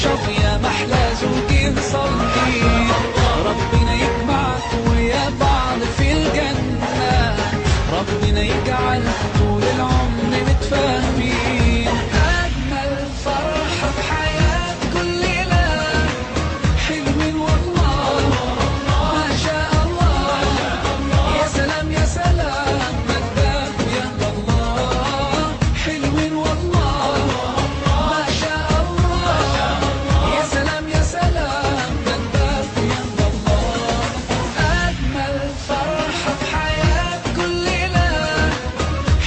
شوق يا محلى زوجي نصلي ربنا يجمعك ويا بعض في الجنة ربنا يجعل طول العمر متفاهمين أجمل فرحة في حياة كل ليلة حلوين والله ما شاء الله يا سلام يا سلام مجدك يا الله حلوين والله ما شاء الله يا سلام يا سلام مجدك يا الله أجمل فرحة في حياة كل ليلة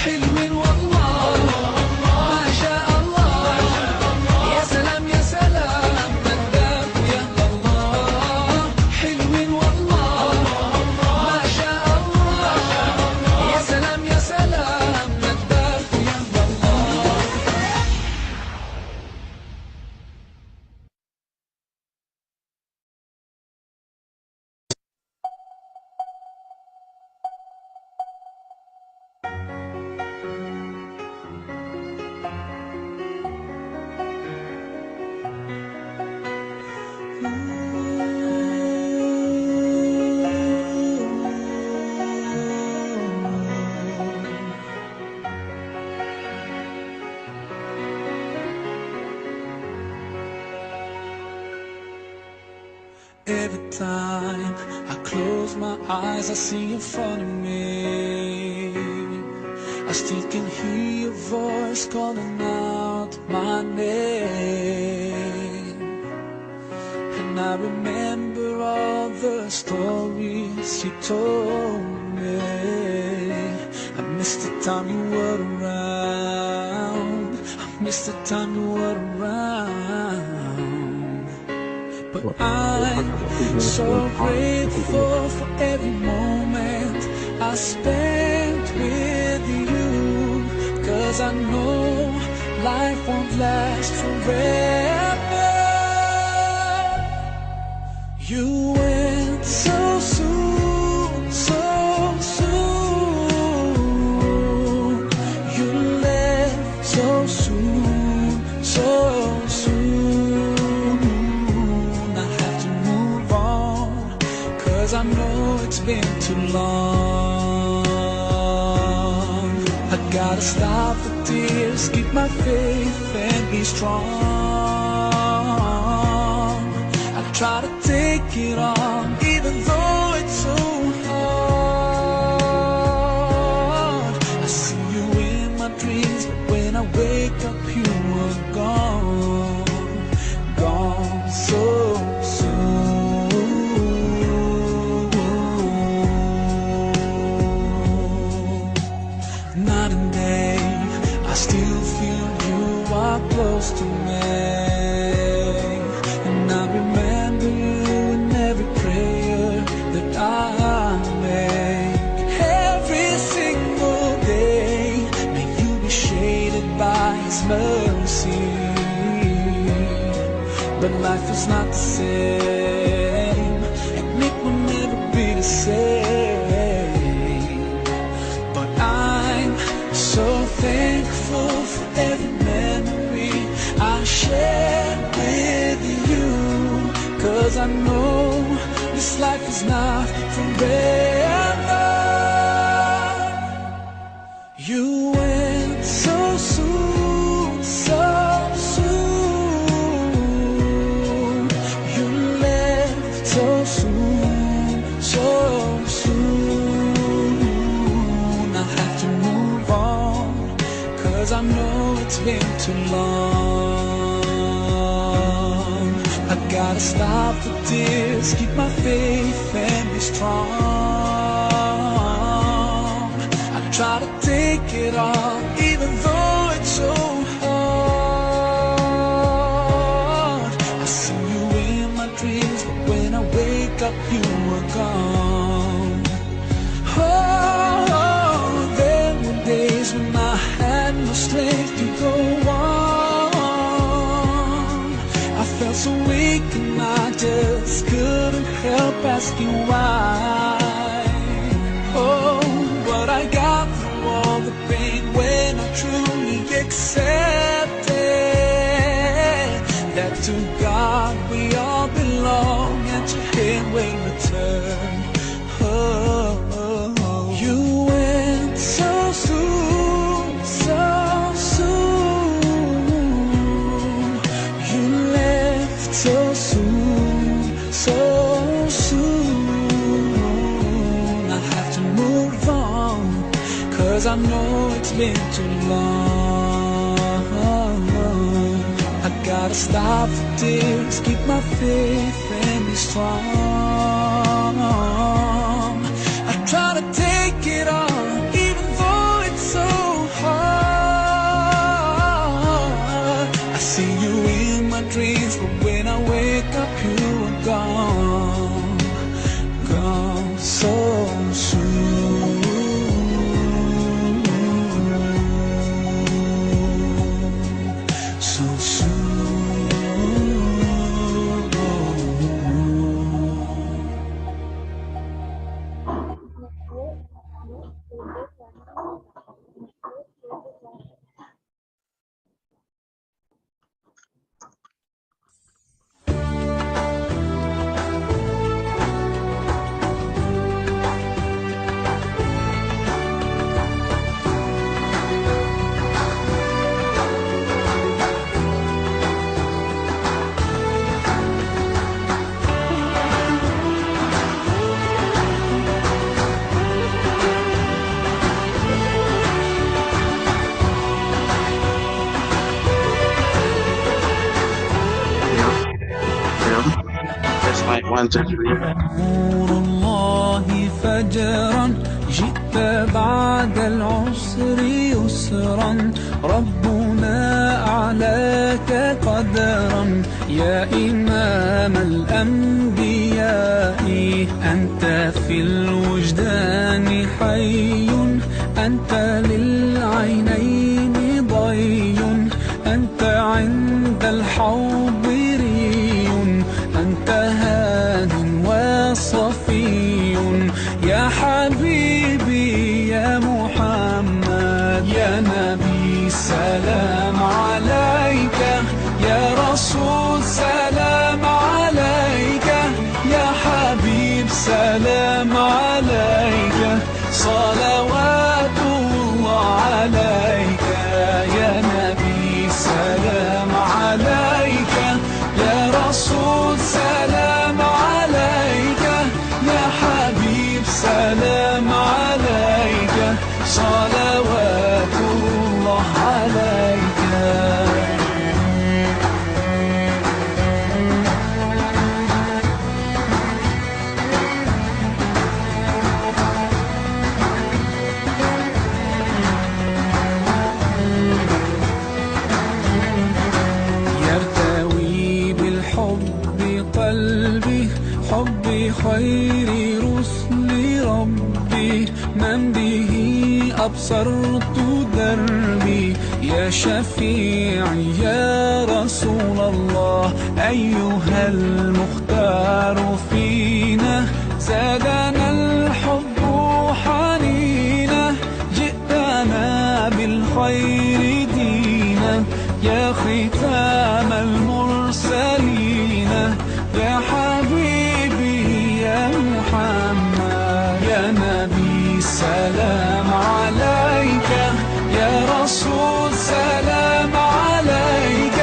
حلوين والله ما شاء الله يا سلام يا سلام مجدك يا الله حلوين والله ما شاء الله يا سلام يا سلام مجدك يا الله Every time I close my eyes, I see you in front of me. I still can hear your voice calling out my name. And I remember all the stories you told me. I miss the time you were around. I miss the time you were around. But I'm so grateful for every moment I spent with you. 'Cause I know life won't last forever. You went so soon, so soon. You left so soon, so soon. I have to move on, 'cause I know it's been too long. I gotta stop the tears, keep my faith and be strong. I try to take it on, even though it's so hard. I see you in my dreams, but when I wake up you were gone, gone so soon. Night and day, I still feel you are close to me. And I remember you in every prayer that I make. Every single day, may you be shaded by His mercy. But life is not the same, and it will never be the same. But I'm so thankful for every memory I shared with you. 'Cause I know this life is not forever. You went so soon, so soon. You left so soon, so soon. I have to move on, 'cause I know it's been too long. I gotta stop the tears, keep my faith and be strong. I try to take it on, even though it's so hard. I see you in my dreams, but when I wake up you were gone. Oh, there were days when I had no strength to go on. I felt so weak and I just couldn't help asking why. Oh, but I got through all the pain when I truly accepted that to God we all belong, and to Him we'll return. Oh, you went so soon, so soon. You left so soon, so soon. I have to move on, 'cause I know it's been too long. I gotta stop the tears, keep my faith and be strong. I try to take it on, even though it's so hard. I see you in my dreams, but when I wake up you are gone, gone so soon. So نور الله فجرا، جئت بعد العسر يسرا، ربنا أعلاك قدرا، يا إمام الأنبياء، أنت في الوجدان حي، أنت للعينين ضي، أنت عند الحوض ري، أنت هاد وصفي، يا حبيبي يا محمد، يا نبي سلام عليك، يا رسول سلام عليك، يا حبيب سلام عليك، صلوات الله عليك، يا نبي سلام عليك، يا رسول سلام عليك، يا حبيب سلام عليك، صلوات الله عليك. يرتوي بالحب قلبي، حبي خير رسل ربي، من به أبصرت دربي، يا شفيعي يا رسول الله، أيها المختار فينا، زادنا الحب حنينا، جئتنا بالخير دينا، يا ختام المرسلين، يا حبيبي يا محمد، يا نبي سلام عليك، يا رسول سلام عليك،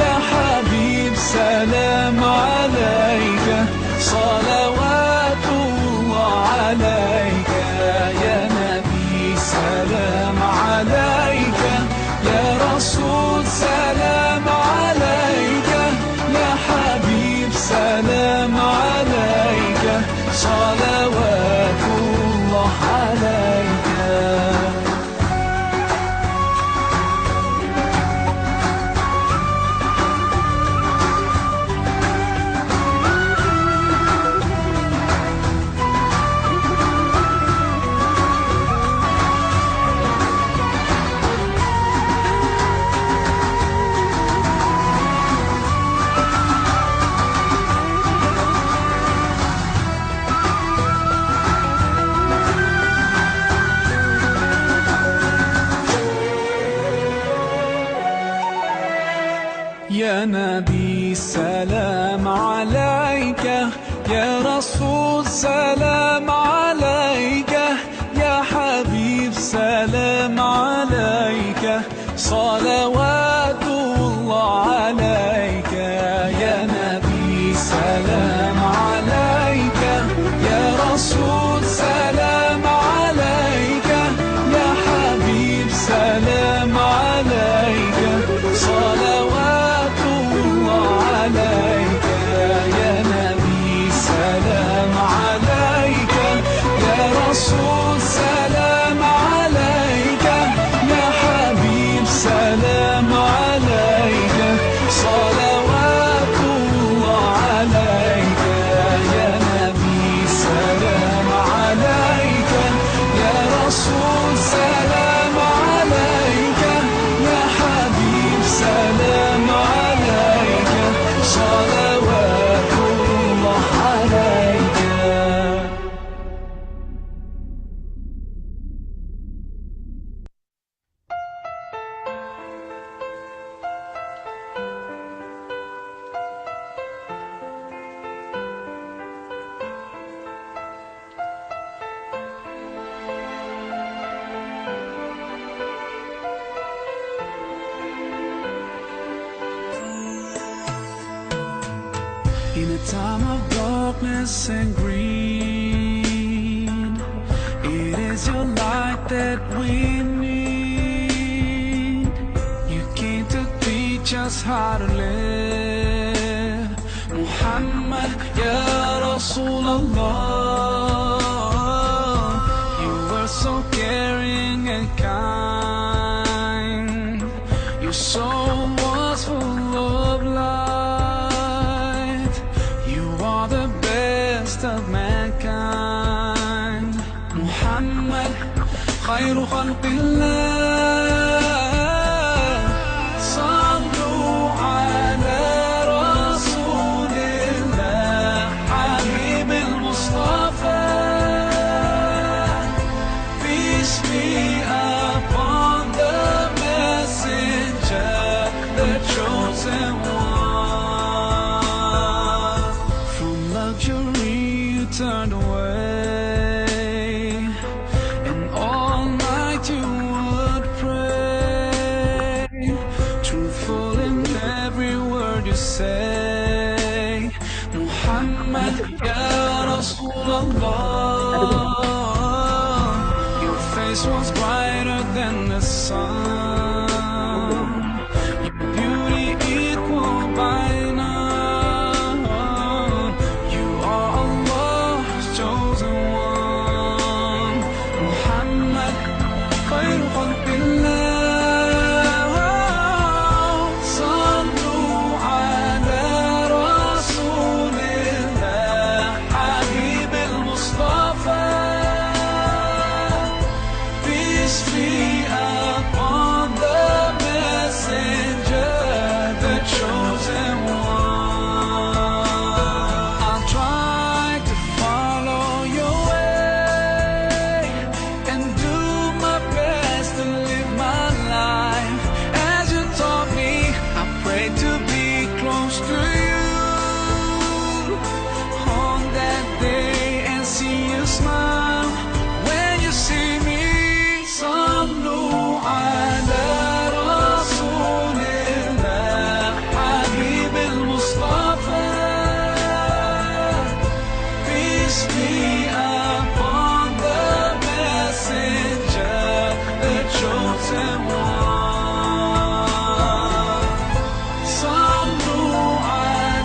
يا حبيب سلام عليك، صلوات الله عليك، يا نبي سلام عليك، يا رسول سلام عليك، يا حبيب سلام عليك، صلوات الله عليك. سلام عليك يا رسول، سلام عليك يا حبيب، سلام عليك صلوات الله عليك يا نبي. سلام عليك يا رسول، سلام عليك يا حبيب، سلام عليك صلوات الله عليك يا نبي. سلام عليك يا رسول، سلام عليك يا حبيب، سلام عليك صلوات الله عليك يا نبي. سلام عليك يا رسول، سلام عليك يا حبيب، سلام عليك صلوات الله عليك. In a time of darkness and greed, it is your light that we need. You came to teach us how to live. Muhammad, Ya Rasulullah, you were so caring and kind. Your soul was full of light. You are the best of mankind. Muhammad, khayru khalqillah. Sallu ala Rasulillah, Habib al-Mustafa. Peace be upon the messenger, the chosen one. From luxury you turned away, and all night you would pray. Truthful in every word you say. Muhammad, Ya Rasulullah, your face was brighter than the sun. Your beauty equal by none. You are Allah's chosen one. Muhammad, khayru khalqillah. Sallu ala Rasulillah, Habib al-Mustafa. Peace be upon the messenger, the chosen one. I'll try to follow your way and do my best to live my life as you taught me. I pray to be close to you on that day and see you smile when you see me. Sallu ala Rasulillah, Habib al-Mustafa. Peace be upon the messenger, the chosen one. Sallu ala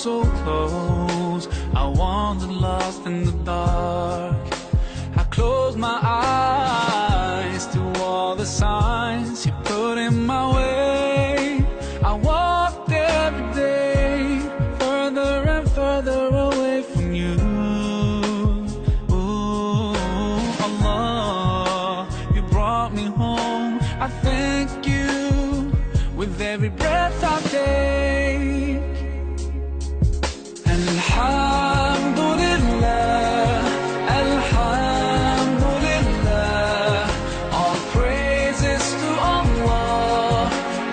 so close. I wandered lost in the dark. I closed my eyes to all the signs you put in my way. I walked every day further and further away from you. Ooh, Allah, you brought me home. I thank you with every breath I take. Alhamdulillah, Alhamdulillah, all praises to Allah,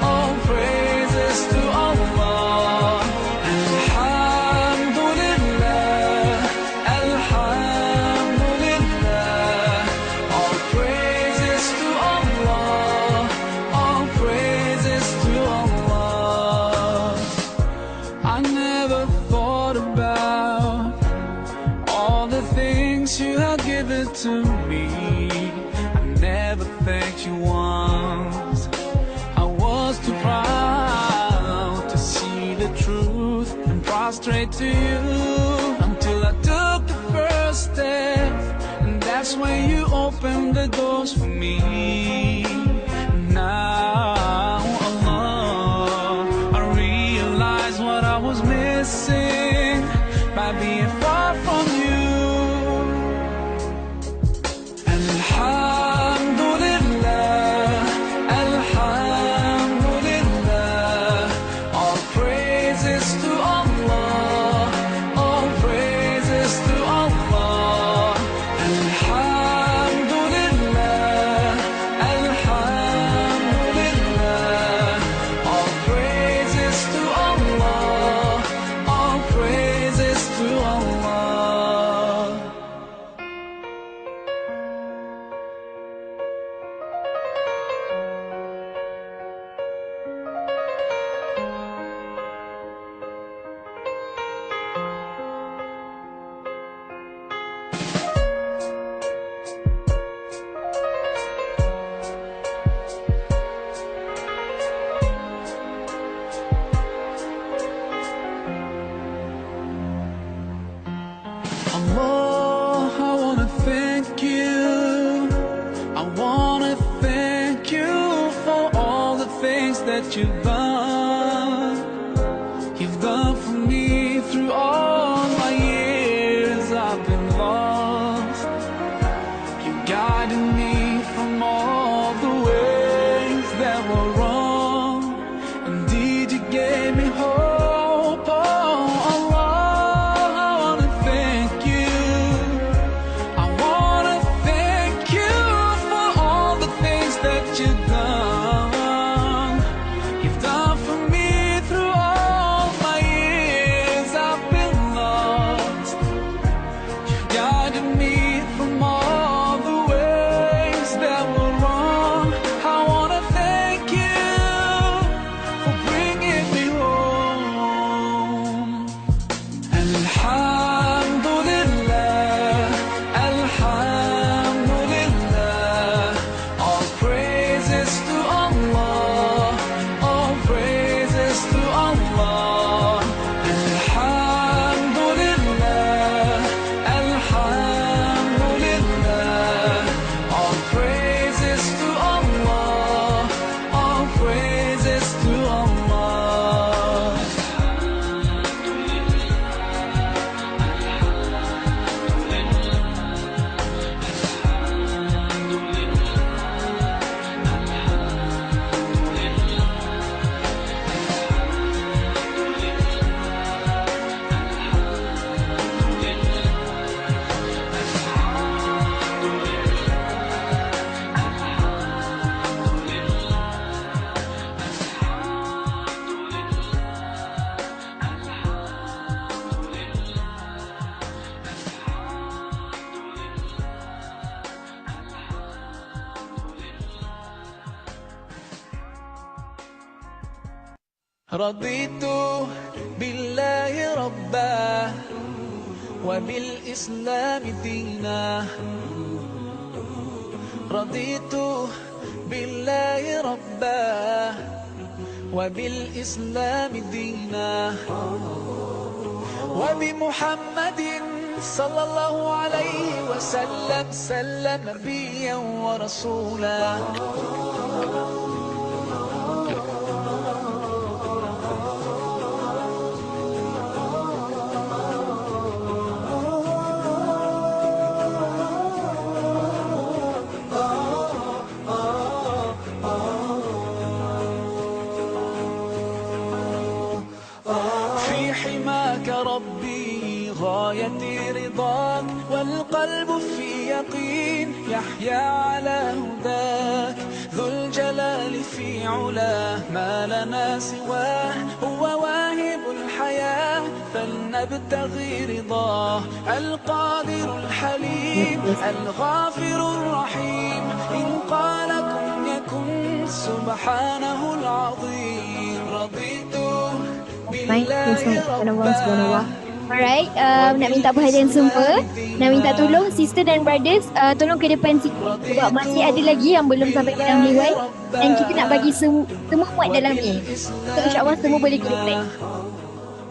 all praises to Allah. Alhamdulillah, Alhamdulillah, all praises to Allah, all praises to Allah. I never thought about all the things you had given to me. I never thanked you once. I was too proud to see the truth and prostrate to you, until I took the first step, and that's when you opened the doors for me. Now, Allah, I realize what I was missing by being far from you. Alhamdulillah, Alhamdulillah, all praises to Allah, all praises to Allah. Alhamdulillah, Alhamdulillah, all praises to Allah, all praises to Allah. Allah, I wanna thank you. I wanna thank you for all the things that you've done. You've done for me through all my years I've been lost. You guided me from all the ways that were wrong. Indeed, you gave me hope. Oh, Allah, I wanna thank you. I wanna thank you for all the things that you've done. You've done for me through all my years I've been lost. You guided me from all the ways that were wrong. I wanna thank you for bringing me home. Alhamdulillah, Alhamdulillah, all praises to Allah, all praises to Allah. Alhamdulillah, Alhamdulillah, all praises to Allah, all praises to Allah. رضيت بالله ربا وبالإسلام دينا. رضيت بالله ربا وبالإسلام دينا. وبمحمد صلى الله عليه وسلم سلم نبيا ورسولا. في حماك ربي غايتي رضاك، والقلب في يقين يحيا على هداك. ذو الجلال في علاه ما لنا سواه، هو واهب الحياة فلنبتغي رضاه. القادر الحليم الغافر الرحيم، إن قال كن يكن سبحانه العظيم. رضيت بالله ربا. Alright, nak minta perhatian semua. Nak minta tolong sister dan brothers, tolong ke depan sikit. Sebab masih ada lagi yang belum sampai padang liwai. Dan kita nak bagi semua muat dalam ni. So insyaAllah semua boleh ke depan.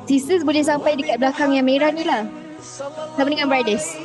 Sisters boleh sampai dekat belakang yang merah ni lah. Sama dengan brothers.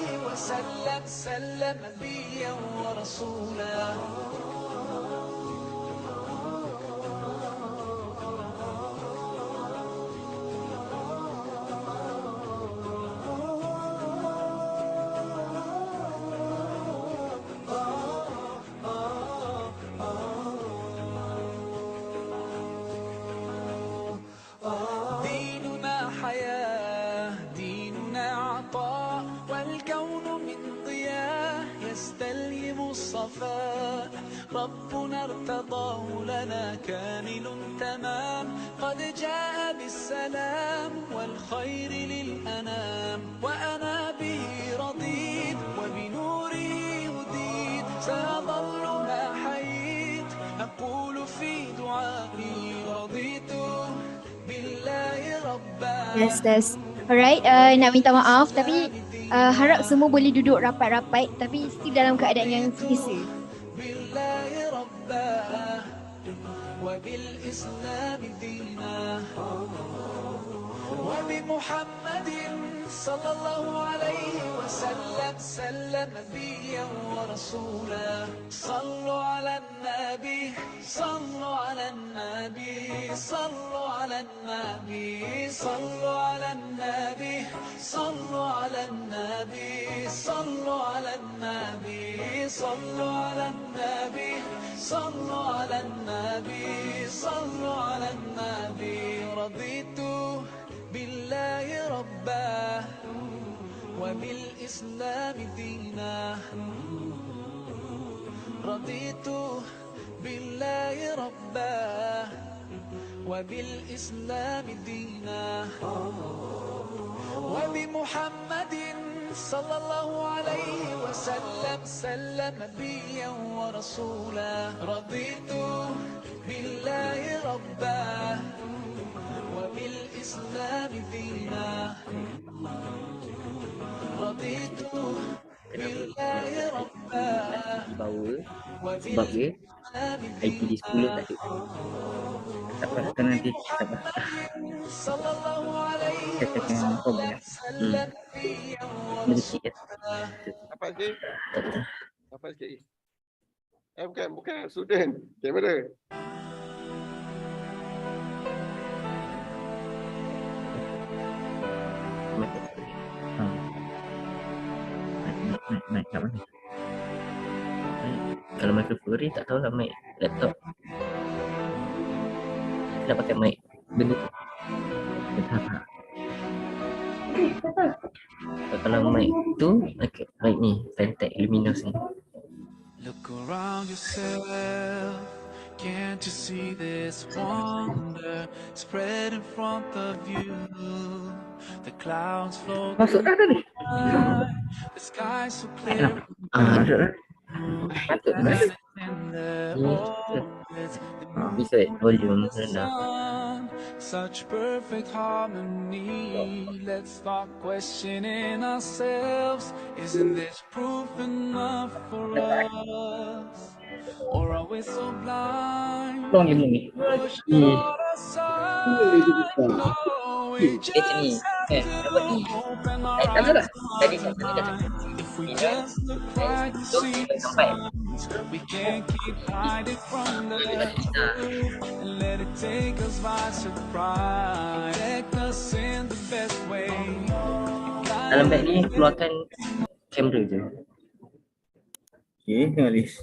ديننا حياة، ديننا عطاء، والكون من ضياء يستلهم الصفاء. ربنا ارتضاه لنا كامل تمام، قد جاء بالسلام والخير للأنام. وأنا به رضيت وبنوره هديت، سأظل ما حييت أقول في دعائي رضيت بالله ربا. Yes. Alright, nak minta maaf tapi harap semua boleh duduk rapat-rapat tapi still dalam keadaan yang selesa. بالله ربا وبالإسلام دينا، وبمحمد صلى الله عليه وسلم سلم نبيا ورسولا. صلوا على النبي، صلوا على النبي، صلوا على النبي، صلوا على النبي، صلوا على النبي، صلوا على النبي، صلوا على النبي، صلوا على النبي، صلوا على النبي. رضيت بالله ربا وبالإسلام دينا، رضيت بالله ربا وبالإسلام دينا، وبمحمد صلى الله عليه وسلم سلم نبيا ورسولا. رضيت بالله ربا وبالإسلام دينا، رضيت بالله ربا sebab dia IT di sekolah tak ada. Tak apa, kan nanti tak apa. صلى الله عليه Katakan kau banyak. Dia kecil kan? Apa sikit? Apa sikit? Bukan student. Kamera. Mic kat mana? Kalau microphone tak tahulah mic laptop. Nak pakai mic benda tu. Tak. Kalau mic tu pakai mic ni, Fantech Luminous ni. Look around yourself, can't you see this wonder spread in front of you? The clouds float Masuk dah tadi. by, the sky so clear, Masuk dah. Patut dah. in the Ni orbits, bisa volume rendah. sun, such perfect harmony. Let's start questioning ourselves. Isn't this proof enough for us? Or are we so blind? Tolong dia ni. Push God aside. No, we just ni. have Dapat E. Naik tangga dah. Tadi kat sana dah cakap. Iium, sebelum E sampai. We can't keep hiding from the truth and let it take us by surprise. Protect us in the best way. Dalam beg ni keluarkan kamera je. Okay, tengok list.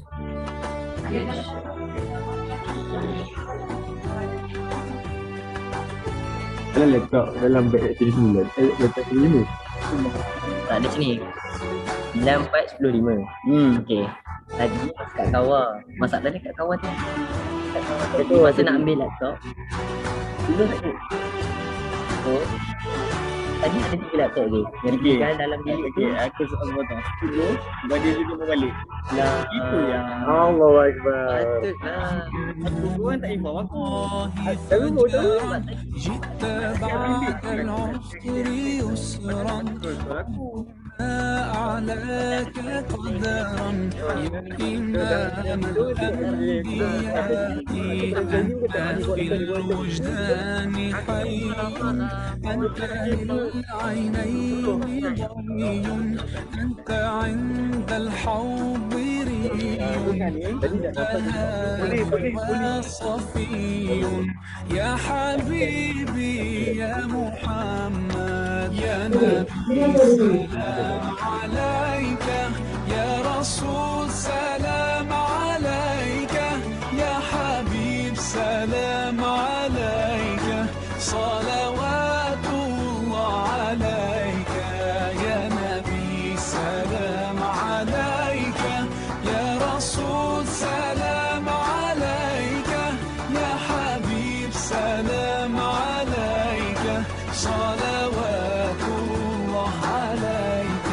Dalam laptop, dalam beg jadi 9. Laptop 5. Tak ada sini. 9, 4, 10, 5. Okey. Tadi kat kawar. Masalahnya kat kawar tu. Jadi masa nak ambil laptop, dulu tak ada. So, tadi ada 3 laptop je. Yang Okey. tinggal dalam bilik tu. Okay, aku soal potong. 10, dia juga mau balik. Lah, Itu yang Allahu Akbar. patutlah. aku orang tak inform aku. Tapi mau tahu sebab جئت بعد العسر يسرا Aku. أعلاك قدرا يا إمام الأنبياء أنت في الوجدان حي أنت للعينين ضي أنت عند الحوض ري صفي يا حبيبي يا محمد يا نبي سلام عليك يا رسول سلام عليك يا حبيب سلام عليك صلوات الله عليك يا نبي سلام عليك يا رسول سلام عليك يا حبيب سلام عليك صلوات الله عليك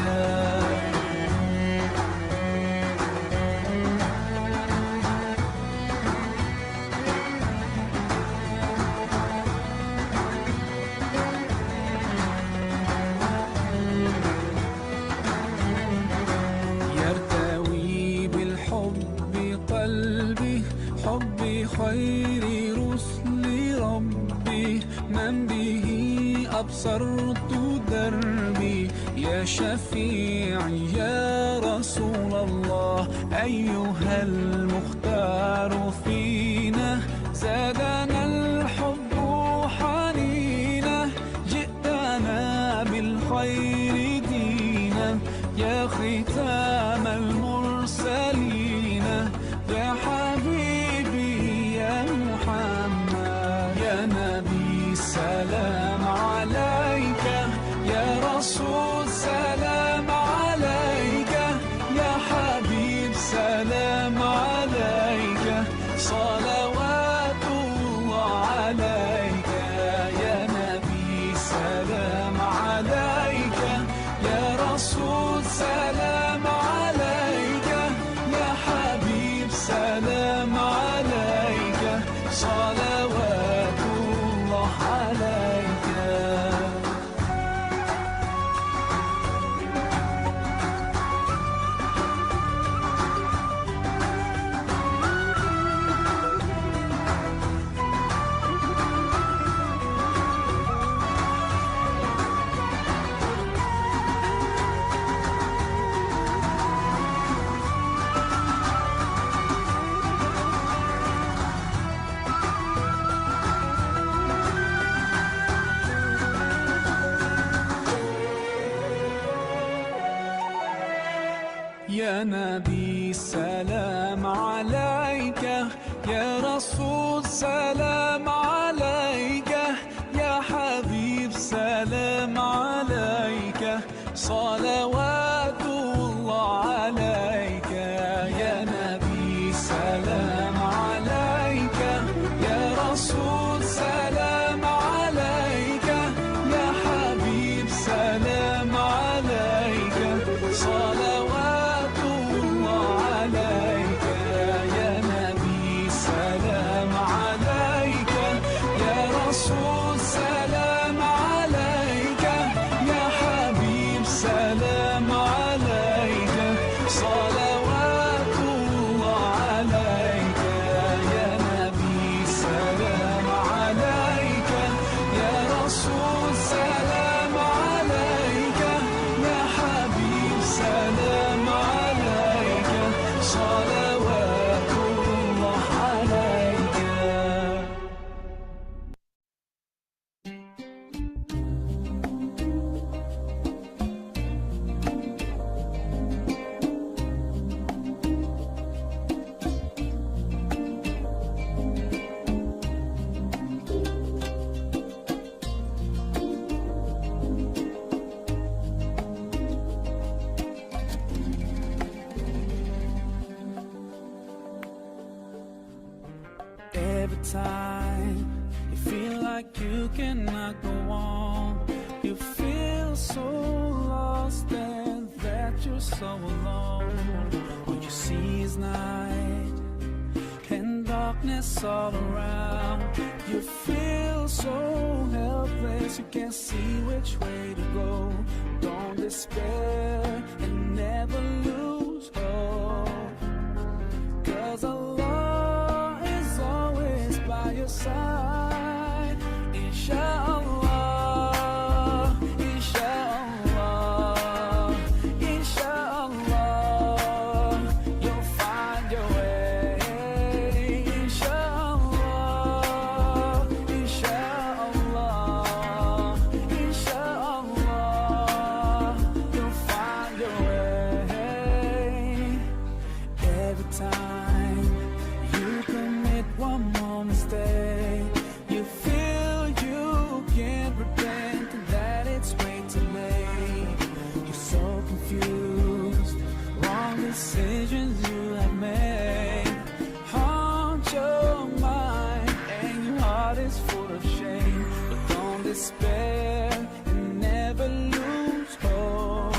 يرتوي بالحب قلبي حب خير رسل ربي من به أبصرت دربي يا شفيعي يا رسول الله أيها المختار فينا زادنا الحب حنينا جئتنا بالخير دينا يا ختام المرسلين يا حبيبي يا محمد يا نبي سلام عليك يا رسول سلام عليك يا حبيب سلام عليك صلوات الله عليك يا نبي سلام عليك يا رسول سلام عليك يا حبيب سلام عليك صلوات الله عليك يا نبي سلام عليك يا رسول سلام عليك يا حبيب سلام عليك صلوات الله عليك يا نبي سلام عليك يا رسول سلام عليك يا حبيب سلام عليك صلوات الله عليك يا نبي سلام عليك يا رسول سلام عليك يا حبيب سلام time you feel like you cannot go on, you feel so lost and that you're so alone. All you see is night and darkness all around. You feel so helpless, you can't see which way to go. Don't despair and never lose hope, 'cause Allah is always by your side. Inshallah, inshallah, inshallah, you'll find your way. Inshallah, inshallah, inshallah, you'll find your way. Every time you commit one more mistake, you feel you can't repent and that it's way too late. You're so confused, wrong decisions you have made haunt your mind and your heart is full of shame. But don't despair and never lose hope,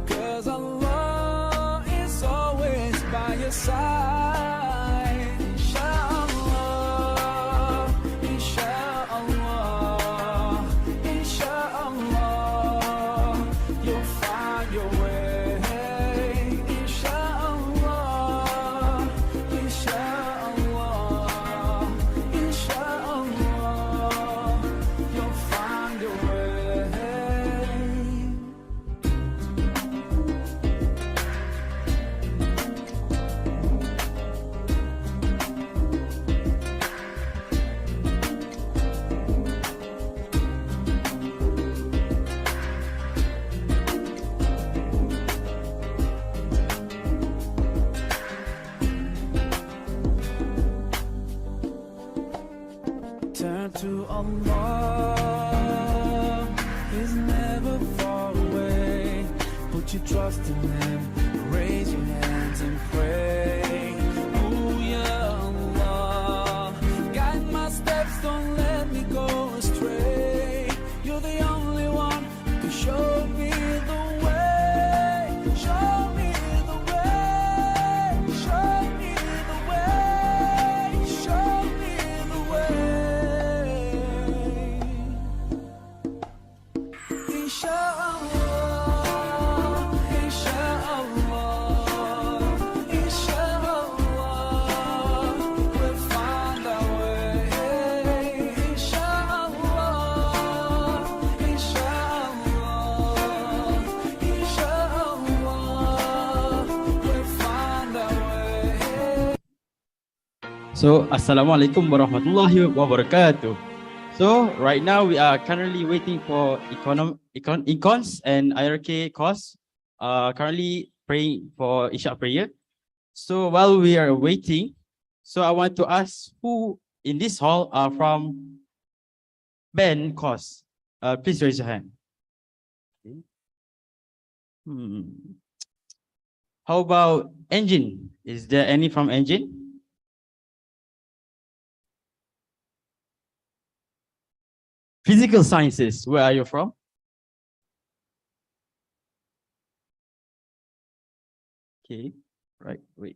'cause Allah is always by your side. Inshallah, inshallah, inshallah, you'll find your way. Inshallah, inshallah, inshallah, you'll find your way. Turn to Allah, He's never far away. Put your trust in Him, raise your hands and pray. Oh yeah, Allah, guide my steps, don't let me go astray. You're the only one who can show me the way. Show me the way. Show me the way. Show me the way. Inshallah, inshallah, inshallah, we'll find our way. Inshallah, inshallah, inshallah, we'll find our way. So, Assalamualaikum warahmatullahi wabarakatuh. So, right now we are currently waiting for econs and IRK course. Currently praying for Isha prayer. So, while we are waiting, so I want to ask who in this hall are from Ben course. Please raise your hand. Okay. How about engine? Is there any from engine? Physical sciences, where are you from? Okay, right, wait.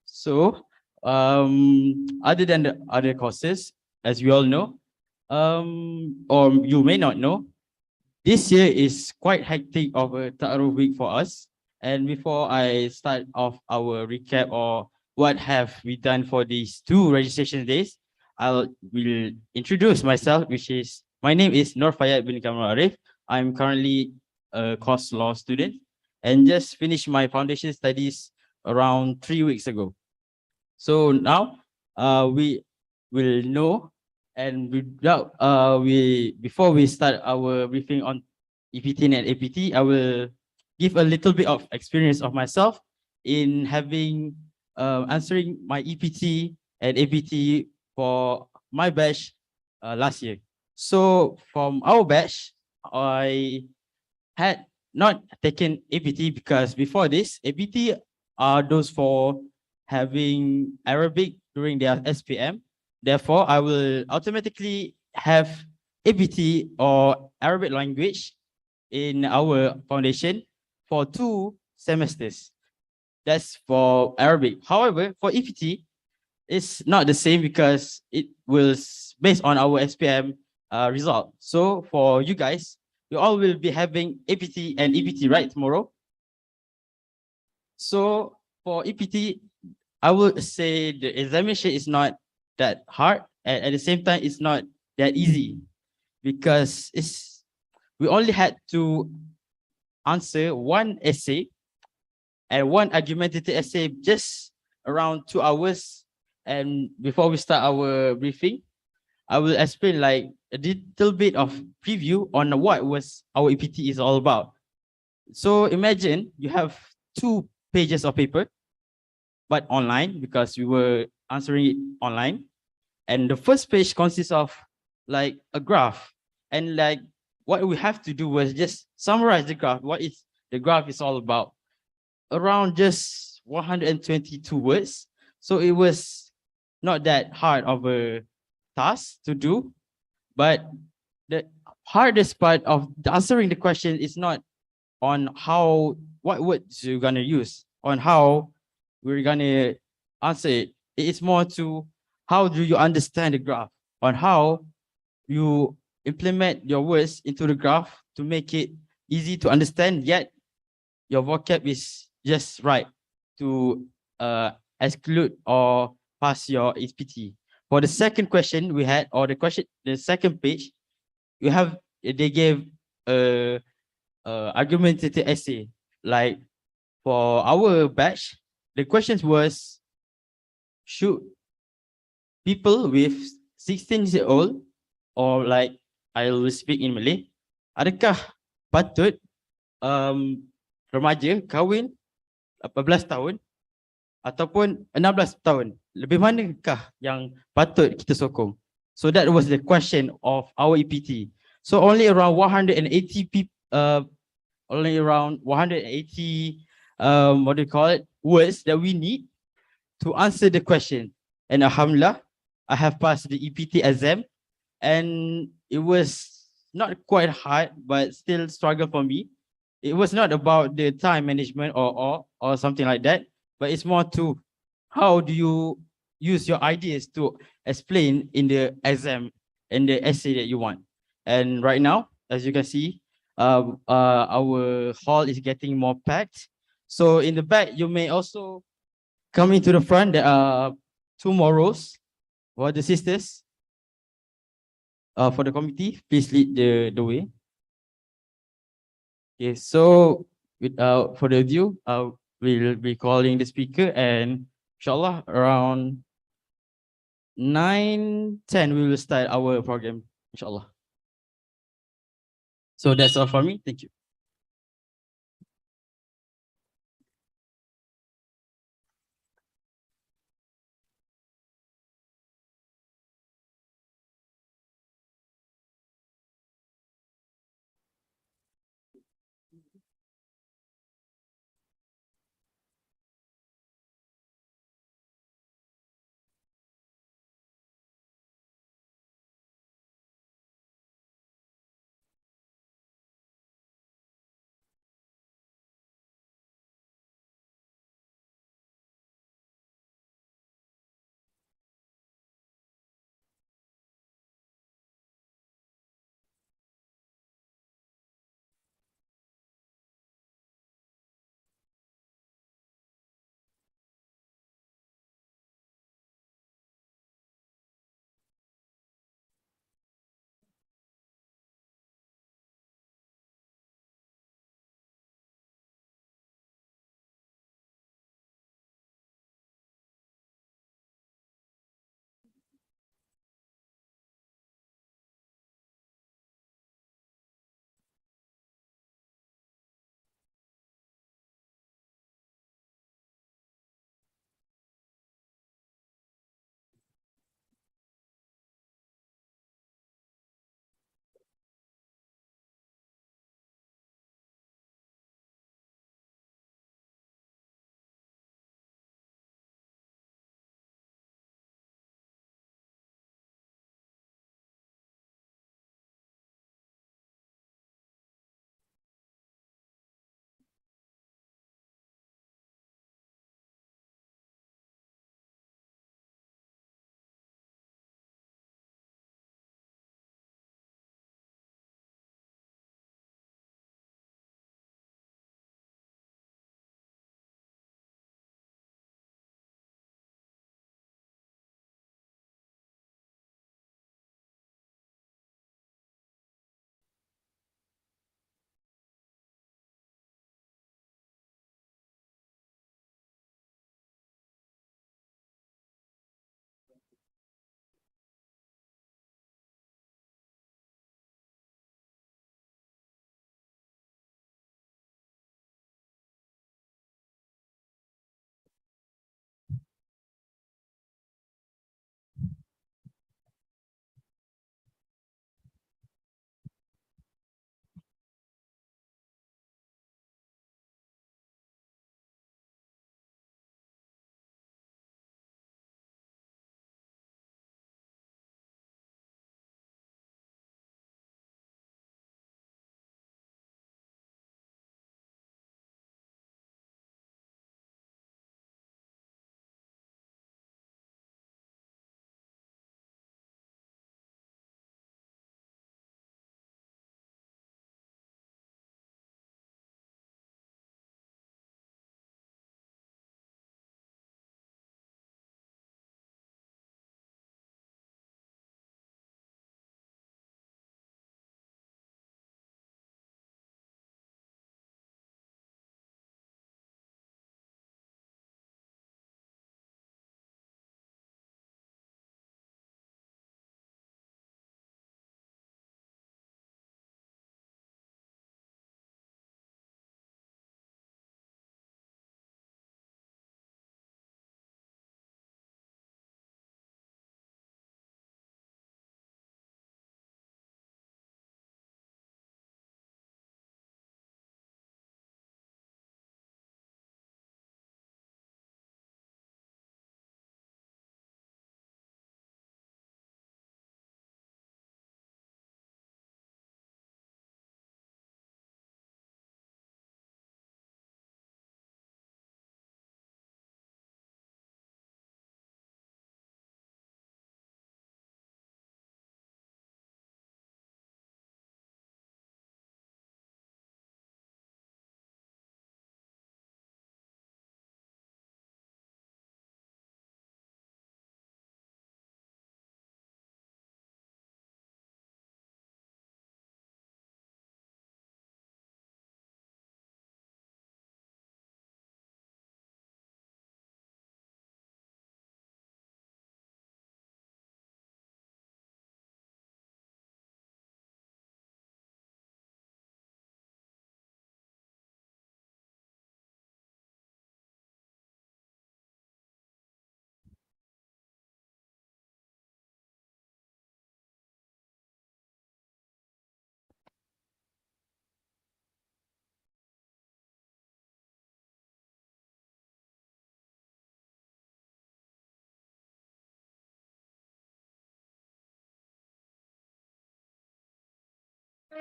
So, other than the other courses, as we all know, or you may not know, this year is quite hectic of a Ta'aruf week for us. And before I start off our recap or what have we done for these 2 registration days, will introduce myself, which is, my name is Nur Fayyad bin Kamal Arif. I'm currently a course law student and just finished my foundation studies around 3 weeks ago. So now we will know, and before we start our briefing on EPT and APT, I will give a little bit of experience of myself in having answering my EPT and APT for my batch last year. So from our batch, I had not taken APT because before this, APT are those for having Arabic during their SPM. Therefore, I will automatically have APT or Arabic language in our foundation for 2 semesters. That's for Arabic. However, for EPT, it's not the same because it was based on our SPM result. So for you guys, you all will be having APT and EPT right tomorrow. So for EPT, I would say the examination is not that hard, and at the same time, it's not that easy because we only had to answer one essay and one argumentative essay just around 2 hours. And before we start our briefing, I will explain like a little bit of preview on what was our EPT is all about. So imagine you have 2 pages of paper, but online because we were answering it online. And the first page consists of like a graph. And like what we have to do was just summarize the graph. What is the graph is all about? Around just 122 words. So it was not that hard of a task to do. But the hardest part of answering the question is not on what words you're gonna use, on how we're gonna answer it. It's more to how do you understand the graph, on how you implement your words into the graph to make it easy to understand, yet your vocab is just right to exclude or pass your HPT. For the second question we had, or the second page, they gave a, argumentative essay. Like for our batch, the questions was, should people with 16 years old, or like I will speak in Malay, adakah patut remaja kahwin 18 tahun ataupun 16 tahun? Lebih manakah yang patut kita sokong? So that was the question of our EPT. So only around 180 people, only around 180 what do you call it, words that we need to answer the question. And alhamdulillah, I have passed the EPT exam, and it was not quite hard, but still struggle for me. It was not about the time management or something like that, but it's more to how do you use your ideas to explain in the exam and the essay that you want. And right now, as you can see, our hall is getting more packed. So in the back, you may also come into the front. There are 2 more rows for the sisters. For the committee, please lead the way. Okay, so without further ado, we'll be calling the speaker, and inshallah around 9:10 we will start our program, inshallah. So that's all for me. Thank you.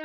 I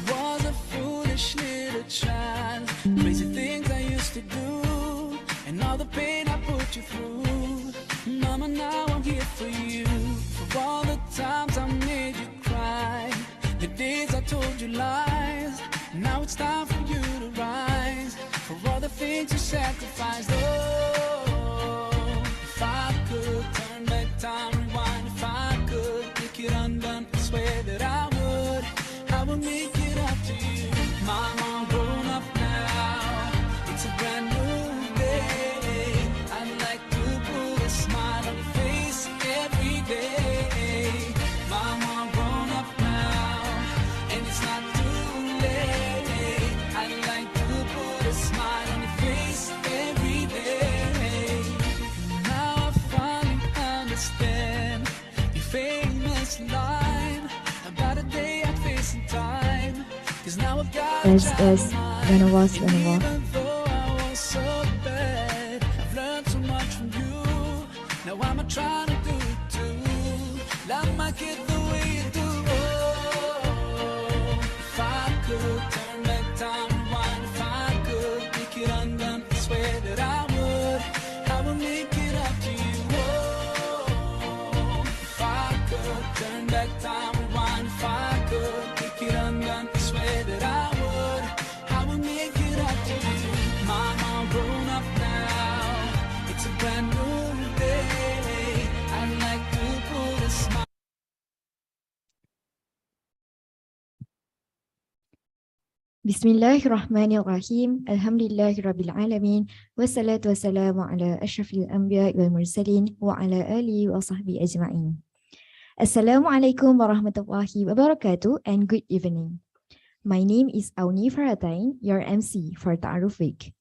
was a foolish little child, crazy things I used to do, and all the pain I put you through. Mama, now I'm here for you, for all the times I made you cry, the days I told you lies. Now it's time for you to rise, for all the things you sacrificed. Oh, if I could turn back time, rewind, if I could make it undone, I swear that I would. I will make it up to you. Mama, I'm grown up now. It's a brand new day. I'd like to put a smile on your face every day. Mama, I'm grown up now, and it's not too late. I'd like to put a smile on your face every day. Now I finally understand your famous line about a day I'd face in time. 'Cause now I've got Yes, when I was. even though I was so bad, I've learned so much from you. Now I'm trying to do it too. Love my kid the way you do. Oh, if I could turn back time, rewind, if I could make it undone, I swear that I would. I will make it up to you. Oh, if I could turn back time, rewind, if I could make it undone, I swear that I would. I will make it up to you. Mama, I'm grown up now. It's a brand new day. I'd like to put a smile. Bismillahirrahmanirrahim. Alhamdulillahirrabbilalamin. Wassalatu wassalamu ala ashrafil anbiya wal mursalin wa ala alihi wa sahbihi ajma'in. Assalamualaikum warahmatullahi wabarakatuh and good evening. My name is Auni Faratain, your MC for Ta'aruf Week.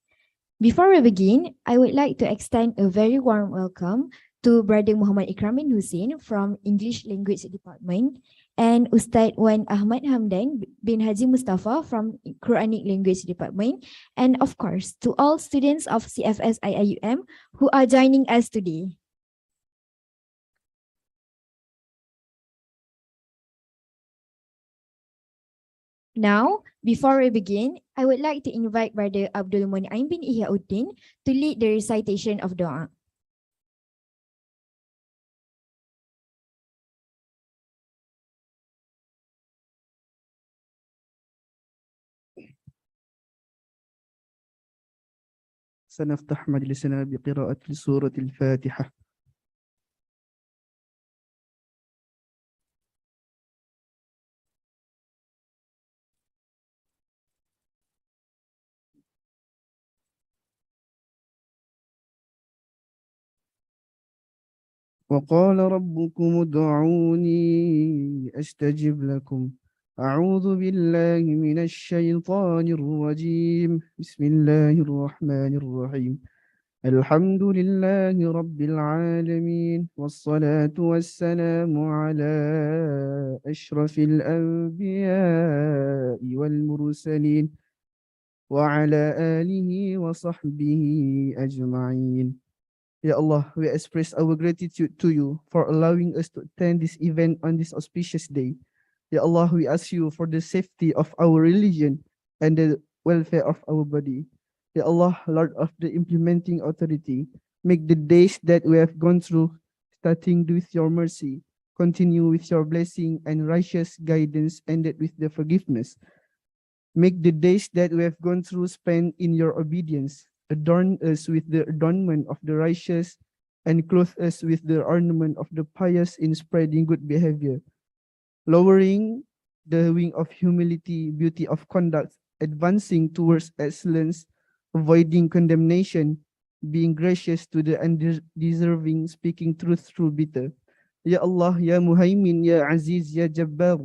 Before we begin, I would like to extend a very warm welcome to Brother Muhammad Ikramin Hussein from English Language Department and Ustad Wan Ahmad Hamdan bin Haji Mustafa from Quranic Language Department, and of course to all students of CFS Iium who are joining us today. Now, before we begin, I would like to invite Brother Abdul Munaim bin Ihyauddin to lead the recitation of Dua. سنفتح مجلسنا بقراءة سورة الفاتحة. وقال ربكم ادعوني أستجب لكم. أعوذ بالله من الشيطان الرجيم. بسم الله الرحمن الرحيم. الحمد لله رب العالمين والصلاة والسلام على أشرف الأنبياء والمرسلين وعلى آله وصحبه أجمعين. Ya Allah, we express our gratitude to you for allowing us to attend this event on this auspicious day. Ya Allah, we ask you for the safety of our religion and the welfare of our body. Ya Allah, Lord of the implementing authority, make the days that we have gone through, starting with your mercy, continue with your blessing and righteous guidance, ended with the forgiveness. Make the days that we have gone through spent in your obedience. Adorn us with the adornment of the righteous and clothe us with the ornament of the pious in spreading good behavior. Lowering the wing of humility, beauty of conduct, advancing towards excellence, avoiding condemnation, being gracious to the undeserving, speaking truth through bitter. Ya Allah, Ya Muhaimin, Ya Aziz, Ya Jabbar,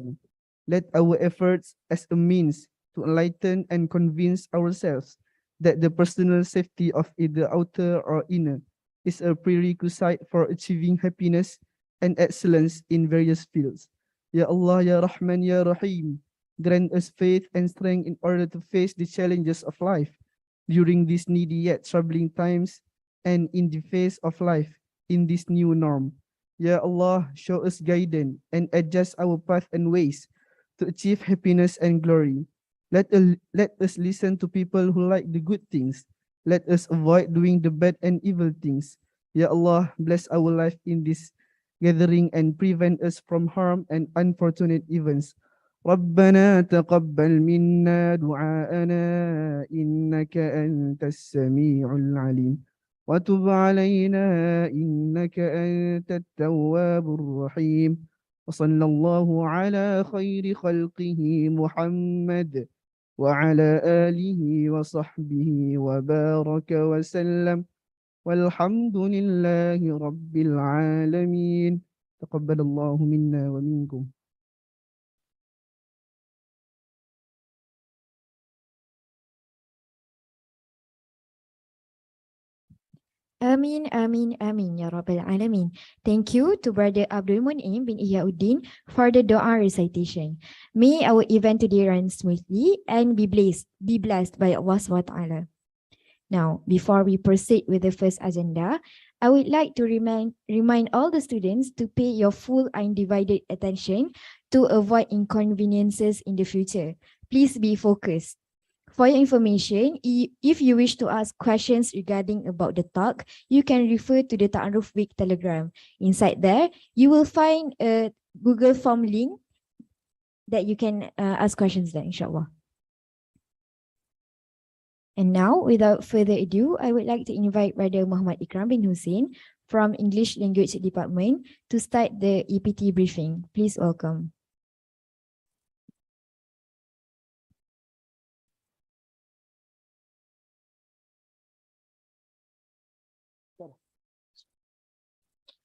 let our efforts as a means to enlighten and convince ourselves that the personal safety of either outer or inner is a prerequisite for achieving happiness and excellence in various fields. Ya Allah, Ya Rahman, Ya Rahim, grant us faith and strength in order to face the challenges of life during these needy yet troubling times and in the face of life in this new norm. Ya Allah, show us guidance and adjust our path and ways to achieve happiness and glory. Let us listen to people who like the good things. Let us avoid doing the bad and evil things. Ya Allah, bless our life in this gathering and prevent us from harm and unfortunate events. ربنا تقبل منا دعاءنا إنك أنت السميع العليم وتب علينا إنك أنت التواب الرحيم وصلى الله على خير خلقه محمد وعلى آله وصحبه وبارك وسلم والحمد لله رب العالمين تقبل الله منا ومنكم. Amin, amin, amin, ya Rabbal Alamin. Thank you to Brother Abdul Munim bin Iyauddin for the dua recitation. May our event today run smoothly and be blessed by Allah SWT. Now, before we proceed with the first agenda, I would like to remind all the students to pay your full undivided attention to avoid inconveniences in the future. Please be focused. For your information, if you wish to ask questions regarding about the talk, you can refer to the Ta'aruf Week Telegram. Inside there, you will find a Google form link that you can ask questions there, inshallah. And now, without further ado, I would like to invite Brother Muhammad Ikram bin Hussein from English Language Department to start the EPT briefing. Please welcome.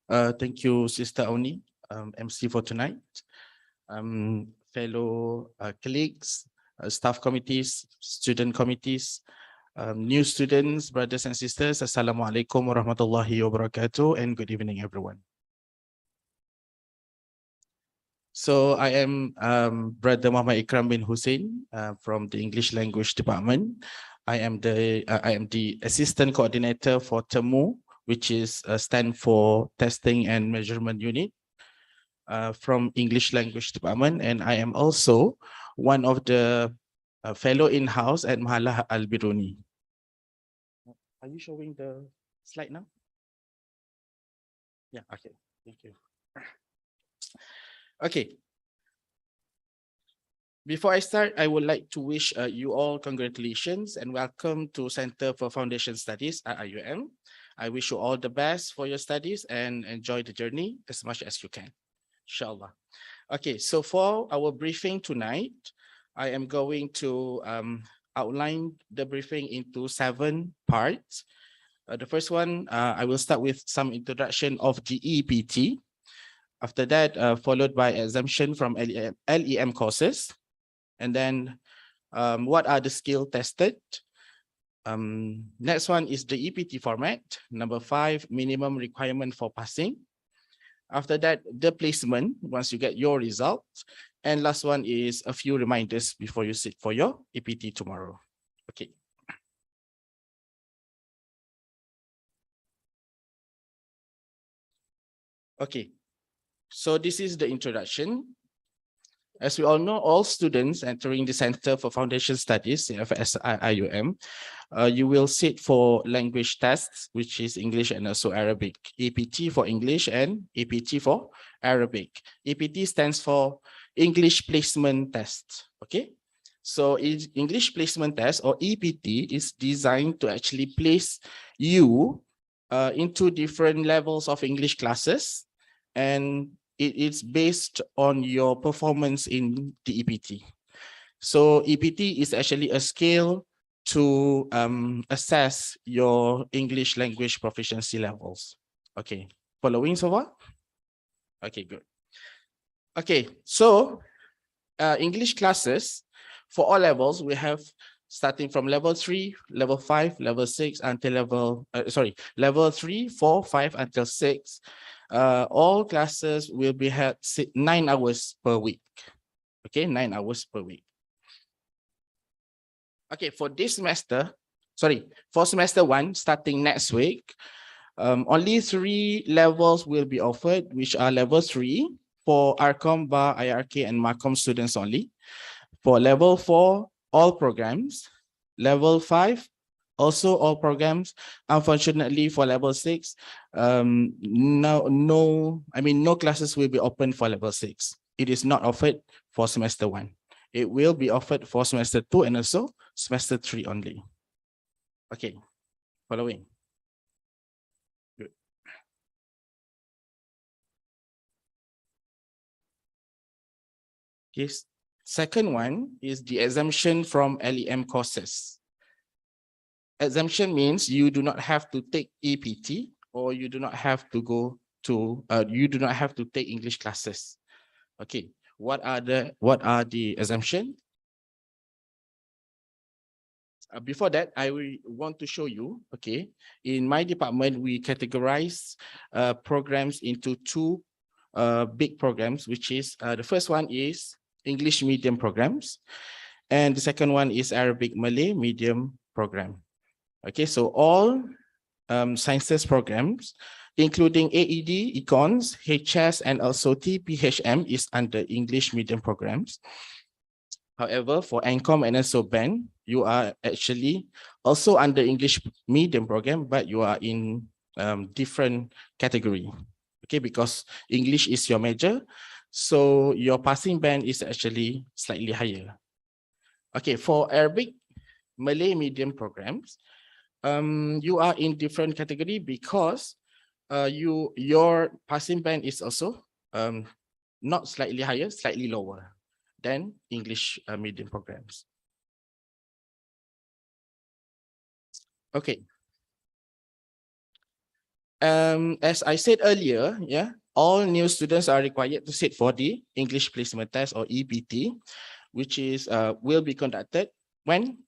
Thank you, Sister Oni, MC for tonight. Fellow colleagues, staff committees, student committees, new students, brothers and sisters, Assalamualaikum warahmatullahi wabarakatuh, and good evening, everyone. So I am Brother Muhammad Ikram bin Hussein from the English Language Department. I am the Assistant Coordinator for TEMU, which is stand for Testing and Measurement Unit from English Language Department. And I am also one of the fellow in-house at Mahalah Al-Biruni. Are you showing the slide now? Yeah, okay, thank you. Okay. Before I start, I would like to wish you all congratulations and welcome to Center for Foundation Studies at Iium. I wish you all the best for your studies and enjoy the journey as much as you can, inshallah. Okay, so for our briefing tonight, I am going to outline the briefing into 7 parts. The first one, I will start with some introduction of the EPT. After that, followed by exemption from LEM courses. And then what are the skills tested? Next one is the EPT format. Number 5, minimum requirement for passing. After that, the placement once you get your results. And last one is a few reminders before you sit for your EPT tomorrow. Okay. Okay, so this is the introduction. As we all know, all students entering the Center for Foundation Studies, Iium, you will sit for language tests, which is English and also Arabic. EPT for English and EPT for Arabic. EPT stands for English Placement Test. Okay, so English Placement Test or EPT is designed to actually place you into different levels of English classes, and it's based on your performance in the EPT. So EPT is actually a scale to assess your English language proficiency levels. Okay, following so far? Okay, good. Okay, so English classes for all levels, we have starting from level 3, level 5, level 6 until level 3, 4, 5 until 6. All classes will be held 9 hours per week. Okay, 9 hours per week. Okay, for semester 1, starting next week, only 3 levels will be offered, which are level 3 for ARCOM, BAR, IRK, and MARCOM students only. For level 4, all programs. Level 5, also all programs. Unfortunately, for level 6, no classes will be open for level 6. It is not offered for semester 1. It will be offered for semester 2 and also semester 3 only. Okay, following. Good. Okay, second one is the exemption from LEM courses. Exemption means you do not have to take EPT, or you do not have to go to, you do not have to take English classes. Okay, what are the exemption? Before that, I will want to show you, okay, in my department, we categorize programs into 2 big programs, which is the first one is English medium programs, and the second one is Arabic Malay medium program. Okay, so all sciences programs, including AED, Econs, HS, and also TPHM is under English medium programs. However, for NCOM and also BEN, you are actually also under English medium program, but you are in different category. Okay, because English is your major, so your passing band is actually slightly higher. Okay, for Arabic Malay medium programs, you are in different category because your passing band is also not slightly higher, slightly lower than English medium programs. Okay. As I said earlier, yeah, all new students are required to sit for the English placement test, or EPT, which is will be conducted when?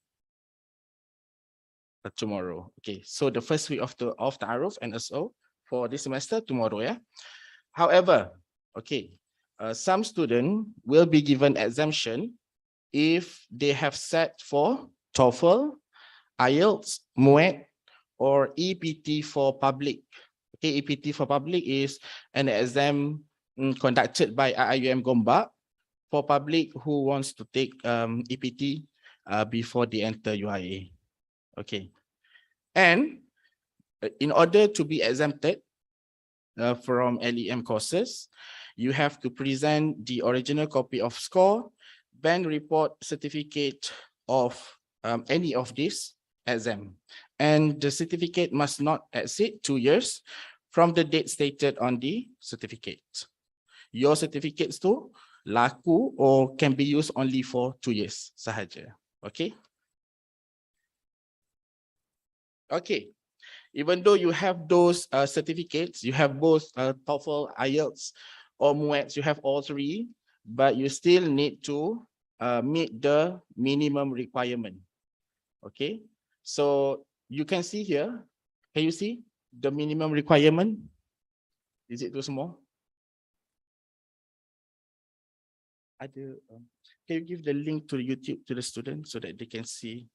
Tomorrow. Okay, so the first week of Ta'aruf and also for this semester tomorrow, yeah. However, okay, some student will be given exemption if they have sat for TOEFL, IELTS, MUET, or EPT for public. Okay, EPT for public is an exam conducted by Iium Gombak for public who wants to take EPT before they enter UIA. Okay, and in order to be exempted from LEM courses, you have to present the original copy of score, band report, certificate of any of these exam, and the certificate must not exceed 2 years from the date stated on the certificate. Your certificates too laku or can be used only for 2 years sahaja. Okay. Okay. Even though you have those certificates, you have both TOEFL, IELTS, or MUET, you have all 3, but you still need to meet the minimum requirement. Okay, so you can see here. Can you see the minimum requirement? Is it too small? Can you give the link to YouTube to the students so that they can see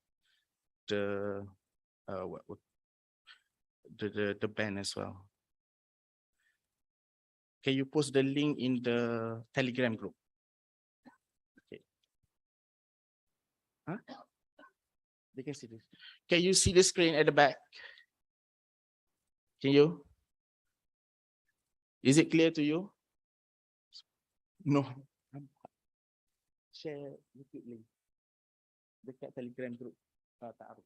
the the band as well? Can you post the link in the Telegram group? Okay. Huh? They can see this. Can you see the screen at the back? Can you? Is it clear to you? No. Share YouTube link dekat Telegram group Ta'aruf,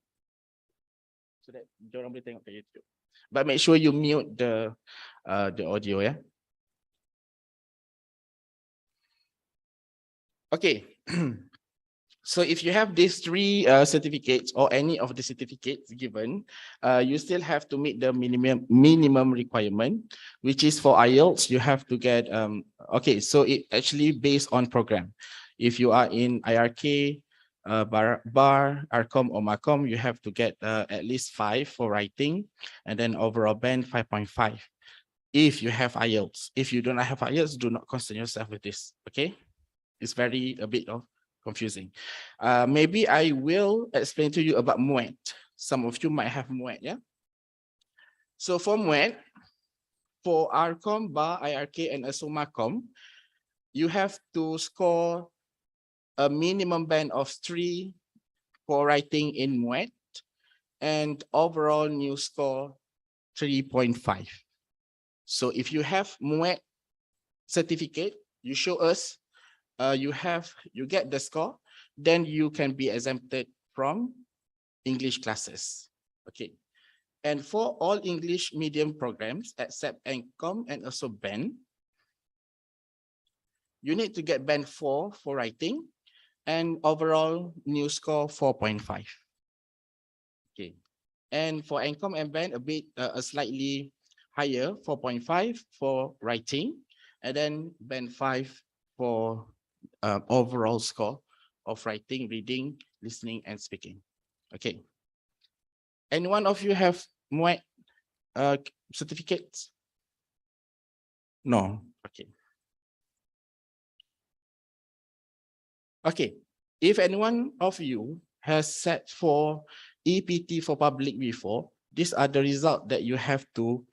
so that diorang boleh tengok kat YouTube. But make sure you mute the audio, yeah. Okay. So if you have these 3 certificates or any of the certificates given, you still have to meet the minimum requirement, which is for IELTS, you have to get, okay, so it actually based on program. If you are in IRK, bar, ARCOM or MACOM, you have to get at least 5 for writing, and then overall band 5.5. If you have IELTS, if you don't have IELTS, do not concern yourself with this. Okay, it's a bit of confusing. Maybe I will explain to you about MUET. Some of you might have MUET, yeah. So for MUET, for ARCOM, BAR, IRK, and also MACOM, you have to score a minimum band of 3 for writing in MUET, and overall new score 3.5. So if you have MUET certificate, you show us, you get the score, then you can be exempted from English classes. Okay. And for all English medium programs except ENCOM and also BEN, you need to get band 4 for writing and overall new score 4.5. Okay. And for ENCOM and BEN, a slightly higher 4.5 for writing, and then band 5 for overall score of writing, reading, listening, and speaking. Okay. Any one of you have MUET certificates? No. Okay. Okay. If anyone of you has set for EPT for public before, these are the results that you have to,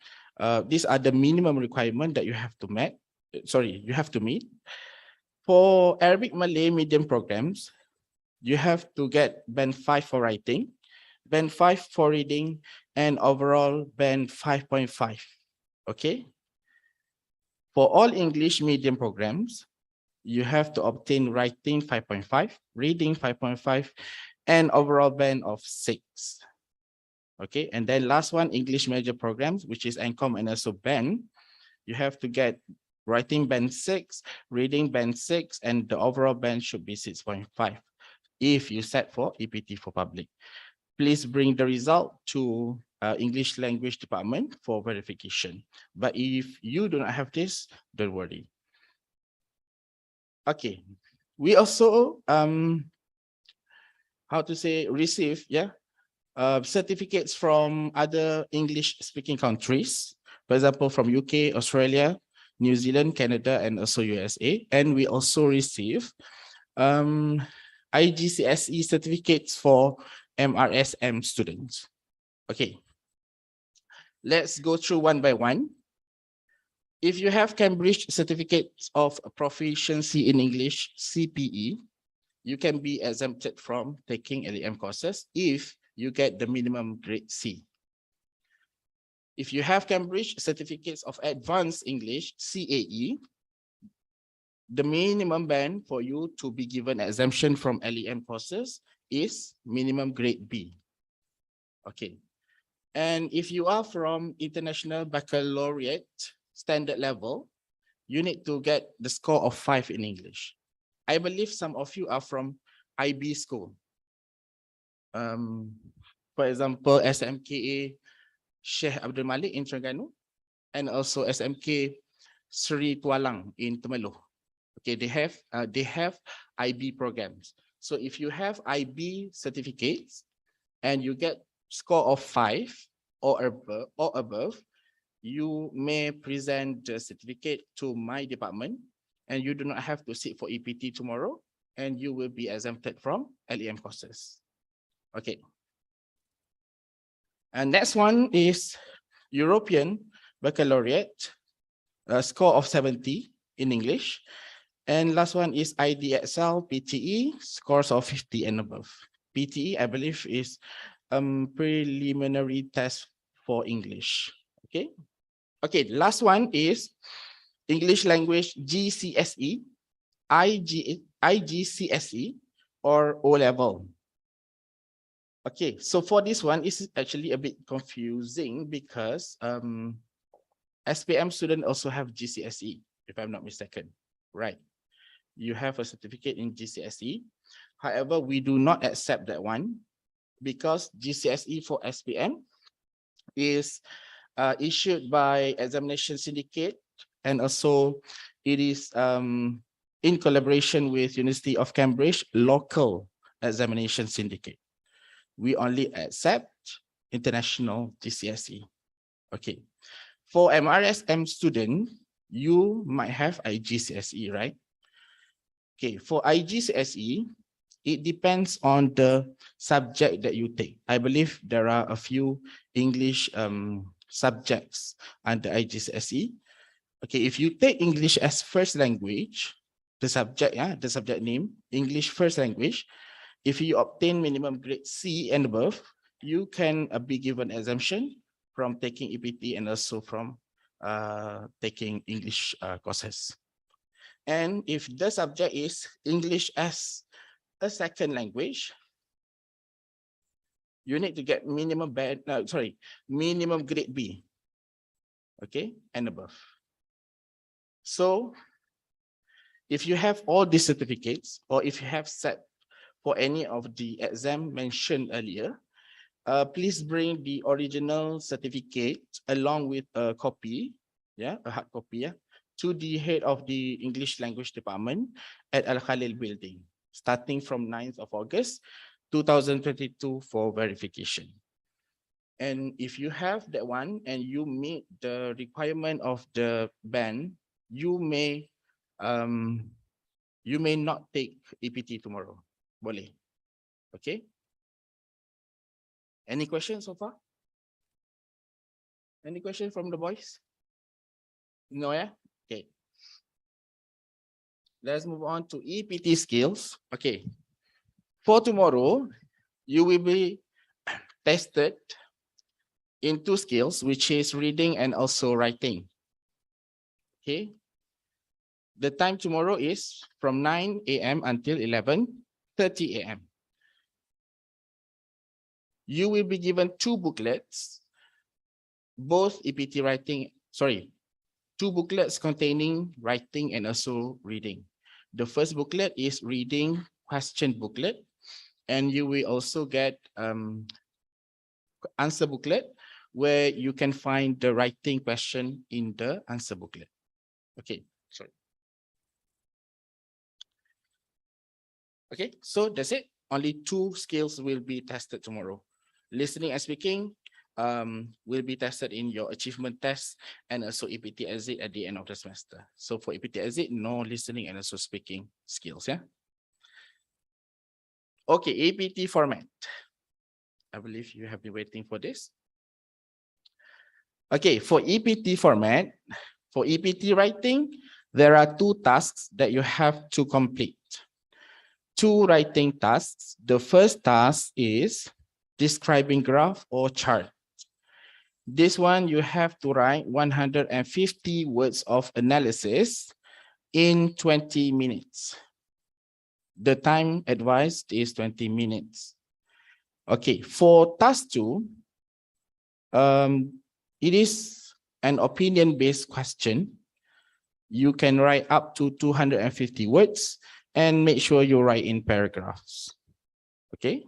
these are the minimum requirement that you have to meet. You have to meet. For Arabic Malay medium programs, you have to get band 5 for writing, band 5 for reading, and overall band 5.5. Okay. For all English medium programs, you have to obtain writing 5.5, reading 5.5, and overall band of 6. Okay, and then last one, English major programs, which is ENCOM and also BEN. You have to get writing band 6, reading band 6, and the overall band should be 6.5 if you set for EPT for public. Please bring the result to English language department for verification. But if you do not have this, don't worry. Okay, we also receive certificates from other English speaking countries, for example, from UK, Australia, New Zealand, Canada, and also USA. And we also receive IGCSE certificates for MRSM students. Okay, let's go through one by one. If you have Cambridge certificates of proficiency in English, CPE, you can be exempted from taking LEM courses if you get the minimum grade C. If you have Cambridge certificates of advanced English, CAE, the minimum band for you to be given exemption from LEM courses is minimum grade B. Okay. And if you are from International Baccalaureate standard level, you need to get the score of 5 in English. I believe some of you are from IB school. For example, SMKA Sheikh Abdul Malik in Terengganu, and also SMK Sri Tualang in Temeloh. Okay, they have IB programs. So if you have IB certificates and you get score of 5 or above, you may present the certificate to my department, and you do not have to sit for EPT tomorrow, and you will be exempted from LEM courses. Okay. And next one is European Baccalaureate, a score of 70 in English. And last one is IDXL PTE, scores of 50 and above. PTE, I believe, is preliminary test for English. Okay. Okay, last one is English language GCSE, IGCSE, or O level. Okay, so for this one, it's actually a bit confusing because SPM students also have GCSE, if I'm not mistaken, right? You have a certificate in GCSE. However, we do not accept that one because GCSE for SPM is issued by Examination Syndicate, and also it is in collaboration with University of Cambridge local examination syndicate. We only accept international GCSE. Okay. For MRSM student, you might have IGCSE, right? Okay, for IGCSE, it depends on the subject that you take. I believe there are a few English subjects under IGCSE. Okay, if you take English as first language, the subject name, English first language, if you obtain minimum grade C and above, you can be given exemption from taking EPT and also from taking English courses. And if the subject is English as a second language, you need to get minimum grade B, okay, and above. So if you have all these certificates, or if you have set for any of the exam mentioned earlier, please bring the original certificate along with a copy, a hard copy, to the head of the English language department at Al Khalil building, starting from 9th of August, 2022 for verification. And if you have that one and you meet the requirement of the band, you may not take EPT tomorrow. Boleh. Okay. Any questions so far? Any questions from the boys? No, yeah? Okay. Let's move on to EPT skills. Okay. For tomorrow, you will be tested in 2 skills, which is reading and also writing. Okay. The time tomorrow is from 9 a.m. until 11:30 a.m. You will be given 2 booklets, both EPT writing, 2 booklets containing writing and also reading. The first booklet is reading question booklet, and you will also get answer booklet where you can find the writing question in the answer booklet. Okay, sorry. Okay, so that's it. Only 2 skills will be tested tomorrow. Listening and speaking will be tested in your achievement test and also EPT exit at the end of the semester. So for EPT exit, no listening and also speaking skills, yeah? Okay, EPT format. I believe you have been waiting for this. Okay, for EPT format, for EPT writing, there are 2 tasks that you have to complete. 2 writing tasks. The first task is describing graph or chart. This one, you have to write 150 words of analysis in 20 minutes. The time advised is 20 minutes. Okay, for task 2, it is an opinion-based question. You can write up to 250 words and make sure you write in paragraphs. Okay.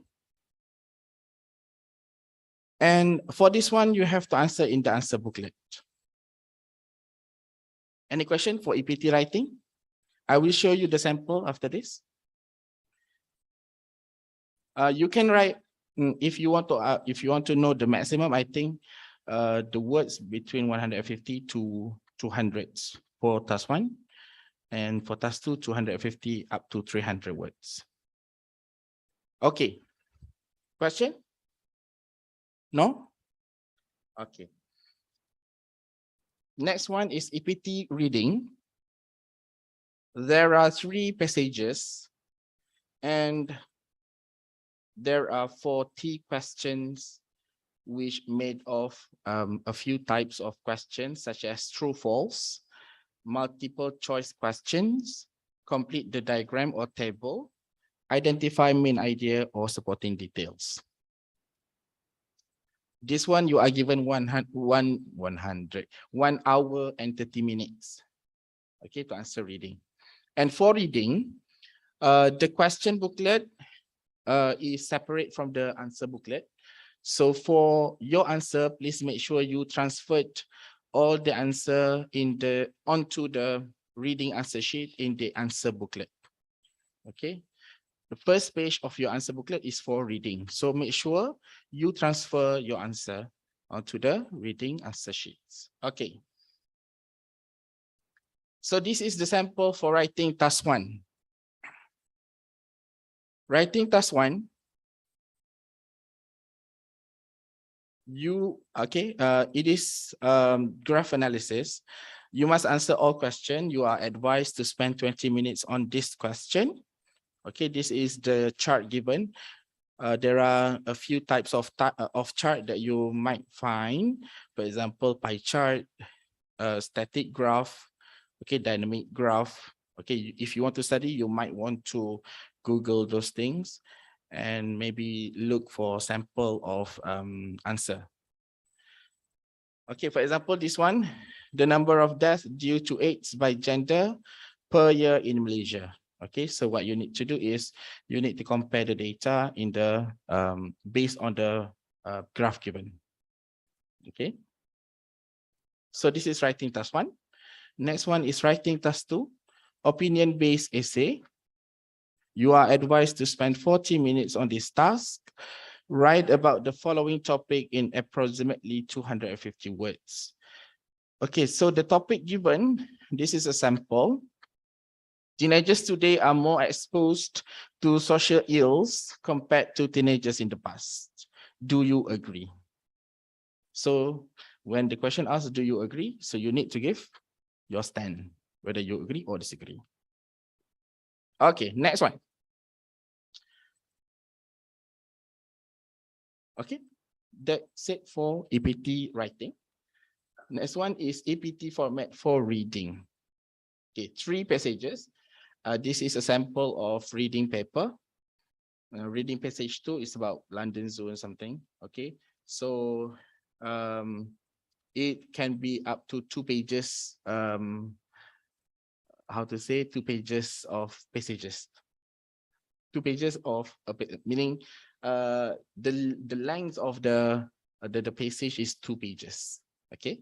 And for this one, you have to answer in the answer booklet. Any question for EPT writing? I will show you the sample after this. You can write if you want to know the maximum. I think the words between 150 to 200 for task 1, and for task 2, 250 up to 300 words. Okay. Question? No? Okay. Next one is EPT reading. There are 3 passages and there are 40 questions which made of a few types of questions such as true, false, multiple choice questions, complete the diagram or table, identify main idea or supporting details. This one you are given 1 hour and 30 minutes, okay, to answer reading. And for reading, the question booklet is separate from the answer booklet. So for your answer, please make sure you transferred all the answer onto the reading answer sheet in the answer booklet. Okay. The first page of your answer booklet is for reading. So make sure you transfer your answer onto the reading answer sheets. Okay. So this is the sample for writing task 1. Writing task 1, it is graph analysis. You must answer all questions. You are advised to spend 20 minutes on this question. Okay, this is the chart given. There are a few types of chart that you might find. For example, pie chart, static graph, okay, dynamic graph. Okay, if you want to study, you might want to Google those things and maybe look for sample of answer. Okay, for example, this one, the number of deaths due to AIDS by gender per year in Malaysia. Okay, so what you need to do is you need to compare the data in the based on the graph given. Okay, so this is writing task 1. Next one is writing task 2, opinion-based essay. You are advised to spend 40 minutes on this task. Write about the following topic in approximately 250 words. Okay, so the topic given, this is a sample. Teenagers today are more exposed to social ills compared to teenagers in the past. Do you agree? So when the question asks, do you agree? So you need to give your stand, whether you agree or disagree. Okay, next one. Okay, that's it for APT writing. Next one is APT format for reading. Okay, 3 passages. This is a sample of reading paper. Reading passage 2 is about London Zoo and something. Okay, so it can be up to 2 pages. How to say 2 pages of passages. 2 pages of meaning the length of the passage is 2 pages. Okay.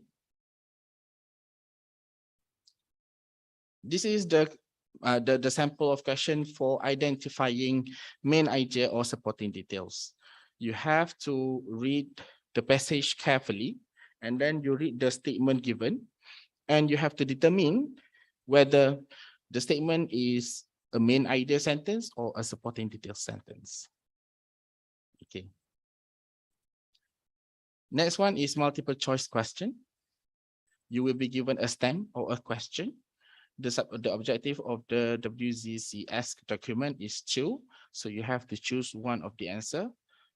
This is the sample of question for identifying main idea or supporting details. You have to read the passage carefully, and then you read the statement given, and you have to determine whether the statement is a main idea sentence or a supporting detail sentence. Okay. Next one is multiple choice question. You will be given a stem or a question. The objective of the WZCS document is 2. So you have to choose one of the answer,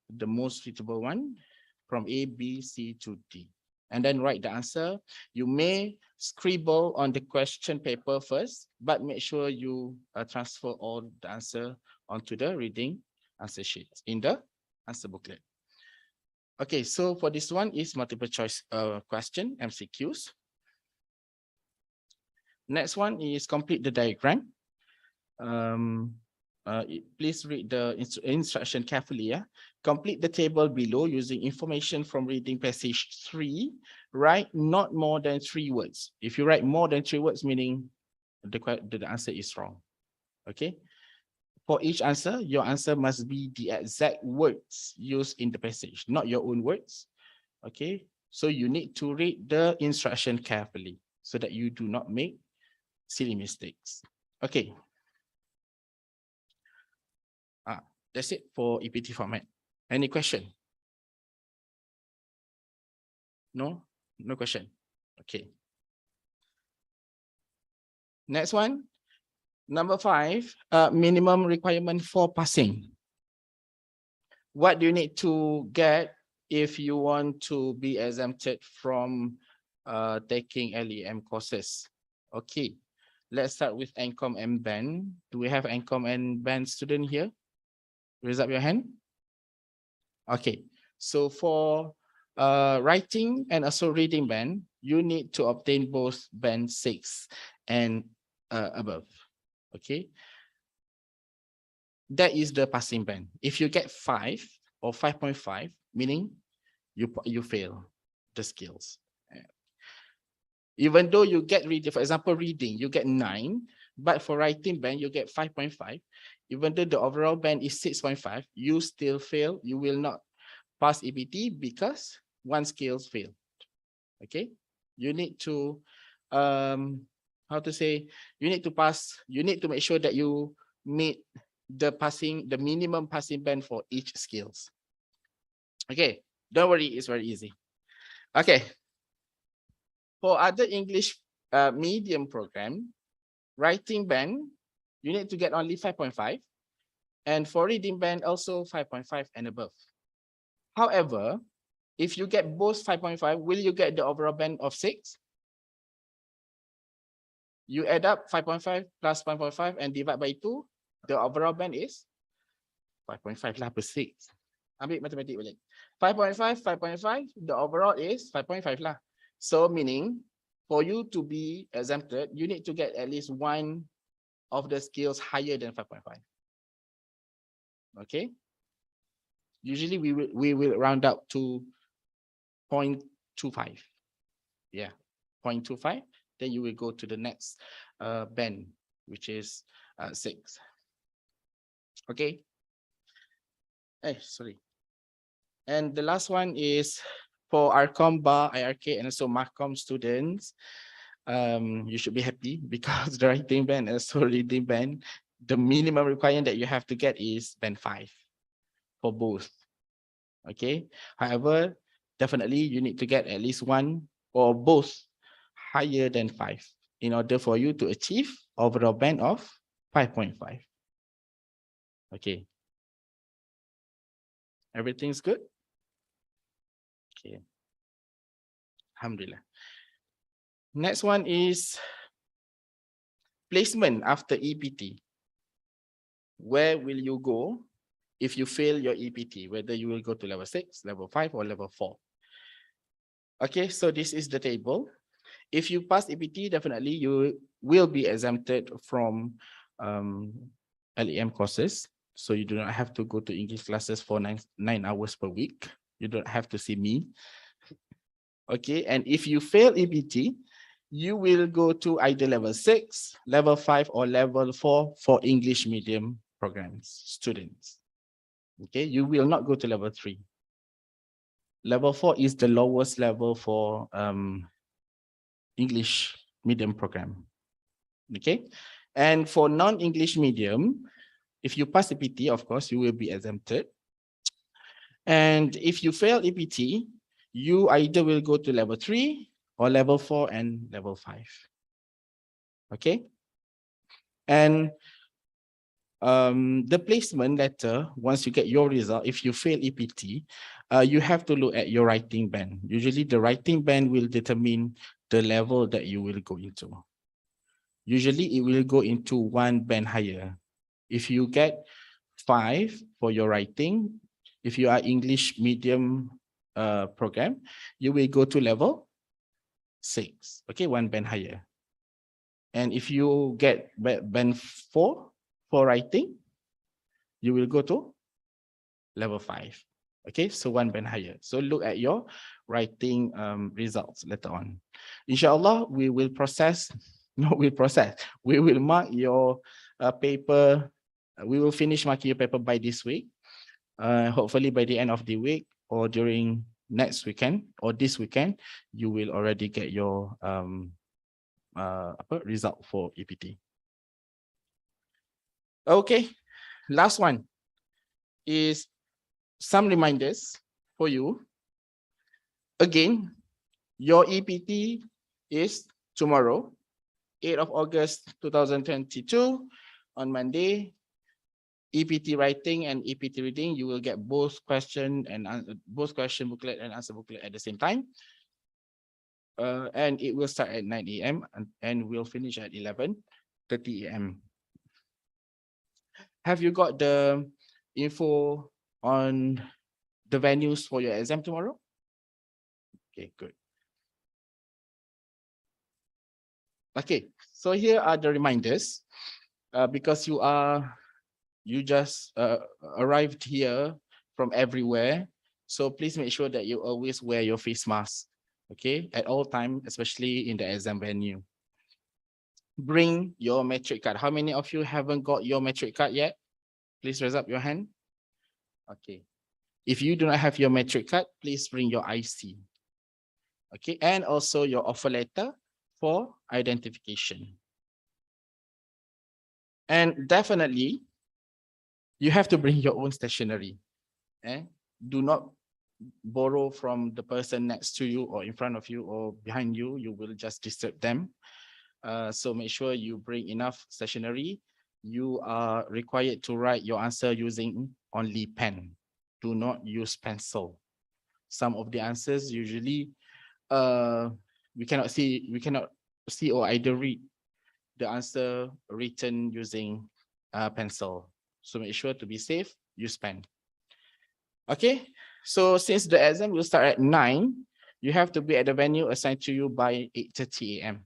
the most suitable one from A, B, C to D. And then write the answer. You may scribble on the question paper first, but make sure you transfer all the answer onto the reading answer sheet in the answer booklet. Okay, so for this one is multiple choice question, MCQs. Next one is complete the diagram. Please read the instruction carefully. Complete the table below using information from reading passage 3. Write not more than 3 words. If you write more than 3 words, meaning the answer is wrong. Okay. For each answer, your answer must be the exact words used in the passage, not your own words. Okay. So you need to read the instruction carefully so that you do not make silly mistakes. Okay. That's it for EPT format. Any question? No? No question. Okay. Next one. Number 5, minimum requirement for passing. What do you need to get if you want to be exempted from taking LEM courses? Okay. Let's start with NCOM and BAN. Do we have NCOM and BAN student here? Raise up your hand. Okay, so for writing and also reading band, you need to obtain both band 6 and above. Okay, that is the passing band. If you get 5 or 5.5, meaning you fail the skills. Even though you get reading, for example, reading, you get 9, but for writing band, you get 5.5. even though the overall band is 6.5, you still fail. You will not pass EPT because one skill failed. Okay, you need to how to say, you need to pass, you need to make sure that you meet the minimum passing band for each skills. Okay, don't worry, it's very easy. Okay, for other English medium program, writing band, you need to get only 5.5, and for reading band also 5.5 and above. However, if you get both 5.5, will you get the overall band of 6? You add up 5.5 plus 5.5 and divide by 2, the overall band is 5.5 lah per 6. Ambil matematik balik. 5.5, 5.5, the overall is 5.5 lah. So meaning, for you to be exempted, you need to get at least one of the skills higher than 5.5. Okay? Usually we will round up to 0.25. Yeah, 0.25. Then you will go to the next band, which is 6. Okay. Sorry. And the last one is for ARCOM, BA, IRK, and also MARCOM students. You should be happy because the writing band and also reading band, the minimum requirement that you have to get is band 5 for both. Okay. However, definitely you need to get at least one or both higher than 5 in order for you to achieve overall band of 5.5. Okay. Everything's good? Okay. Alhamdulillah. Next one is placement after EPT. Where will you go if you fail your EPT? Whether you will go to level 6, level 5, or level 4. Okay, so this is the table. If you pass EPT, definitely you will be exempted from LEM courses. So you do not have to go to English classes for 9 hours per week. You don't have to see me. Okay, and if you fail EPT, you will go to either level 6, level 5, or level 4 for English medium programs students. Okay, you will not go to level 3. Level 4 is the lowest level for English medium program. Okay, and for non-English medium, if you pass EPT, of course, you will be exempted. And if you fail EPT, you either will go to level 3 or level 4 and level 5. Okay, and the placement letter, once you get your result, if you fail EPT, you have to look at your writing band. Usually the writing band will determine the level that you will go into. Usually it will go into one band higher. If you get 5 for your writing, if you are English medium program, you will go to level 6. Okay, one band higher. And if you get band 4 for writing, you will go to level 5. Okay, so one band higher. So look at your writing results later on. Inshallah, we will we will mark your paper. We will finish marking your paper by this week. Hopefully by the end of the week or during next weekend or this weekend, you will already get your result for EPT. Okay, last one is some reminders for you. Again, your EPT is tomorrow, 8th of August 2022, on Monday. EPT writing and EPT reading, you will get both question booklet and answer booklet at the same time. And it will start at 9 a.m. and will finish at 11:30 a.m. Have you got the info on the venues for your exam tomorrow? Okay, good. Okay, so here are the reminders. Because you just arrived here from everywhere, so please make sure that you always wear your face mask, okay, at all time, especially in the exam venue. Bring your metric card. How many of you haven't got your metric card yet? Please raise up your hand. Okay. If you do not have your metric card, please bring your IC. Okay, and also your offer letter for identification. And definitely, you have to bring your own stationery. Do not borrow from the person next to you or in front of you or behind you. You will just disturb them. So make sure you bring enough stationery. You are required to write your answer using only pen. Do not use pencil. Some of the answers usually we cannot see or either read the answer written using pencil. So make sure to be safe, use pen. Okay, so since the exam will start at 9, you have to be at the venue assigned to you by 8:30 a.m.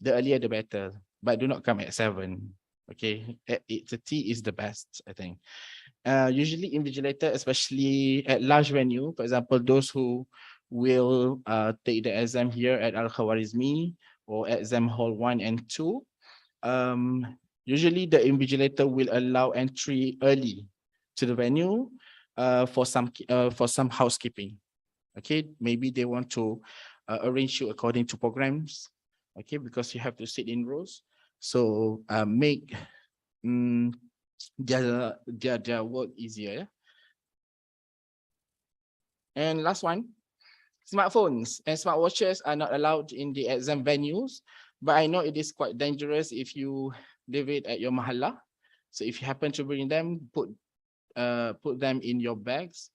The earlier the better, but do not come at 7. Okay, at 8:30 is the best, I think. Usually invigilator, especially at large venue, for example, those who will take the exam here at Al-Khawarizmi or at exam hall 1 and 2, usually the invigilator will allow entry early to the venue for some housekeeping. Okay, maybe they want to arrange you according to programs. Okay, because you have to sit in rows. So make their work easier. And last one, smartphones and smartwatches are not allowed in the exam venues, but I know it is quite dangerous if you leave it at your mahalla. So if you happen to bring them, put them in your bags,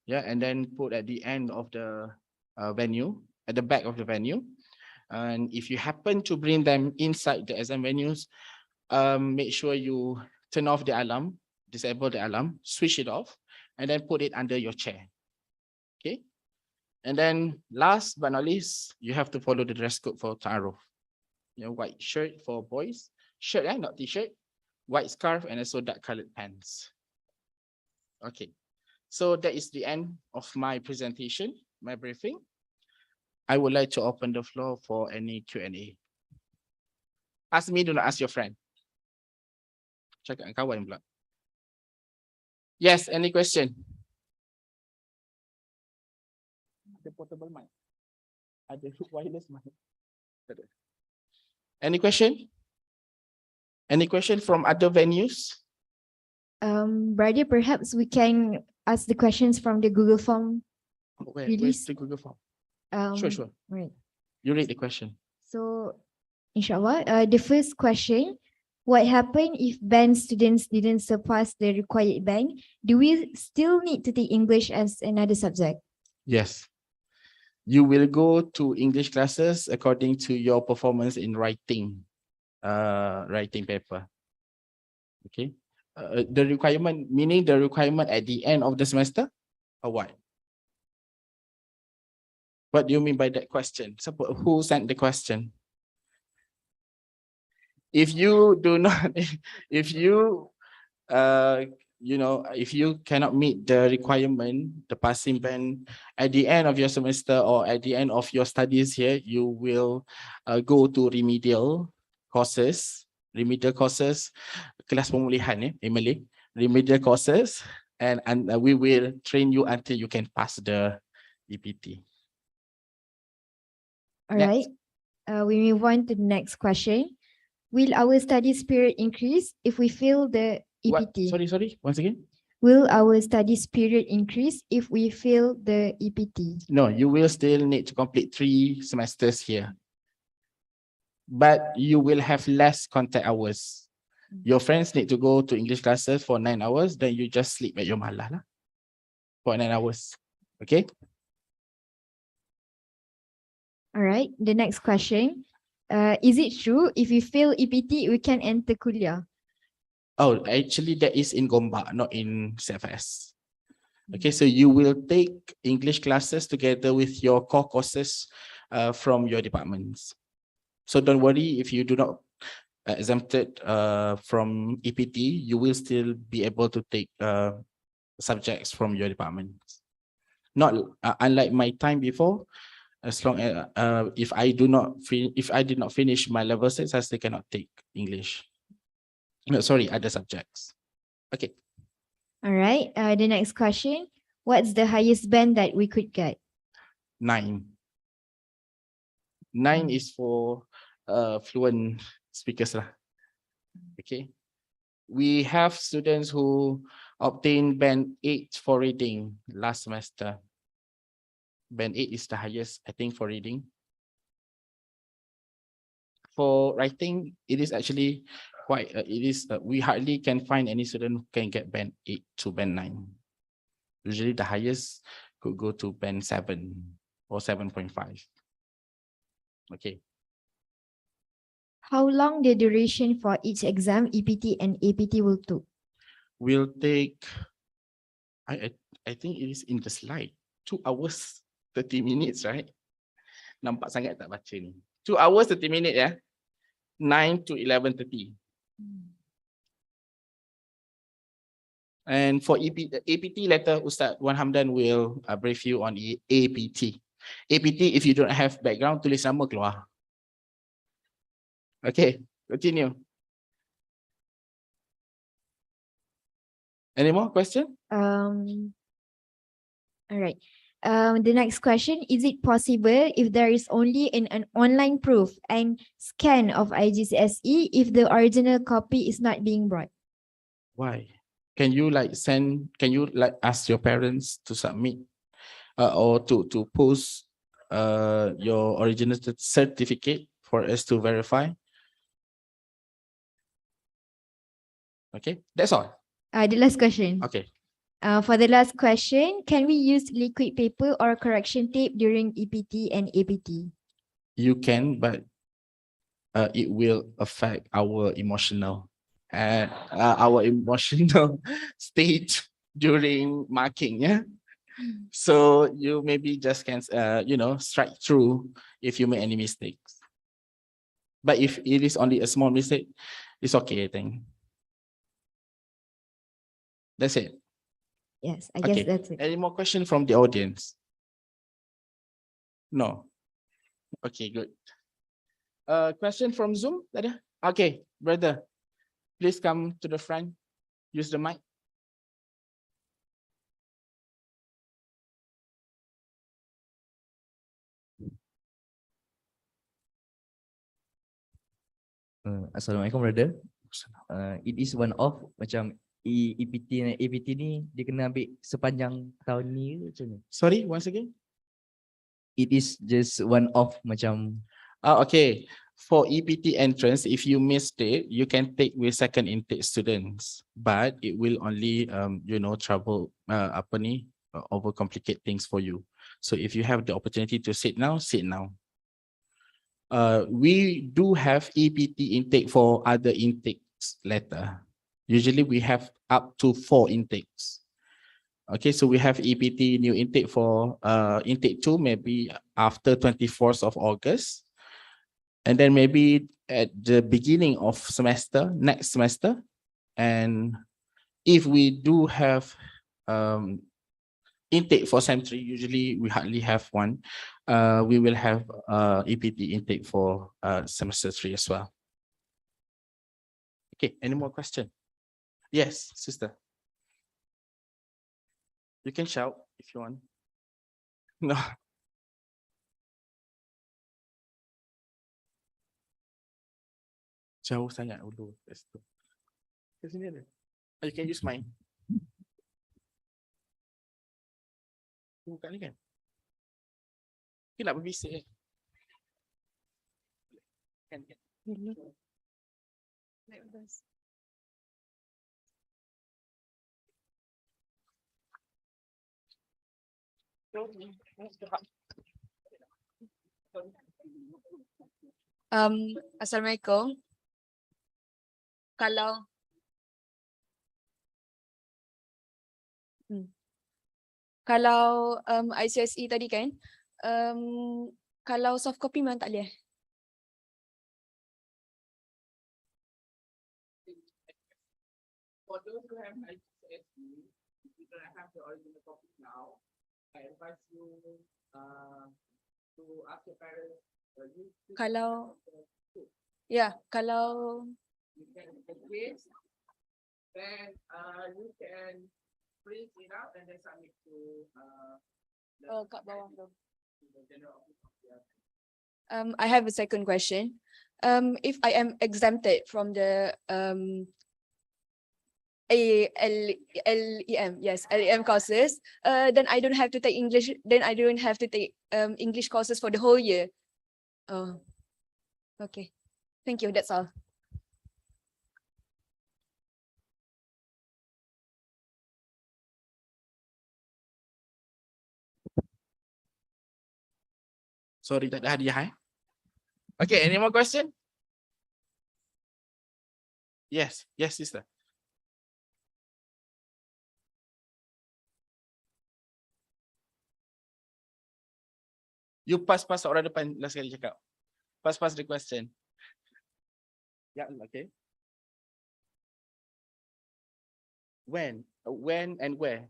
yeah, and then put at the end of the venue, at the back of the venue. And if you happen to bring them inside the exam venues, make sure you turn off the alarm, disable the alarm, switch it off, and then put it under your chair. Okay. And then last but not least, you have to follow the dress code for ta'aruf. White shirt for boys, shirt, not t-shirt, white scarf, and also dark colored pants. Okay. So that is the end of my presentation, my briefing. I would like to open the floor for any Q&A. Ask me, do not ask your friend. Cakap dengan kawan pula. Yes, any question? Ada portable mic. Ada wireless mic. Any question? Any question from other venues? Brother, perhaps we can ask the questions from the Google form. Where's Release. the Google form? Sure. Sure. Right. You read the question. So, inshallah, the first question, what happened if band students didn't surpass the required band? Do we still need to take English as another subject? Yes. You will go to English classes according to your performance in writing paper. Okay. The requirement, meaning the requirement at the end of the semester, or what? What do you mean by that question? Who sent the question? If you do not, if you cannot meet the requirement, the passing band at the end of your semester or at the end of your studies here, you will go to remedial courses, kelas pemulihan in Malay, remedial courses, and we will train you until you can pass the EPT. All right. We move on to the next question. Will our study spirit increase if we fail the EPT? What? Sorry. Once again. Will our study spirit increase if we fail the EPT? No, you will still need to complete 3 semesters here. But you will have less contact hours. Your friends need to go to English classes for 9 hours, then you just sleep at your mahalla for 9 hours. Okay? All right. The next question. Is it true if we fail EPT, we can enter kuliah? Oh, actually that is in Gombak, not in CFS. Okay, so you will take English classes together with your core courses from your departments. So don't worry if you do not exempted from EPT, you will still be able to take subjects from your departments. Not unlike my time before, as long as if I did not finish my level 6, I still cannot take English. No, sorry, other subjects. Okay. All right. The next question. What's the highest band that we could get? 9. 9 is for fluent speakers lah. Okay. We have students who obtained band 8 for reading last semester. Band 8 is the highest, I think, for reading. For writing, it is actually quite, we hardly can find any student who can get band 8 to band 9. Usually the highest could go to band 7 or 7.5. Okay. How long the duration for each exam, EPT and APT will take? Will take, I think it is in the slide, 2 hours, 30 minutes, right? Nampak sangat tak baca ni. 2 hours, 30 minutes, ya. 9 to 11:30. And for APT letter, Ustaz Wan Hamdan will brief you on APT. APT, if you don't have background, tulis nama keluar. Okay, continue. Any more question? All right. The next question, is it possible if there is only an online proof and scan of IGCSE if the original copy is not being brought? Why? Can you ask your parents to submit or to post your original certificate for us to verify? Okay, that's all. The last question. Okay. For the last question, can we use liquid paper or correction tape during EPT and APT? You can, but it will affect our emotional state during marking. Yeah. So you maybe just can, strike through if you make any mistakes. But if it is only a small mistake, it's okay, I think. That's it. Yes, I guess that's it. Any more questions from the audience? No. Okay, good. Question from Zoom? Okay, brother, please come to the front. Use the mic. Assalamualaikum, brother. It is one of macam EPT dan APT ni dia kena ambil sepanjang tahun ni ke macam ni? Sorry, once again. It is just one of macam. Okay. For EPT entrance, if you missed it, you can take with second intake students, but it will only trouble overcomplicate things for you. So if you have the opportunity to sit now, sit now. We do have EPT intake for other intakes later. Usually we have up to 4 intakes. Okay, so we have EPT new intake for intake 2, maybe after 24th of August. And then maybe at the beginning of next semester. And if we do have intake for Sem 3, usually we hardly have one. We will have EPT intake for semester 3 as well. Okay, any more questions? Yes, sister. You can shout if you want. No. Jauh sangat dulu. Ke sini ada. You can use mine. Buka ni kan? Kita nak berbisik kan? Kan? Assalamualaikum. Kalau ICSE tadi kan, kalau soft copy memang tak boleh. For those who have ICSE, if you don't have the original copy now, I advise you to ask your parents. Kalau You can then you can print it out and then submit to Kat bawah tu. I have a second question. If I am exempted from the LEM courses, then I don't have to take English. Then I don't have to take English courses for the whole year. Oh, okay. Thank you. That's all. Sorry, tak ada hadiah. Okay, any more question? Yes, sister. You pass orang depan last kali cakap. Pass the question. Yeah, okay. When and where?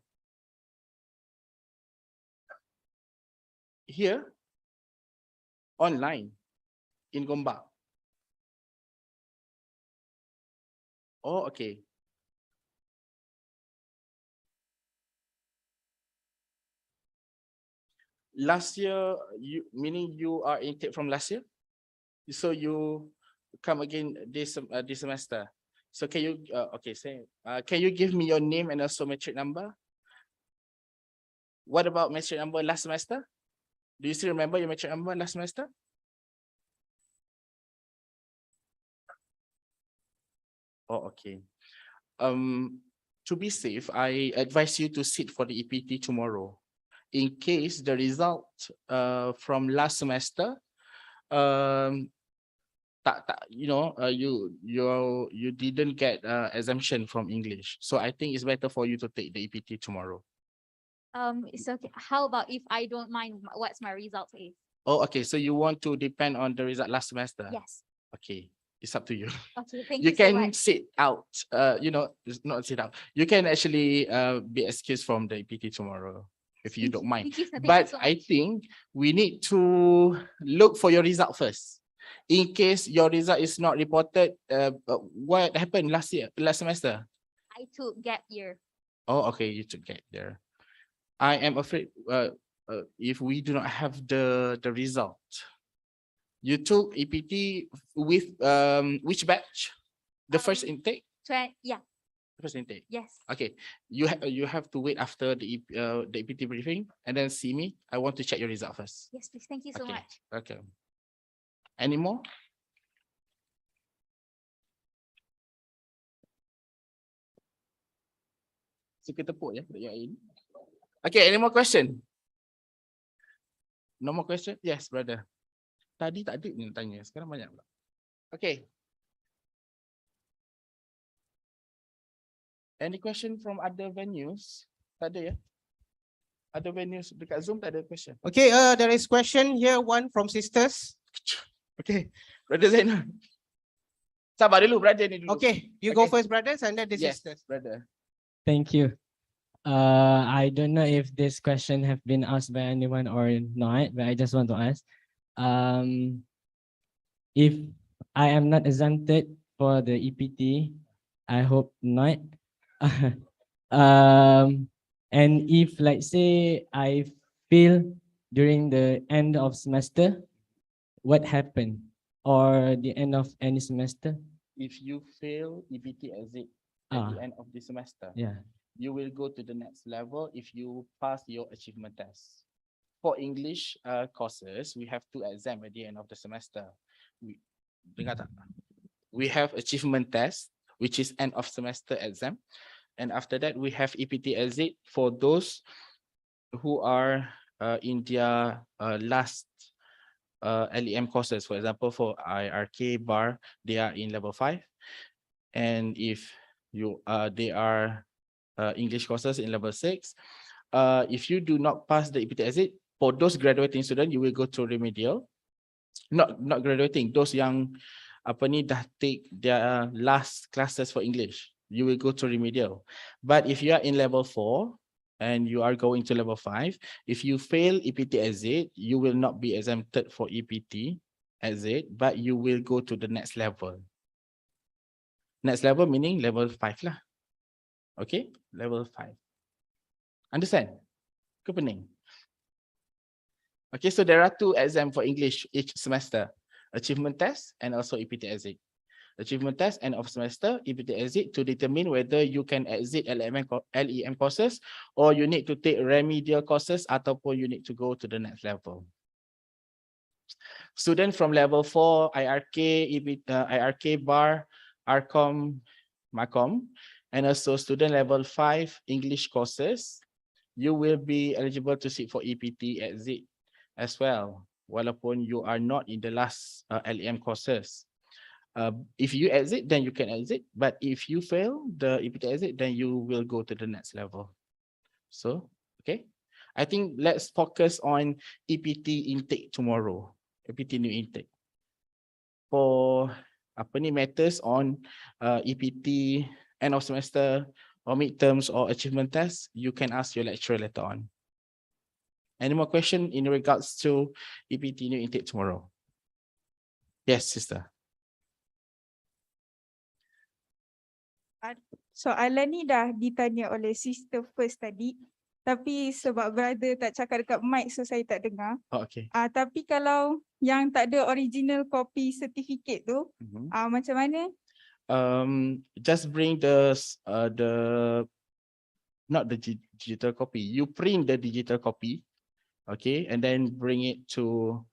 Here? Online? In Gombak? Oh, okay. Last year, meaning you are intake from last year? So you come again this semester. So can you can you give me your name and also metric number? What about metric number last semester? Do you still remember your metric number last semester? Oh, okay. To be safe, I advise you to sit for the EPT tomorrow. In case the result from last semester, you didn't get exemption from English. So I think it's better for you to take the EPT tomorrow. It's okay. How about if I don't mind what's my result is? Oh, okay. So you want to depend on the result last semester? Yes. Okay. It's up to you. Okay, thank You you so can much. sit out, not sit out. You can actually be excused from the EPT tomorrow if you don't mind. Thank you, sir. Thank you But so I much. think we need to look for your result first. In case your result is not reported, what happened last semester? I took gap year. Oh, okay, you took it there. I am afraid if we do not have the result. You took EPT with which batch? The first intake? Yeah. First intake. Yes. Okay. You have to wait after the EPT briefing and then see me. I want to check your result first. Yes, please. Thank you so Okay. much. Okay. Any more? Suka tepuk ya budak yang ini. Okay, any more question? No more question? Yes, brother. Tadi tak ada ni tanya, sekarang banyak pula. Okay. Any question from other venues? Tak ada ya? Other venues dekat Zoom tak ada question. Okay, there is question here, one from sisters. Okay, brother Zainal. Sabar dulu, brother ni dulu. Okay, you go first, brothers, and then the Yes, sisters. brother. Thank you. I don't know if this question have been asked by anyone or not, but I just want to ask. If I am not exempted for the EPT, I hope not. And if, like, say I fail during the end of semester, what happened? Or the end of any semester? If you fail EPT exit at the end of the semester, Yeah. you will go to the next level if you pass your achievement test. For English courses, we have 2 exams at the end of the semester. We have achievement test, which is end of semester exam. And after that, we have EPT exit for those who are in their last LEM courses. For example, for IRK bar, they are in level 5. And if they are English courses in level 6, if you do not pass the EPT exit, for those graduating students, you will go to remedial. Not graduating, those yang dah take their last classes for English, you will go to remedial. But if you are in level 4 and you are going to level 5, if you fail EPT exit, you will not be exempted for EPT exit, but you will go to the next level. Next level meaning level 5 lah. Okay, level 5. Understand? Ke pening? Okay, so there are 2 exams for English each semester, achievement test and also EPT exit. Achievement test end of semester, EPT exit to determine whether you can exit LEM courses or you need to take remedial courses ataupun you need to go to the next level. Student from level 4, IRK, IRK bar, RCOM, MACOM, and also student level 5 English courses, you will be eligible to sit for EPT exit as well, walaupun you are not in the last LEM courses. If you exit, then you can exit. But if you fail the EPT exit, then you will go to the next level. So, okay. I think let's focus on EPT intake tomorrow. EPT new intake. For apa ni matters on EPT end of semester or midterms or achievement test, you can ask your lecturer later on. Any more question in regards to EPT new intake tomorrow? Yes, sister. Soalan ni dah ditanya oleh sister first tadi, tapi sebab brother tak cakap dekat mic so saya tak dengar. Oh, okay. Tapi kalau yang tak ada original copy certificate tu, macam mana? Just bring the not the digital copy. You print the digital copy, okay, and then bring it to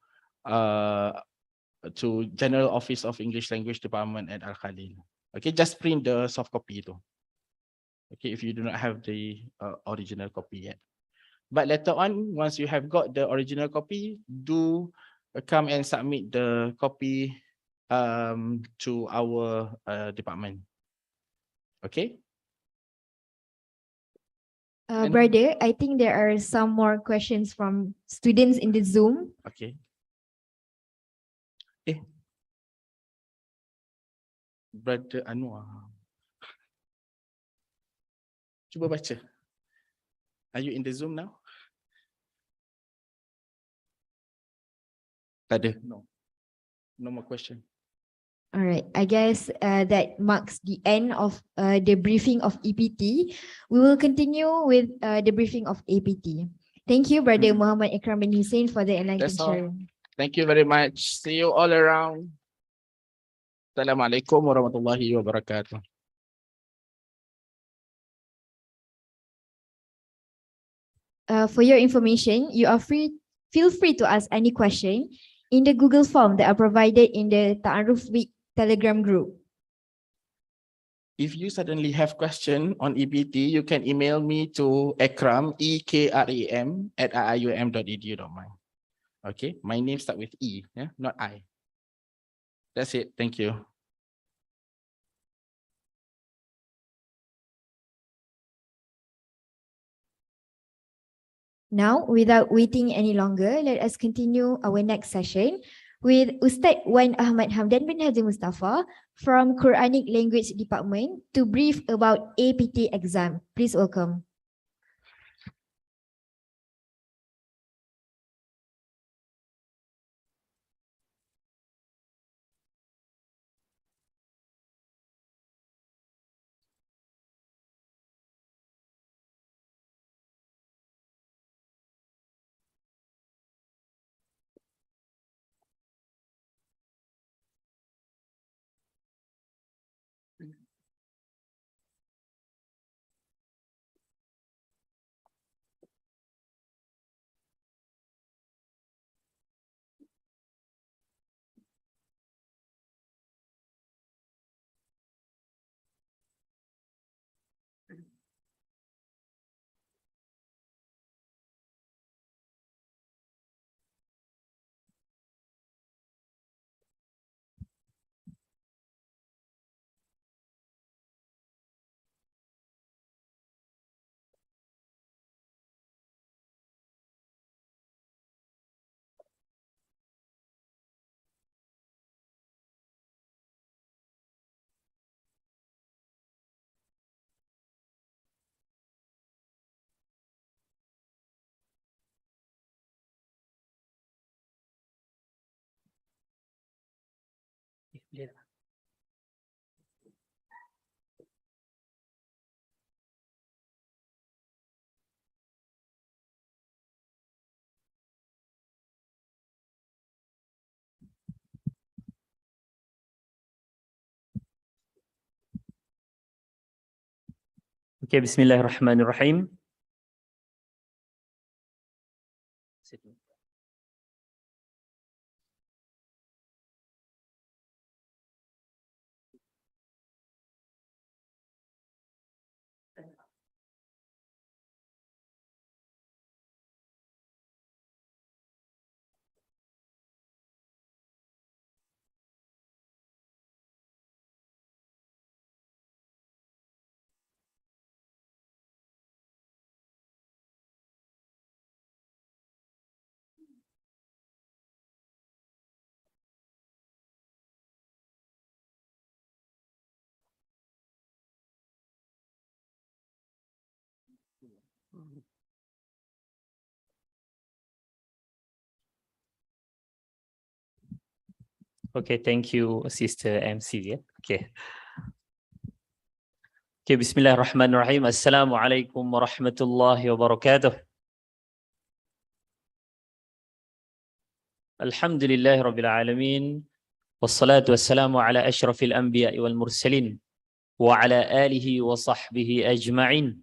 General Office of English Language Department at Al Khalil. Okay, just print the soft copy tu. Okay, if you do not have the original copy yet. But later on, once you have got the original copy, do come and submit the copy to our department. Okay. Brother, I think there are some more questions from students in the Zoom. Okay. Brother Anwar. Cuba baca. Are you in the Zoom now? Tak ada. No. No more question. All right, I guess that marks the end of the briefing of EPT. We will continue with the briefing of APT. Thank you, Brother Muhammad Ikram bin Hussein, for the enlightened That's all. sharing. Thank you very much. See you all around. Assalamualaikum warahmatullahi wabarakatuh. For your information, feel free to ask any question in the Google form that are provided in the Ta'aruf Week Telegram group. If you suddenly have question on EPT, you can email me to ekram, ekram, @iium.edu.my. Okay, my name start with E, yeah, not I. That's it. Thank you. Now, without waiting any longer, let us continue our next session with Ustaz Wan Ahmad Hamdan bin Haji Mustafa from Quranic Language Department to brief about APT exam. Please welcome. Okay, Bismillahirrahmanirrahim. Okay, thank you, Sister MC. Yeah? Okay. Okay, Bismillahirrahmanirrahim. Assalamualaikum warahmatullahi wabarakatuh. Alhamdulillahi rabbil alamin. Wassalatu wassalamu ala ashrafil anbiya'i wal mursalin. Wa ala alihi wa sahbihi ajma'in.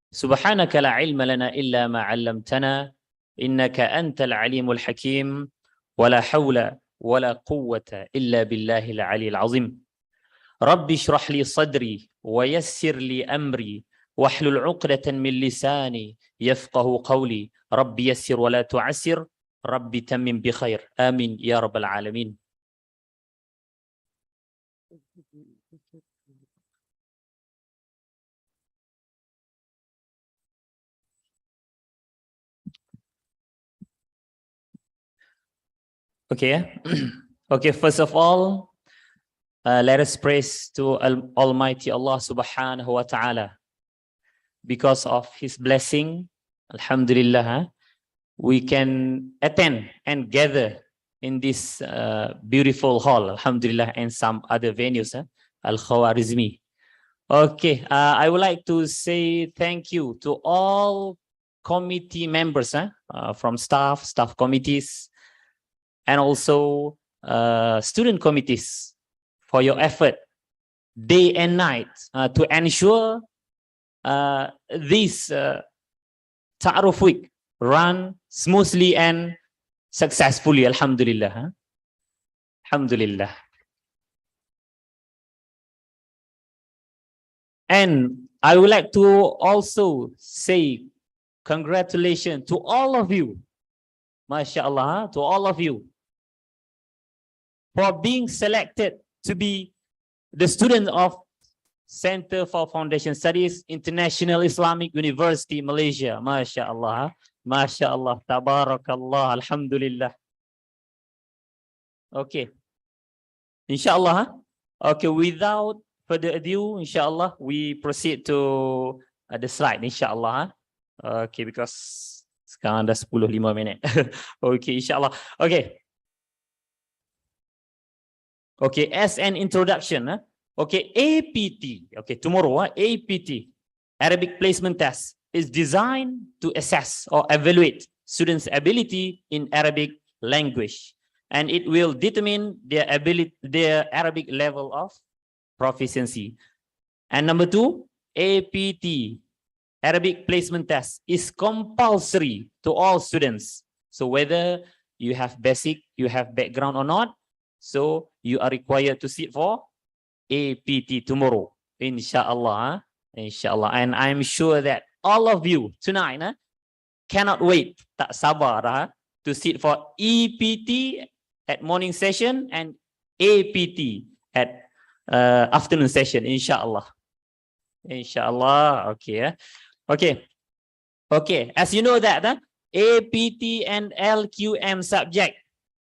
Subhanaka la ilma lana illa ma 'allamtana. Innaka antal alimul hakim. Wa la hawla wa la quwwata illa billahil aliyil azim. Rabbi shrah li sadri wa yassir li amri wahlul 'uqdatan min lisani yafqahu qawli. Rabbi yassir wa la tu'assir. Rabbi tammim bi khair. Amin ya rabbal alamin. Okay. Okay, first of all, let us praise to Almighty Allah subhanahu wa ta'ala. Because of his blessing, alhamdulillah, we can attend and gather in this beautiful hall, alhamdulillah, and some other venues, Al-Khawarizmi. Okay, I would like to say thank you to all committee members from staff committees, and also student committees for your effort day and night to ensure this Ta'aruf week run smoothly and successfully, alhamdulillah. Alhamdulillah. And I would like to also say congratulations to all of you, mashallah, to all of you, for being selected to be the student of Center for Foundation Studies, International Islamic University, Malaysia. MashaAllah. MashaAllah. Tabarakallah. Alhamdulillah. Okay. Inshallah. Okay, without further ado, inshallah, we proceed to the slide, inshallah. Okay, because sekarang dah 10:05 minit. Okay, inshallah. Okay. Okay, as an introduction, okay, APT, okay, tomorrow, APT, Arabic Placement Test, is designed to assess or evaluate students' ability in Arabic language, and it will determine their Arabic level of proficiency. And number two, APT, Arabic Placement Test, is compulsory to all students. So whether you have basic, you have background or not, so you are required to sit for APT tomorrow, inshallah. Inshallah. And I'm sure that all of you tonight cannot wait, tak sabar to sit for EPT at morning session and APT at afternoon session, inshallah. Inshallah. Okay. Okay. Okay. As you know that APT and LQM subject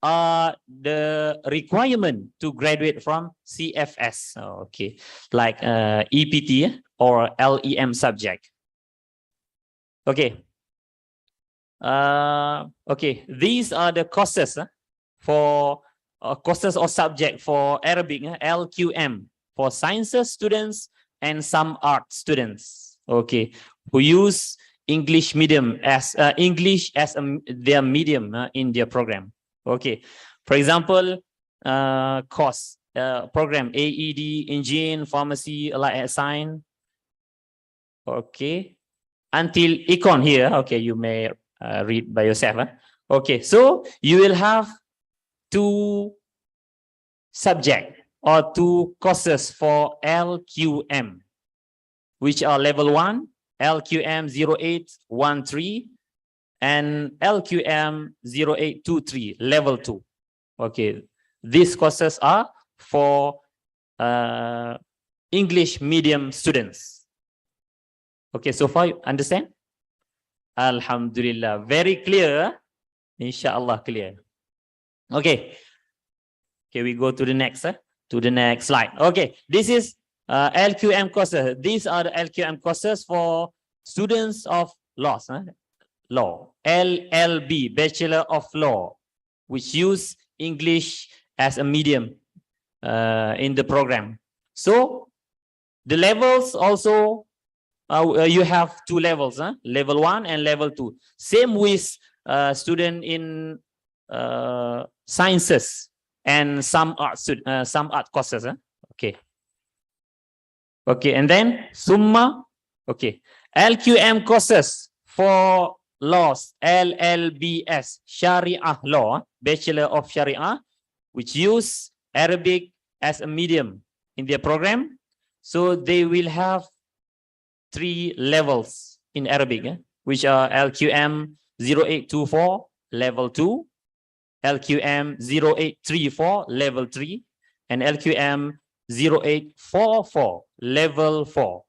are the requirement to graduate from CFS. Okay, like EPT or LEM subject. Okay. Okay, these are the courses for courses or subject for Arabic, LQM, for sciences students and some art students. Okay, who use English medium as English as their medium in their program. Okay, for example, course program AED, Engine, Pharmacy, Allied Science, Okay. Until econ here. Okay, you may read by yourself. Huh? Okay, so you will have two subject or two courses for LQM, which are level 1, LQM 0813, and LQM 0823, level 2. Okay, these courses are for English medium students. Okay, so far you understand? Alhamdulillah, very clear. Inshallah clear. Okay. Okay, we go to the next slide. Okay, this is LQM courses. These are the LQM courses for students of law, LLB, Bachelor of Law, which use English as a medium in the program. So the levels also, you have two levels, level 1 and level 2. Same with student in sciences and some art courses. Okay. Okay, and then summa. Okay, LQM courses for laws, LLBS, Sharia law, Bachelor of Sharia, which use Arabic as a medium in their program. So they will have 3 levels in Arabic, which are LQM 0824, level 2, LQM 0834, level 3, and LQM 0844, level 4.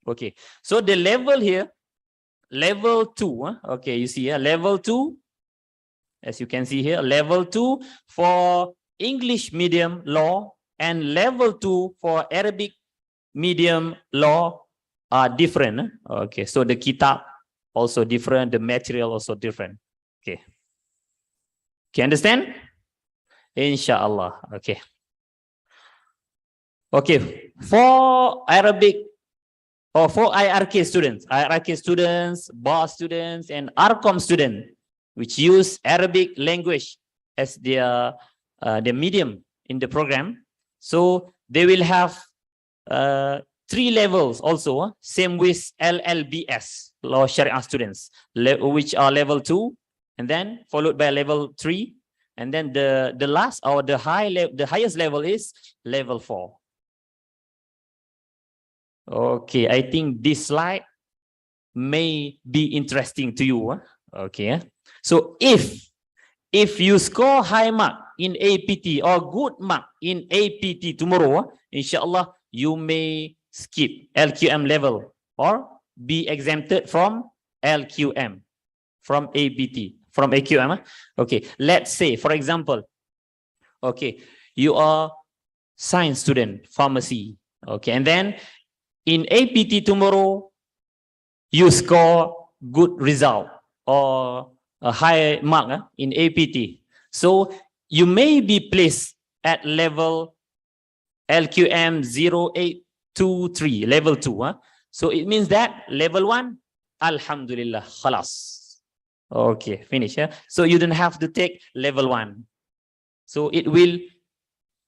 Okay, so the level here, level 2, okay, you see here, level 2, as you can see here, level 2 for English medium law and level 2 for Arabic medium law are different. Okay, so the kitab also different, the material also different. Okay. Okay, understand? Inshallah. Okay. Okay, for Arabic or for IRK students, BA students, and ARCOM students, which use Arabic language as their medium in the program. So they will have 3 levels also, same with LLBS, Law Sharia students, which are level 2, and then followed by level 3, and then the last or the highest level is level 4. Okay, I think this slide may be interesting to you. Okay, so if you score high mark in APT or good mark in APT tomorrow, inshallah you may skip LQM level or be exempted from LQM, from APT, from AQM. Okay, let's say, for example, okay, you are science student, pharmacy. Okay, and then in APT tomorrow, you score good result or a high mark in APT. So you may be placed at level LQM 0823, level 2. So it means that level 1, alhamdulillah, khalas. Okay, finish. So you don't have to take level 1. So it will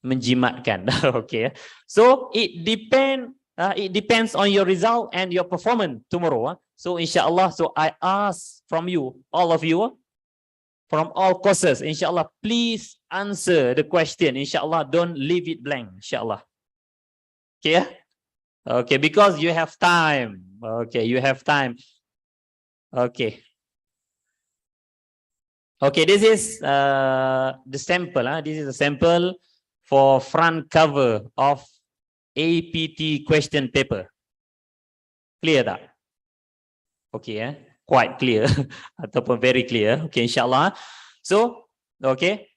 menjimatkan. Okay. So it depends on your result and your performance tomorrow. So inshallah, so I ask from you, all of you, from all courses, inshallah, please answer the question. Inshallah, don't leave it blank. Inshallah. Okay. Okay, because you have time. Okay, you have time. Okay. Okay, this is the sample. This is a sample for front cover of APT question paper. Clear that? Okay, quite clear ataupun very clear. Okay, inshallah. So, okay.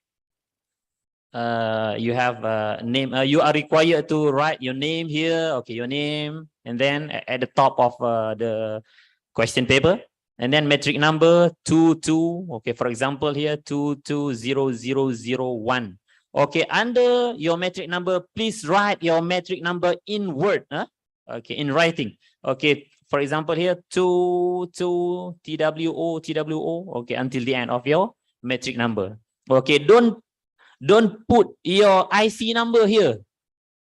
You have a name. You are required to write your name here. Okay, your name, and then at the top of the question paper, and then metric number 22. Okay, for example here 220001. Okay, under your metric number, please write your metric number in word. Okay, in writing. Okay, for example here 22 TWO. Okay, until the end of your metric number. Okay, don't put your IC number here.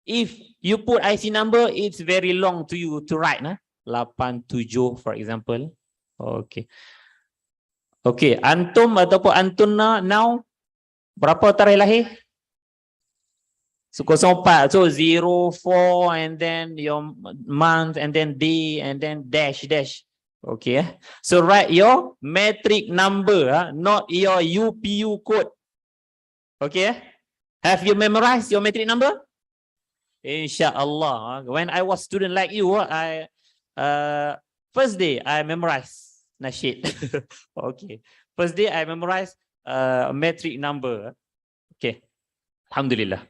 If you put IC number, it's very long to you to write. 87 for example. Okay. Okay, antum ataupun antuna now berapa tarikh lahir? So 04, so 04 and then your month and then day and then dash dash. Okay. So write your metric number, not your UPU code. Okay. Have you memorized your metric number? Inshallah. When I was student like you, I first day I memorized nasyid. Okay. First day I memorized metric number. Okay. Alhamdulillah.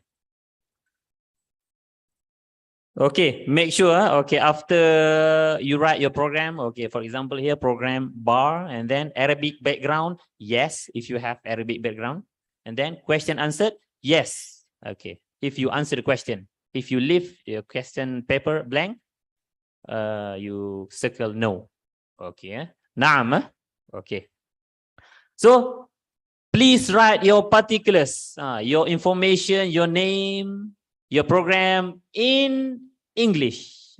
Okay, make sure, okay, after you write your program, okay, for example here, program bar, and then Arabic background, yes, if you have Arabic background, and then question answered, yes, okay, if you answer the question. If you leave your question paper blank, you circle no, okay, naam, okay. So, please write your particulars, your information, your name, your program in English.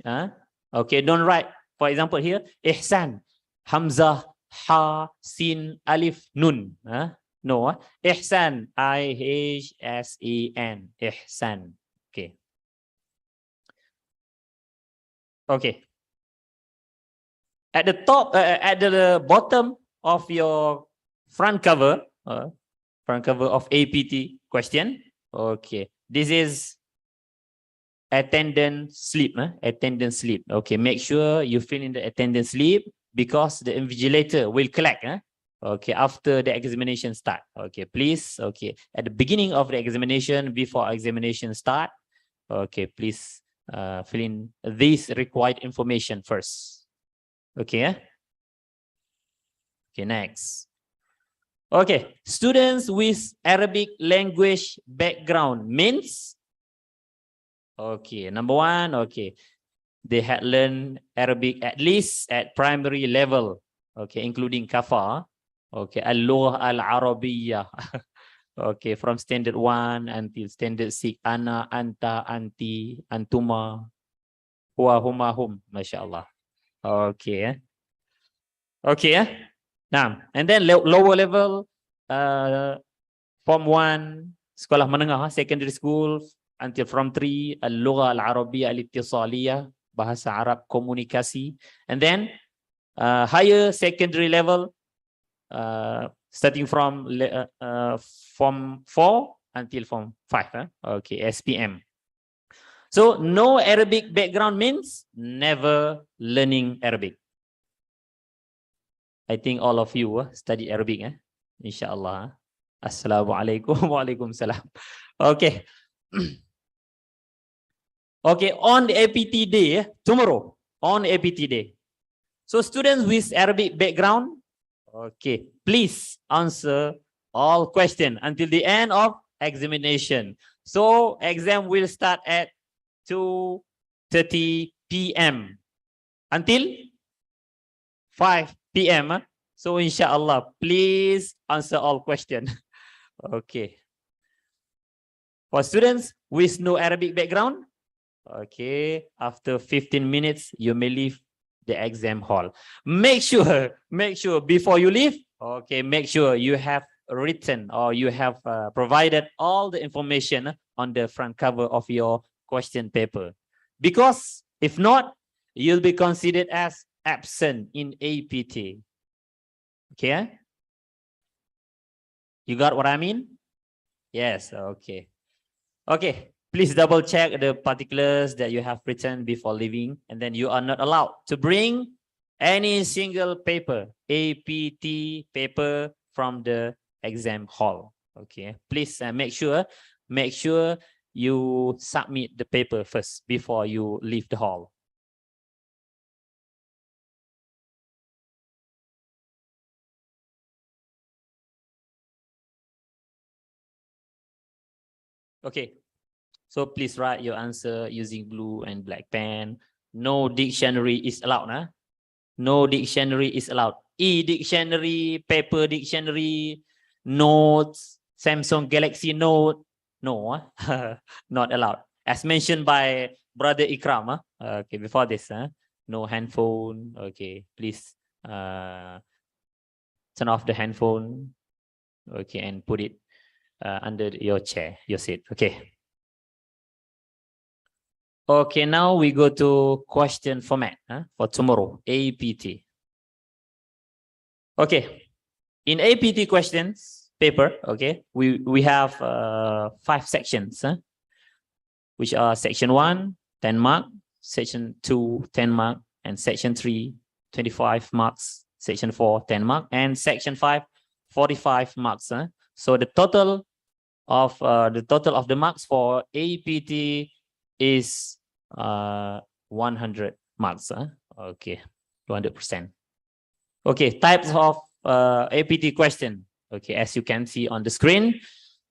Okay, don't write, for example here, Ihsan, Hamzah, Ha, Sin, Alif, Nun. No, Ihsan, I-H-S-E-N, Ihsan. Okay. Okay. At the top, at the bottom of your front cover of APT question. Okay, this is attendance slip. Attendance slip. Okay, make sure you fill in the attendance slip because the invigilator will collect. Okay, after the examination start. Okay, please. Okay, at the beginning of the examination, before examination start. Okay, please fill in this required information first. Okay. Okay, next. Okay, students with Arabic language background means, okay, number one, okay, they had learned Arabic at least at primary level, okay, including Kafa, okay, Al-Lughah Al-Arabiyyah, okay, from standard 1 until standard 6, Ana, Anta, Anti, Antuma, Huwa, Huma, Hum, MashaAllah. Okay, okay, now, and then lower level, Form 1, sekolah menengah, secondary school, until Form 3, Al-Lugha Al-Arabiyyah Al-Ittisaliyah, bahasa Arab komunikasi. And then higher secondary level, starting from Form 4 until Form 5. Okay, SPM. So, no Arabic background means never learning Arabic. I think all of you study Arabic, inshallah. Assalamualaikum waalaikumsalam. Okay. Okay, on the APT day, tomorrow, on APT day. So students with Arabic background, okay, please answer all questions until the end of examination. So exam will start at 2:30 p.m. until 5 p.m. So inshallah, please answer all questions. Okay. For students with no Arabic background, okay, after 15 minutes, you may leave the exam hall. Make sure before you leave, okay, make sure you have written or you have provided all the information on the front cover of your question paper. Because if not, you'll be considered as absent in APT. Okay? You got what I mean? Yes, okay. Okay, please double check the particulars that you have written before leaving, and then you are not allowed to bring any single paper, APT paper from the exam hall. Okay, please make sure you submit the paper first before you leave the hall. Okay, so please write your answer using blue and black pen. No dictionary is allowed. No dictionary is allowed. E-dictionary, paper dictionary, notes, Samsung Galaxy Note, no, not allowed. As mentioned by Brother Ikram, okay, before this, no handphone. Okay, please turn off the handphone. Okay, and put it under your chair, your seat. Okay. Okay, now we go to question format for tomorrow, APT. Okay, in APT questions paper, okay, we have 5 sections, which are section 1, 10 mark, section 2, 10 mark, and section 3, 25 marks, section 4, 10 mark, and section 5, 45 marks. So the total of the marks for APT is 100 marks. Okay, 200%. Okay, types of APT question. Okay, as you can see on the screen.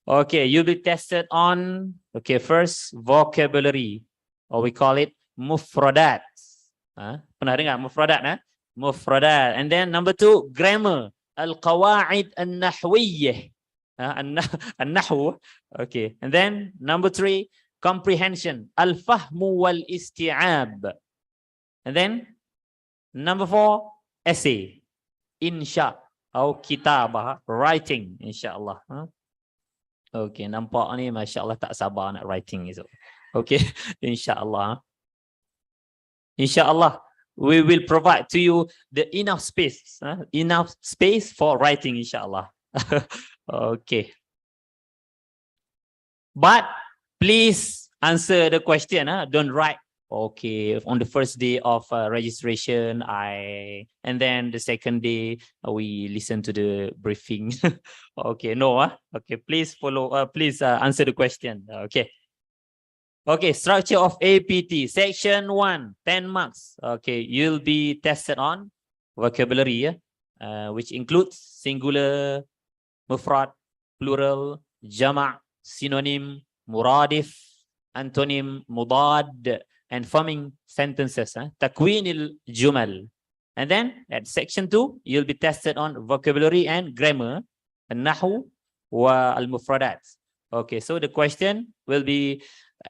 Okay, you'll be tested on, okay, first vocabulary, or we call it mufradat. Pernah dengar mufradat? Mufradat. And then number 2, grammar, al-qawaid an-nahwiyyah. An-nahwu. Okay, and then number 3, comprehension, al-fahmu wal-isti'ab. And then number 4, essay, insya atau kitabah, writing, insyaAllah. Okay, nampak ni Masya Allah tak sabar nak writing esok. Okay, insyaAllah. InsyaAllah, we will provide to you the enough space for writing, insyaAllah. Okay. But please answer the question. Don't write, okay, on the first day of registration, and then the second day, we listen to the briefing. Okay, no, okay, please follow, please answer the question. Okay. Okay, structure of APT, section 1, 10 marks. Okay, you'll be tested on vocabulary, which includes singular, mufrad, plural, jama', synonym, muradif, antonym, mudad, and forming sentences, takwinil jumal. And then at section 2, you'll be tested on vocabulary and grammar, al-nahu wa al-mufradat. Okay, so the question will be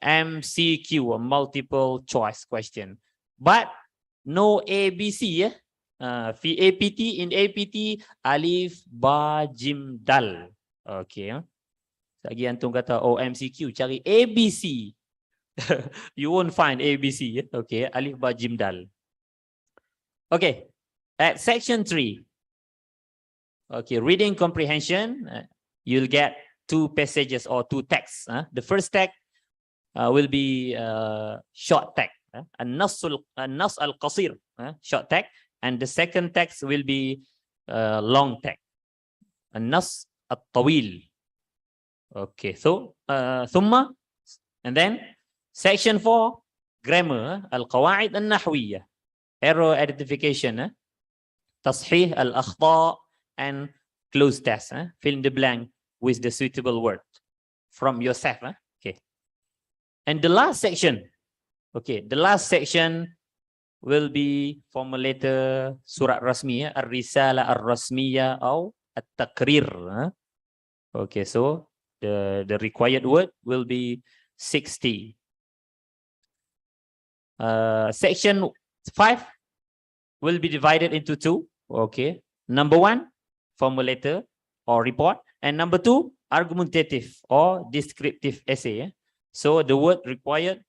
MCQ, a multiple choice question, but no ABC. APT, in APT, alif, ba, jim, dal. Okay. Lagi antum kata, oh MCQ, cari ABC. You won't find ABC. Okay, alif, ba, jim, dal. Okay, at section 3, okay, reading comprehension, you'll get 2 passages or 2 texts. The first text will be short text, an-nas al-qasir, short text, and the second text will be long text, an-nas al-tawil. Okay, so thumma, and then section 4, grammar, al-qawaid an-nahwiyyah, error identification, tashih al-akhta, and close test, fill in the blank with the suitable word from yourself. Okay. And the last section, okay, the last section will be formulator surat rasmi, ar-risala ar-rasmiya atau at-taqrir. Okay, so the required word will be 60. Section 5 will be divided into 2. Okay, number 1, formulator or report, and number 2, argumentative or descriptive essay. So the word required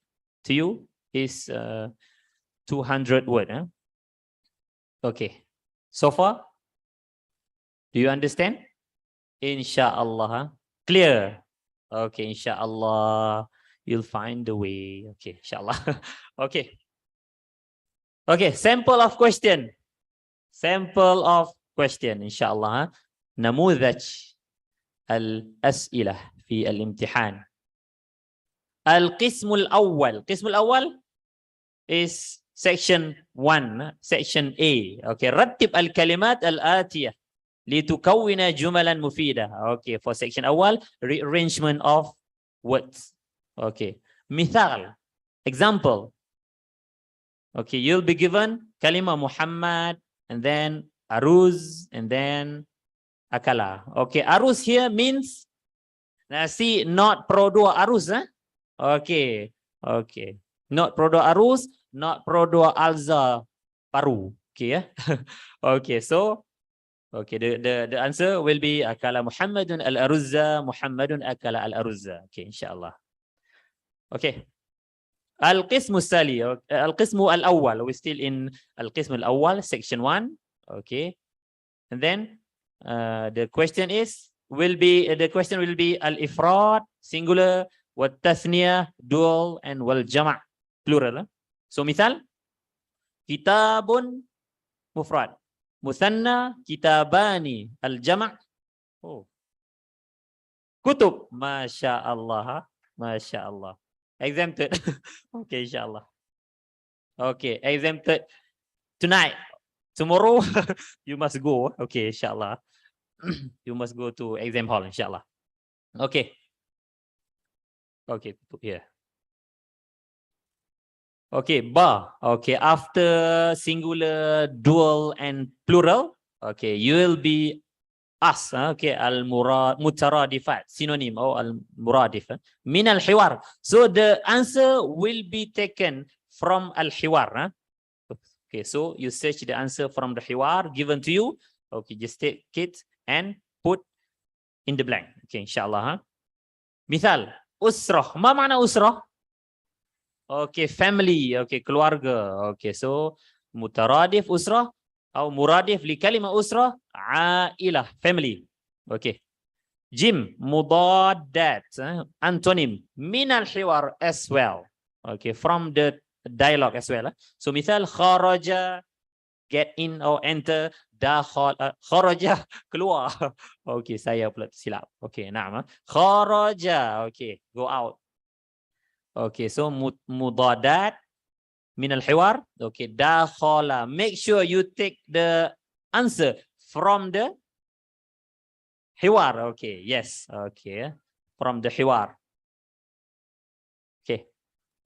to you is 200 words. Okay, so far, do you understand? Insha'Allah, clear. Okay, Insha'Allah, you'll find the way. Okay, Insha'Allah. Okay. Okay, sample of question. Sample of question, Insha'Allah. نموذج الأسئلة في الامتحان. القسم الأول. القسم الأول is section 1, section A. Okay, رتب الكلمات الآتية لتكون جملا مفيدة. Okay, for section أول, rearrangement of words. Okay, مثال, example. Okay, you'll be given kalimah Muhammad, and then aruz, and then akala. Okay, aruz here means nasi, not produa aruz. Okay, okay, not produa aruz, not produa alza paru. Okay, yeah. Okay, so okay, the answer will be akala Muhammadun al-aruzza, Muhammadun akala al-aruzza. Okay, inshallah. Okay. القسم التالي القسم الأول, we still in القسم الأول section 1. Okay, and then the question will be الإفراد singular والتثنية dual and والجمع plural. So مثال كتاب مفرد مثنى كتابان الجمع كتب ما شاء الله ما شاء الله exempted. Okay, inshallah. Okay, exempted tonight. Tomorrow you must go. Okay, inshallah. You must go to exam hall, inshallah. Okay. Okay, put here. Okay, ba. Okay, after singular, dual, and plural, okay, you will be us. Okay, mutaradifat, synonym or al-muradif. Min al-hiwar. So the answer will be taken from al-hiwar. Okay, so you search the answer from the hiwar given to you. Okay, just take it and put in the blank. Okay, inshallah. Misal, usrah. Ma makna usrah? Okay, family. Okay, keluarga. Okay, so mutaradif usrah atau muradif li kalimah usrah, ailah, family. Okay. Jim, mudaddat, antonym, min al-hiwar as well. Okay, from the dialogue as well. So misal kharaja, get in or enter, dakhal, kharaja, keluar. Okay, saya pula silap. Okay, na'am. Kharaja, okay, go out. Okay, so mudadat min al-hiwar. Okay, dakhala. Make sure you take the answer from the hiwar. Okay, yes. Okay, from the hiwar. Okay.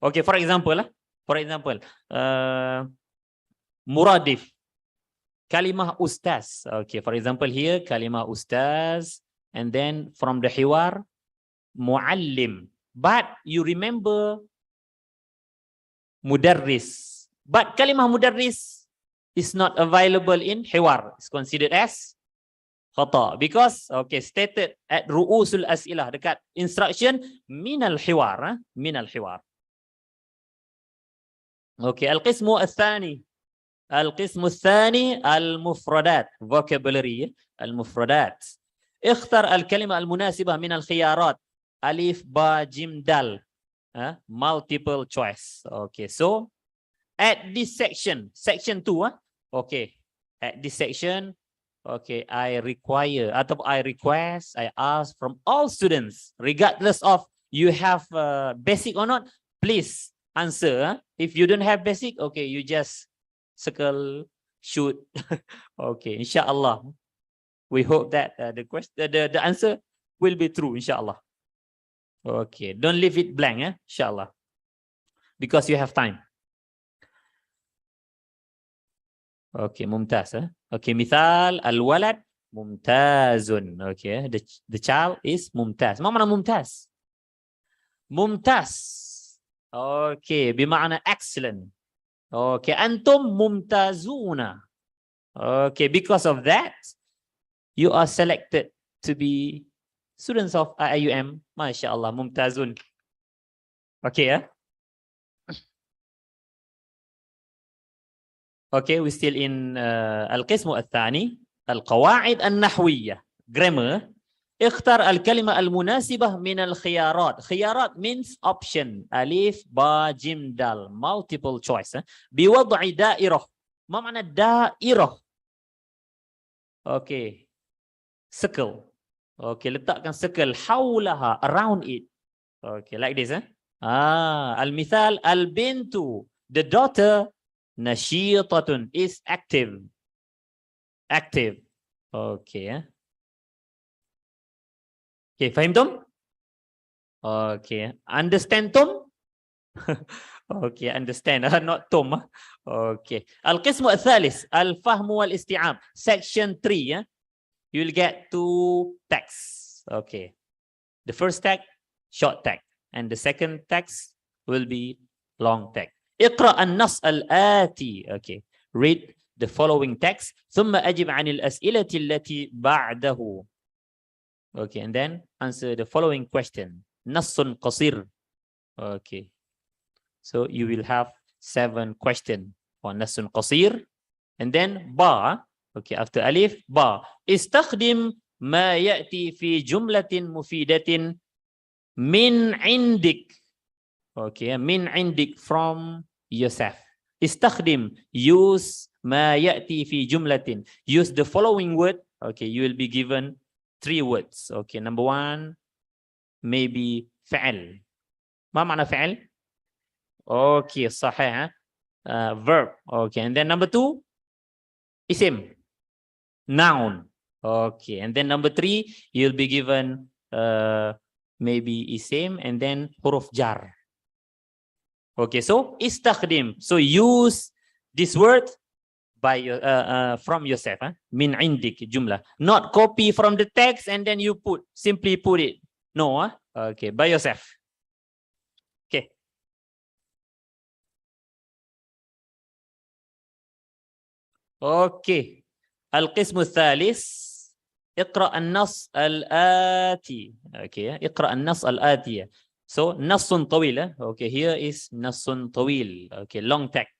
Okay, for example, muradif. Kalimah ustaz. Okay, for example here, kalimah ustaz. And then from the hiwar, muallim. But you remember mudarris. But kalimah mudarris is not available in hiwar. It's considered as khata. Because, okay, stated at ru'usul as'ilah, dekat instruction, minal hiwar. Minal hiwar. Okay, al-qismu al-thani. القسم الثاني المفردات vocabulary المفردات اختر الكلمة المناسبة من الخيارات ألف باء جيم دال multiple choice. Okay, so at this section 2 okay, at this section, okay, I request, I ask from all students, regardless of you have basic or not, please answer. If you don't have basic, okay, you just circle, shoot. Okay, inshallah. We hope that the answer will be true, inshallah. Okay, don't leave it blank, inshallah, because you have time. Okay, mumtaz. Okay, mithal al-walad mumtazun. Okay, the child is mumtaz. Ma mana mumtaz? Mumtaz. Okay, bima'na excellent. Okay, antum mumtazuna. Okay, because of that, you are selected to be students of Iium. MashaAllah, mumtazun. Okay, Okay, we're still in القسم الثاني القواعد النحوية grammar. اختر الكلمة المناسبة من الخيارات. خيارات means option. ألف باء جيم دال multiple choice. بوضع دائرة. ما معنى دائرة؟ Okay, circle. Okay, letakkan circle حولها, around it. Okay, like this. المثال البنت, the daughter, nashitatun is active. Active. Okay. Okay, fahimtum? Okay. Understand tum? Okay, understand. Not tum. Okay. Al-qismu al-thalis, al-fahmu wal-isti'ab. Section 3. You'll get 2 texts. Okay. The first text, short text. And the second text will be long text. اقرأ النص الآتي. Okay. read the following text. ثم أجب عن الأسئلة التي بعده. Okay, and then answer the following question. نص قصير. Okay. So you will have 7 questions for نص قصير. And then با. Okay, after ألف با. استخدم ما يأتي في جملة مفيدة من عندك. Okay, من عندك from yourself. استخدم, use ما يأتي في جملة. Use the following word. Okay, you will be given 3 words. Okay, number 1 maybe فعل. ما معنى فعل؟ Okay, صحيح. Verb. Okay, and then number 2 اسم, noun. Okay, and then number 3 you'll be given maybe isim and then huruf jar. Okay, so istakhdim. So use this word by from yourself. Min indik jumlah. Not copy from the text and then you simply put it. No. Okay, by yourself. Okay. Okay. القسم الثالث اقرأ النص الآتي. Okay, اقرأ النص الآتي. So نص طويل. Okay, here is نص طويل. Okay, long text.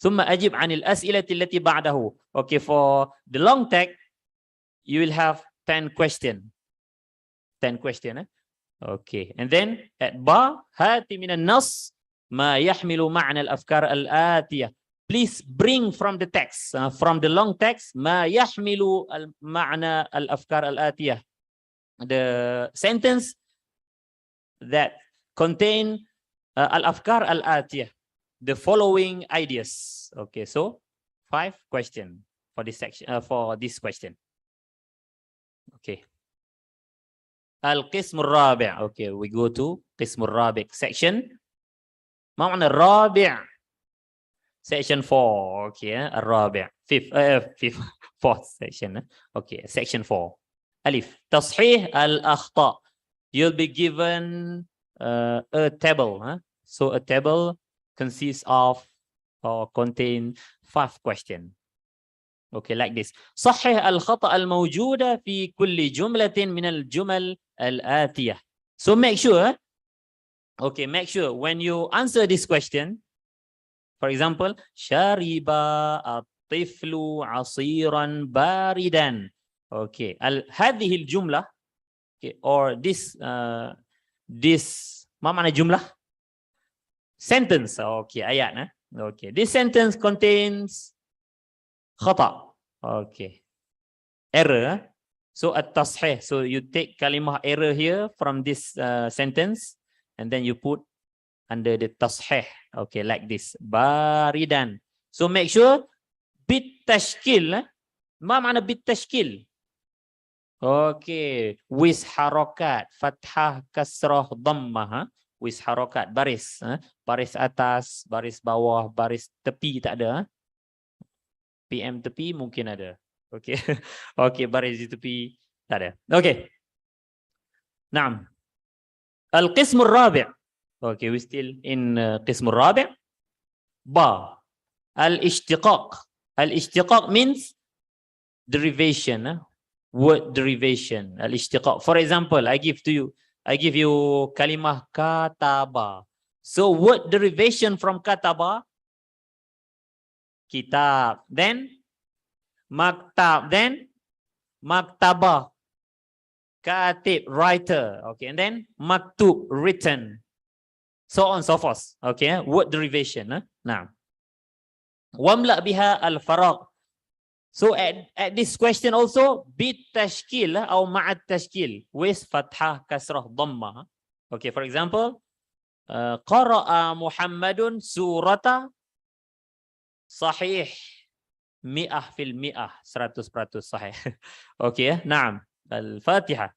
ثم أجب عن الأسئلة التي بعده. Okay, for the long text you will have 10 question. 10 question. Okay, and then at با هات من النص ما يحمل معنى الأفكار الآتية. Please bring from the text, from the long text, ما يحمل معنى الأفكار الآتية. The sentence that contain الأفكار الآتية. The following ideas. Okay, so 5 questions for this section. For this question. Okay. القسم الرابع. Okay, we go to قسم الرابع section. ما معنى الرابع? Section 4. Okay, الرابع. Fifth, fourth section. Okay, section 4. ألف. تصحيح الأخطاء. You'll be given a table. So a table consists of or contain 5 questions. Okay, like this. صحح الخطأ الموجودة في كل جملة من الجمل الآتية. So make sure. Okay, make sure when you answer this question. For example, شرب الطفل عصيرا باردا. Okay, هذه الجملة. Okay, or this ما معنى جملة? Sentence. Okay, ayat. Okay, this sentence contains خطأ. Okay, error. So التصحيح. So you take kalimah error here from this sentence and then you put under the تصحيح. Okay, like this. باردا. So make sure بالتشكيل. ما معنى بالتشكيل? Okay, with harokat, fathah, kasrah, dhammah. With harokat, baris. Baris atas, baris bawah, baris tepi tak ada. PM tepi mungkin ada. Okay. Okay, baris di tepi tak ada. Okay. Naam. Al-qism al-rabi'. Okay, we still in qism al-rabi'. Ba. Al-ishtiqaq. Al-ishtiqaq means derivation. Word derivation. Al-ishtiqaq. For example, I give you kalimah kataba. So word derivation from kataba, kitab, then maktab, then maktabah, katib, writer, okay, and then maktub, written, so on and so forth. Okay, word derivation. Now, wamla biha al-faraq. So at this question also bitashkil or ma'at tashkil with fathah, kasrah, dhammah. Okay, for example, qara'a Muhammadun surata sahih 100%, 100% sahih. Okay, na'am. Al-Fatiha.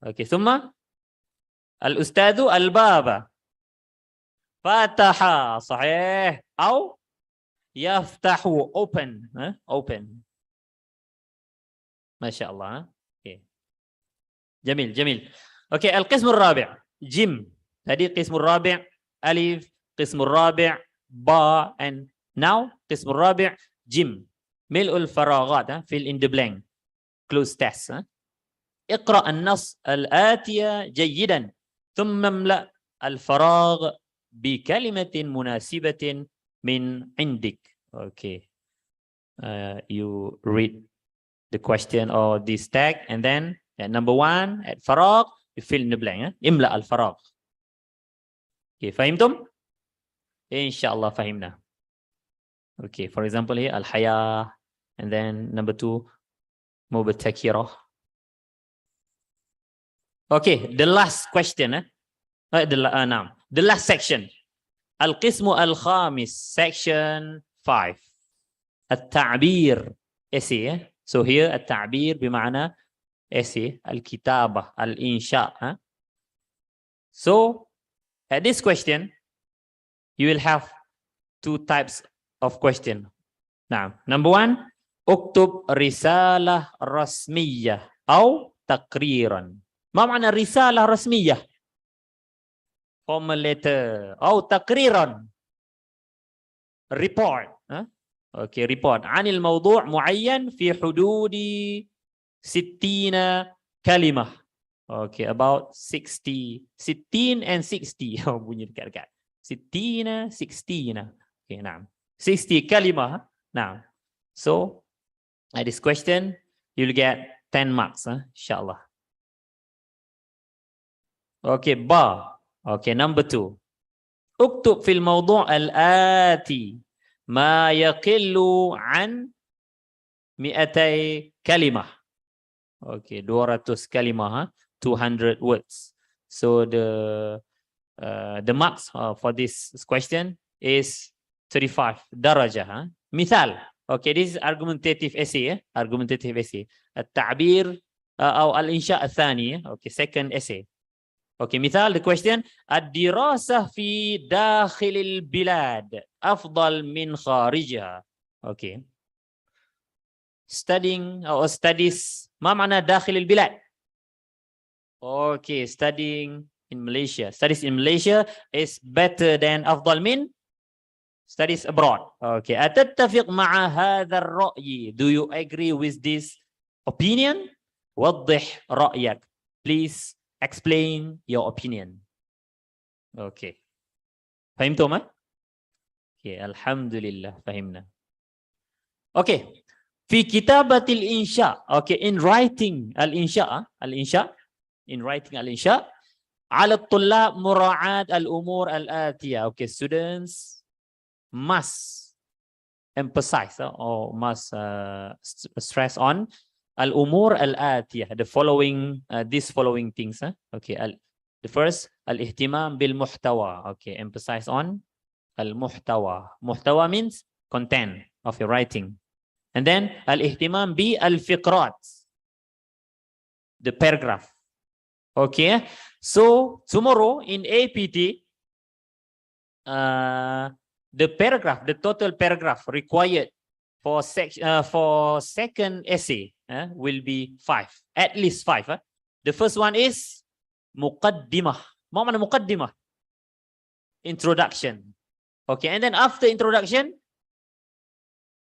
Okay, thumma al-ustadu al-baba fataha sahih atau yaftahu, open. Open. Masya Allah. Okay. Jamil, jamil. Okay, al-qism al-rabi'. Jim. Tadi qism al-rabi' alif, qism al-rabi' ba and Now القسم الرابع جيم ملء الفراغات fill in the blank close test. اقرأ النص الآتية جيدا ثم املأ الفراغ بكلمة مناسبة من عندك. Okay. You read the question or this tag and then at number 1 at فراغ you fill in the blank. املأ الفراغ. Okay, فهمتم؟ إن شاء الله فهمنا. Okay, for example here الحياة and then number 2 مبتكرة. Okay, the last question. The last section. القسم الخامس section 5 التعبير essay. So here التعبير بمعنى essay الكتابة الإنشاء. So at this question you will have 2 types of question. Now, number 1 اكتب رسالة رسمية أو تقريرا. ما معنى رسالة رسمية؟ formal letter أو تقريرا report. Okay, report عن الموضوع معين في حدود 60 كلمة. Okay, about 60 and 60 bunyi dekat-dekat 60. Okay, نعم 60 كلمة. Now, so at this question you'll get 10 marks inshallah. Okay, ba. Okay, number 2 اكتب في الموضوع الآتي ما يقل عن 200 كلمة. Okay, 200 كلمة 200 words. So the marks for this question is 35 درجة. مثال. Okay, this is argumentative essay. Argumentative essay. التعبير أو الإنشاء الثاني. Okay, second essay. Okay, مثال the question الدراسة في داخل البلاد أفضل من خارجها. Okay. Studying or studies ما معنى داخل البلاد؟ Okay, studying in Malaysia. Studies in Malaysia is better than أفضل من studies abroad. Okay. أتتفق مع هذا الرأي? Do you agree with this opinion? وضح رأيك. Please explain your opinion. Okay. فهمتم؟ Okay, alhamdulillah فهمنا. Okay. في كتابة الإنشاء. Okay, in writing الإنشاء. In writing الإنشاء. على الطلاب مراعاة الأمور الآتية. Okay, students must emphasize or must stress on الأمور الآتية. The following, these following things. Okay, the first الاهتمام بالمحتوى. Okay, emphasize on المحتوى. محتوى means content of your writing. And then الاهتمام بالفقرات. The paragraph. Okay, so tomorrow in APT, the paragraph, the total paragraph required for second essay will be 5, at least 5. The first one is muqaddimah. ما معنى muqaddimah? Introduction. Okay, and then after introduction,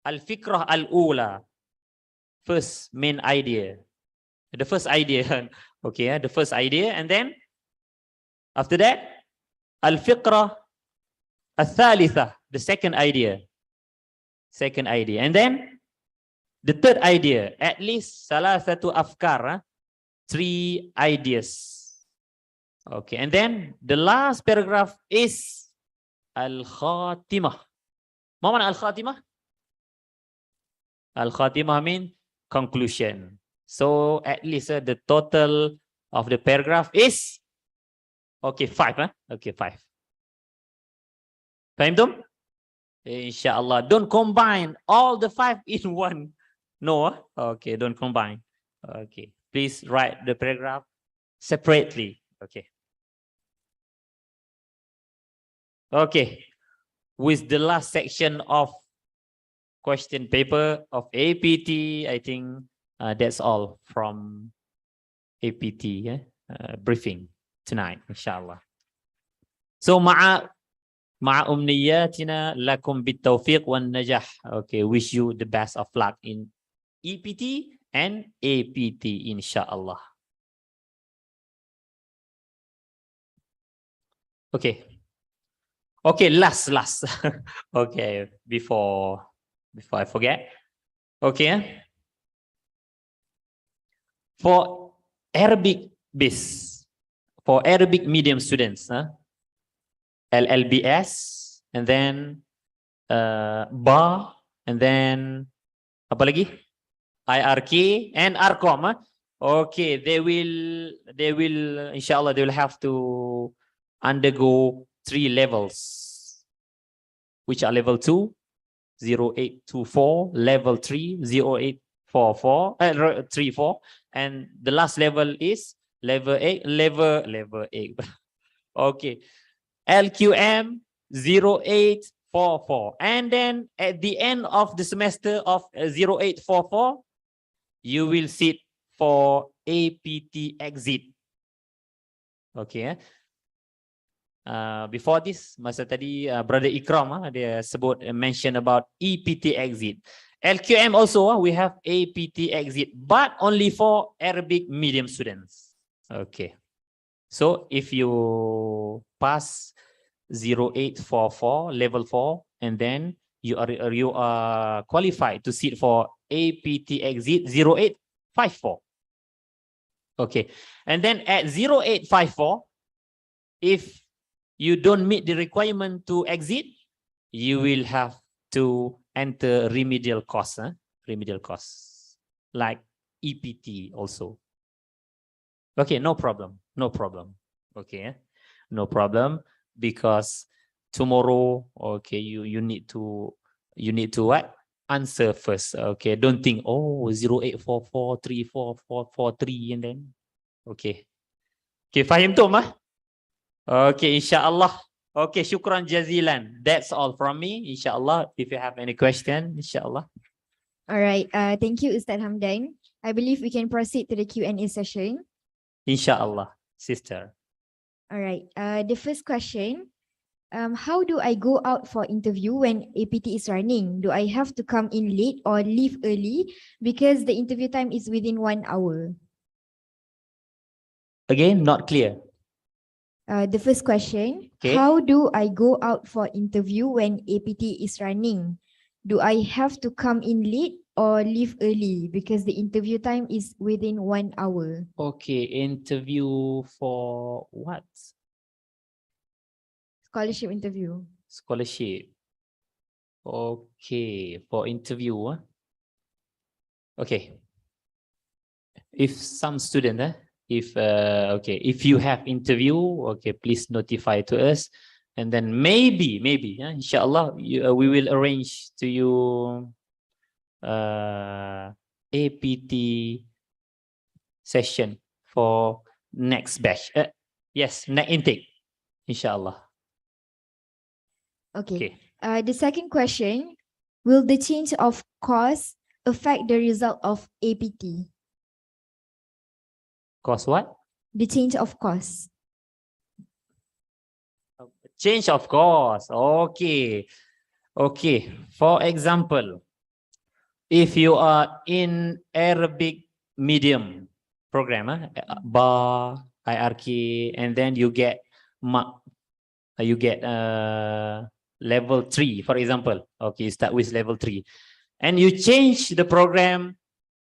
al-fikrah al-ula, first main idea. The first idea. Okay, the first idea, and then after that, al-fikrah al-thalitha, the second idea. Second idea. And then the third idea, at least salasatu afkar, 3 ideas. Okay, and then the last paragraph is al-khatimah. Ma mana al-khatimah? Al-khatimah means conclusion. So at least the total of the paragraph is okay 5. Okay, 5. Fahimtum? Inshallah. Don't combine all the 5 in one. No. Okay, don't combine. Okay. Please write the paragraph separately. Okay. Okay. With the last section of question paper of APT, I think that's all from APT briefing tonight, inshallah. So, مع أمنياتنا لكم بالتوفيق والنجاح. Okay, wish you the best of luck in EPT and APT inshallah. Okay. Okay, last. Okay, before I forget. Okay. For Arabic base, for Arabic medium students, LLBS, and then BA, and then apa lagi? IRK and ARCOM. Okay, they will inshallah they will have to undergo 3 levels, which are level 2, 0824, level 3, 0844, 34, and the last level is level 8, level 8. Okay, LQM 0844, and then at the end of the semester of 0844, you will sit for APT exit. Okay. Before this, masa tadi Brother Ikram dia sebut mention about EPT exit. LQM also we have APT exit, but only for Arabic medium students. Okay. So if you pass 0844 level 4, and then you are qualified to sit for APT exit 0854. Okay, and then at 0854, if you don't meet the requirement to exit, you will have to enter remedial course, remedial course like EPT also. Okay, no problem. Okay, no problem, because tomorrow, okay, you need to what? Answer first. Okay, don't think 0844344443 and then okay. Okay, faham tu mah? Okay, inshallah. Okay, syukran jazilan. That's all from me. Inshallah, if you have any question, inshallah. All right. Thank you, Ustaz Hamdan. I believe we can proceed to the Q&A session. Inshallah, sister. All right. The first question. How do I go out for interview when APT is running? Do I have to come in late or leave early because the interview time is within 1 hour? Again, not clear. The first question, Okay. how do I go out for interview when APT is running? Do I have to come in late or leave early because the interview time is within 1 hour? Okay, interview for what? Scholarship interview. Scholarship. Okay, for interview. Okay. If some student, if you have interview, okay, please notify to us, and then maybe, inshallah, we will arrange to you APT session for next batch. Yes, next intake, inshallah. Okay. The second question, will the change of course affect the result of APT? Course what? The change of course. Change of course. Okay. Okay. For example, if you are in Arabic medium program, BA, IRK, and then you get level 3, for example. Okay, you start with level 3, and you change the program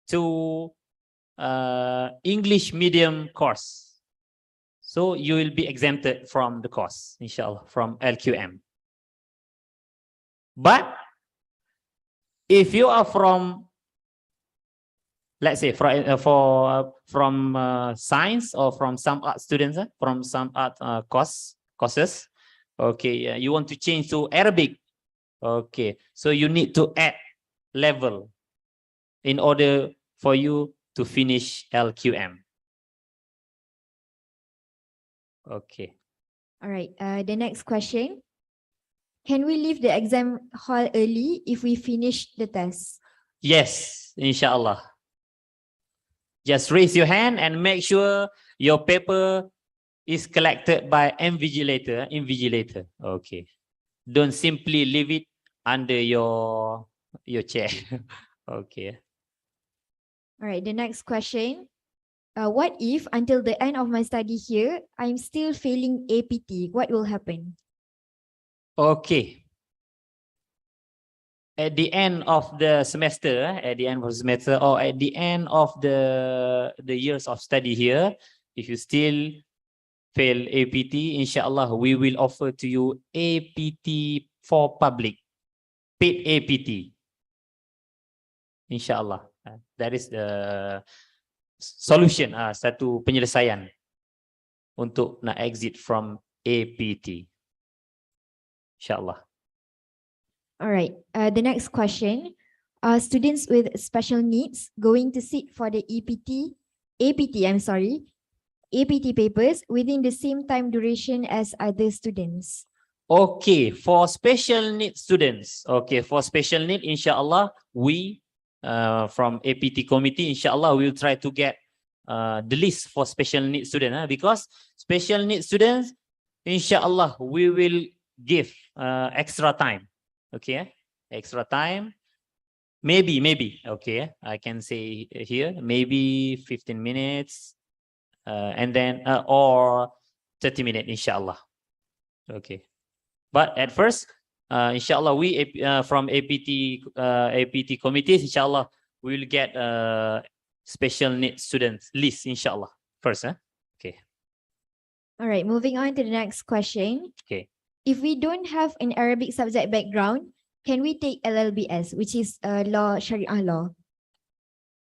to English medium course. So you will be exempted from the course, inshallah, from LQM. But if you are from, let's say, from science or from some art students, from some art courses, okay, you want to change to Arabic. Okay, so you need to add level in order for you to finish LQM. Okay. All right. The next question. Can we leave the exam hall early if we finish the test? Yes, inshallah. Just raise your hand and make sure your paper is collected by invigilator. Okay. Don't simply leave it under your chair. Okay. All right, the next question. What if until the end of my study here, I'm still failing APT? What will happen? Okay. At the end of the semester, at the end of the semester, or at the end of the years of study here, if you still fail APT, inshallah, we will offer to you APT for public, paid APT. Inshallah, that is the solution, satu penyelesaian untuk nak exit from APT. Inshallah. All right, the next question. Are students with special needs going to sit for the APT papers within the same time duration as other students? Okay, for special need students, inshallah, we from APT committee, inshallah, we will try to get the list for special need students, because special need students, inshallah, we will give extra time. Okay, extra time. Maybe, okay, I can say here, maybe 15 minutes, and then, or 30 minutes, inshallah. Okay. But at first, inshallah, we from APT committees, inshallah, we will get special needs students list, inshallah, first. Okay. All right, moving on to the next question. Okay. If we don't have an Arabic subject background, can we take LLBS, which is law, Sharia law?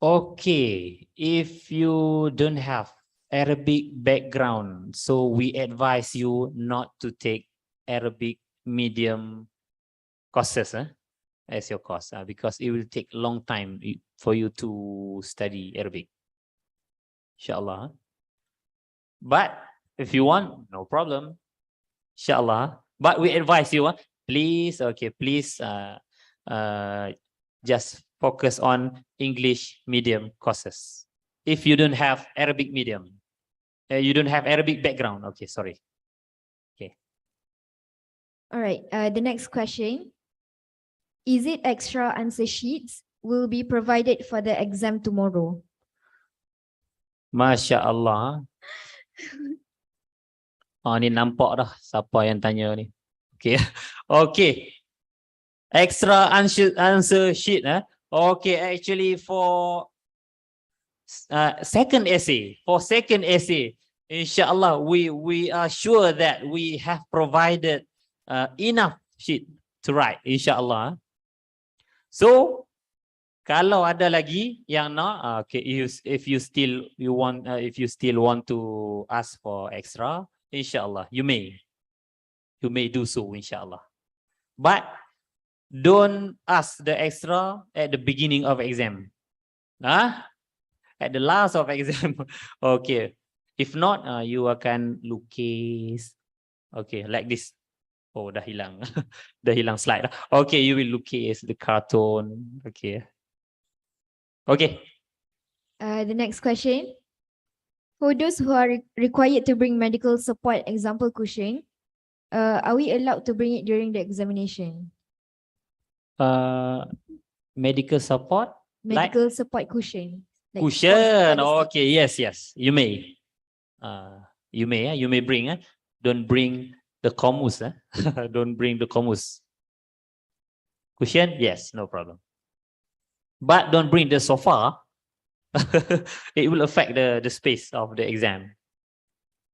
Okay, if you don't have Arabic background, so we advise you not to take Arabic medium courses as your course, because it will take long time for you to study Arabic. Inshallah. But if you want, no problem. Inshallah. But we advise you, please, just focus on English medium courses. If you don't have Arabic medium, you don't have Arabic background. Okay, sorry. Okay. All right, the next question. Is it extra answer sheets will be provided for the exam tomorrow? Masya Allah. Ni nampak dah siapa yang tanya ni. Okay. Okay. Extra answer sheet. Okay, actually for second essay, inshallah, we are sure that we have provided enough sheet to write, inshallah. So kalau ada lagi yang nak, okay, if you still want to ask for extra, inshallah, you may do so, inshallah. But don't ask the extra at the beginning of exam. At the last of exam. Okay. If not, you akan lukis. Okay, like this. Oh, dah hilang. Dah hilang slide. Okay, you will lukis the cartoon. Okay. Okay. The next question. For those who are required to bring medical support example cushion, are we allowed to bring it during the examination? Medical support? Medical support cushion. Like Cushion. Okay, yes. You may. You may bring. Don't bring the comus. Don't bring the comus. Cushion? Yes, no problem. But don't bring the sofa. It will affect the space of the exam.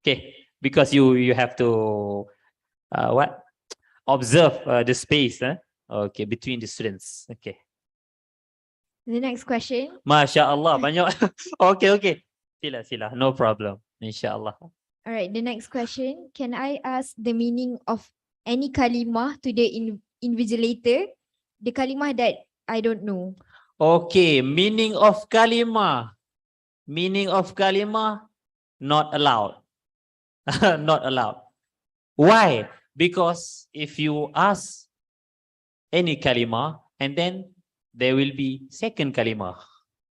Okay, because you have to observe the space. Okay, between the students. Okay. The next question. Masya Allah, banyak. Okay. Sila, no problem. Inshallah. All right, the next question. Can I ask the meaning of any kalimah to the invigilator? The kalimah that I don't know. Okay, meaning of kalimah. Not allowed. Not allowed. Why? Because if you ask any kalimah, and then there will be second kalimah,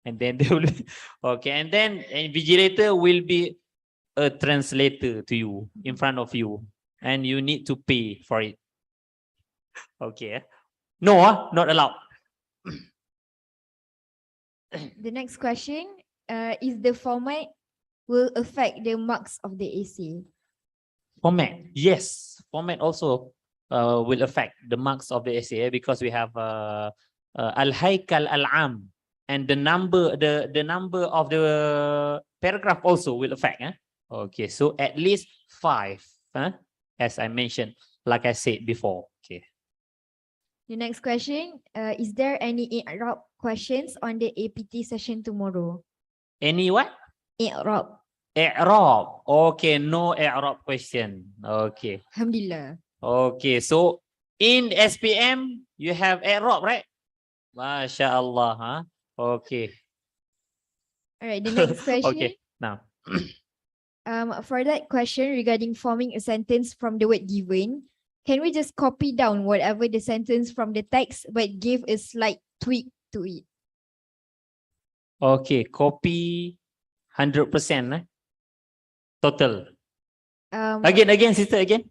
and then there will be, okay, and then invigilator will be a translator to you in front of you, and you need to pay for it. Okay. No, not allowed. The next question is the format will affect the marks of the essay. Format, yes, format also will affect the marks of the essay because we have al-haykal al-am, and the number of the paragraph also will affect. Okay, so at least 5, as I mentioned, like I said before. Okay. The next question, is there any i'rab questions on the APT session tomorrow? Any what? I'rab. I'rab. Okay, no i'rab question. Okay. Alhamdulillah. Okay, so in SPM you have i'rab, right? MashaAllah, huh? Okay. All right, the next question. Okay, now. For that question regarding forming a sentence from the word given, can we just copy down whatever the sentence from the text but give a slight tweak to it? Okay, copy 100%, total. Again, sister, again.